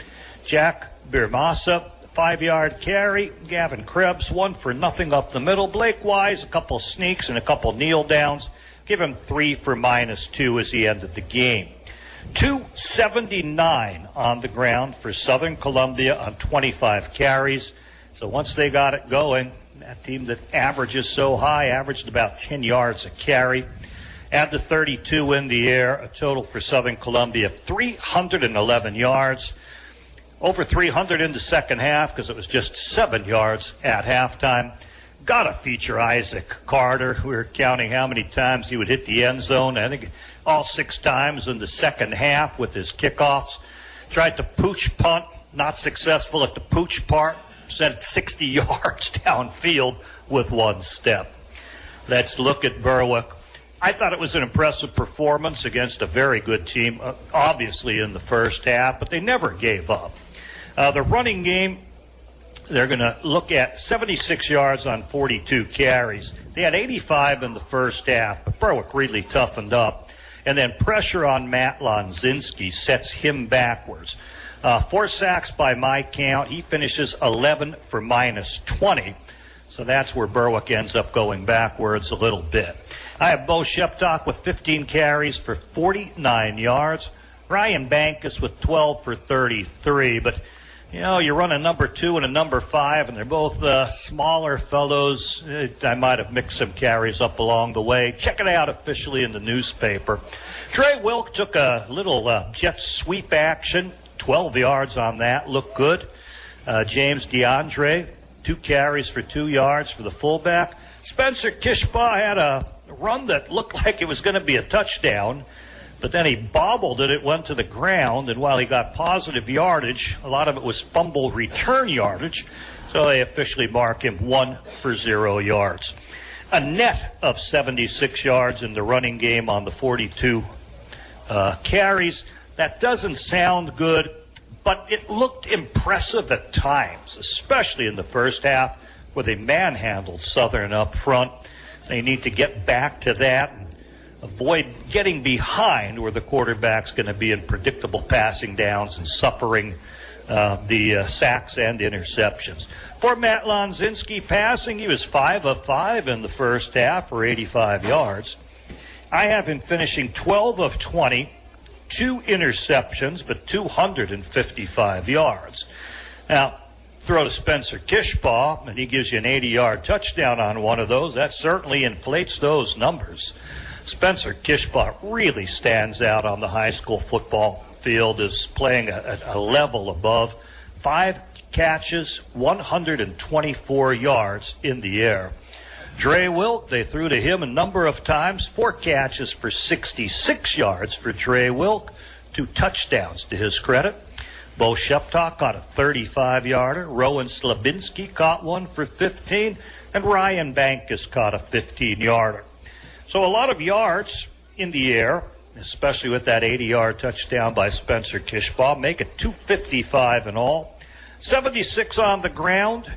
Jack Birmasa, 5-yard carry. Gavin Krebs, 1 for nothing up the middle. Blake Wise, a couple sneaks and a couple kneel downs. Give him 3 for -2 as he ended the game. 279 on the ground for Southern Columbia on 25 carries. So once they got it going, that team that averages so high averaged about 10 yards a carry. Add the 32 in the air, a total for Southern Columbia 311 yards. Over 300 in the second half because it was just 7 yards at halftime. Got to feature Isaac Carter. We were counting how many times he would hit the end zone. I think all 6 times in the second half with his kickoffs. Tried to pooch punt, not successful at the pooch part. Sent 60 yards downfield with 1 step. Let's look at Berwick. I thought it was an impressive performance against a very good team, obviously in the first half, but they never gave up. The running game, they're going to look at 76 yards on 42 carries. They had 85 in the first half, but Berwick really toughened up. And then pressure on Matt Lonzinski sets him backwards. 4 sacks by my count. He finishes 11 for -20. So that's where Berwick ends up going backwards a little bit. I have Bo Sheptock with 15 carries for 49 yards. Ryan Bankus with 12 for 33. But, you know, you run a number 2 and a number 5, and they're both smaller fellows. I might have mixed some carries up along the way. Check it out officially in the newspaper. Trey Wilk took a little jet sweep action. 12 yards on that. Looked good. James DeAndre, 2 carries for 2 yards for the fullback. Spencer Kishbaugh had a run that looked like it was going to be a touchdown, but then he bobbled it. It went to the ground, and while he got positive yardage, a lot of it was fumble return yardage, so they officially mark him 1 for 0 yards. A net of 76 yards in the running game on the 42 carries. That doesn't sound good, but it looked impressive at times, especially in the first half where they manhandled Southern up front. They need to get back to that and avoid getting behind where the quarterback's going to be in predictable passing downs and suffering the sacks and interceptions. For Matt Lonzinski passing, he was 5 of 5 in the first half for 85 yards. I have him finishing 12 of 20, 2 interceptions, but 255 yards. Now, throw to Spencer Kishbaugh, and he gives you an 80-yard touchdown on one of those. That certainly inflates those numbers. Spencer Kishbaugh really stands out on the high school football field, is playing a level above. 5 catches, 124 yards in the air. Dre Wilk, they threw to him a number of times. 4 catches for 66 yards for Dre Wilk. 2 touchdowns to his credit. Bo Sheptock caught a 35-yarder. Rowan Slabinski caught one for 15. And Ryan Bankus caught a 15-yarder. So a lot of yards in the air, especially with that 80-yard touchdown by Spencer Kishbaugh. Make it 255 in all. 76 on the ground.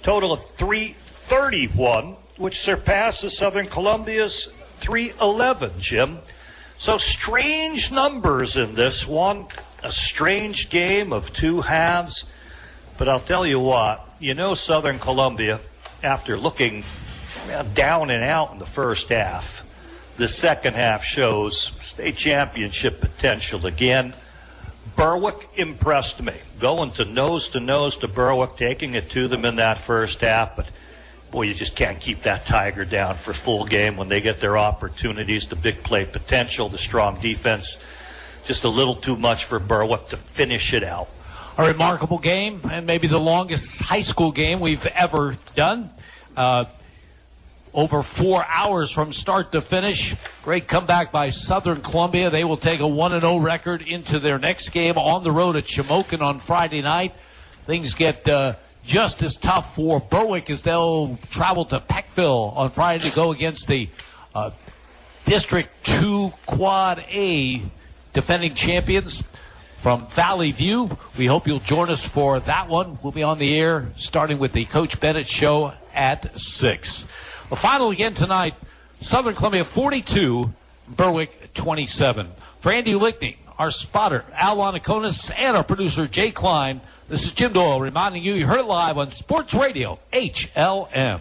Total of 331, which surpasses Southern Columbia's 311, Jim. So strange numbers in this one. A strange game of 2 halves. But I'll tell you what, Southern Columbia, after looking down and out in the first half, the second half shows state championship potential again. Berwick impressed me. Going to nose to Berwick, taking it to them in that first half, but boy, you just can't keep that Tiger down for full game when they get their opportunities, the big play potential, the strong defense. Just a little too much for Berwick to finish it out. A remarkable game, and maybe the longest high school game we've ever done. Over 4 hours from start to finish. Great comeback by Southern Columbia. They will take a 1-0 record into their next game on the road at Shamokin on Friday night. Things get just as tough for Berwick as they'll travel to Peckville on Friday to go against the District 2 Quad A defending champions from Valley View. We hope you'll join us for that one. We'll be on the air starting with the Coach Bennett Show at 6. The final again tonight, Southern Columbia 42, Berwick 27. For Andy Lickney, our spotter, Al Lanaconis, and our producer, Jay Klein, this is Jim Doyle reminding you heard it live on Sports Radio, HLM.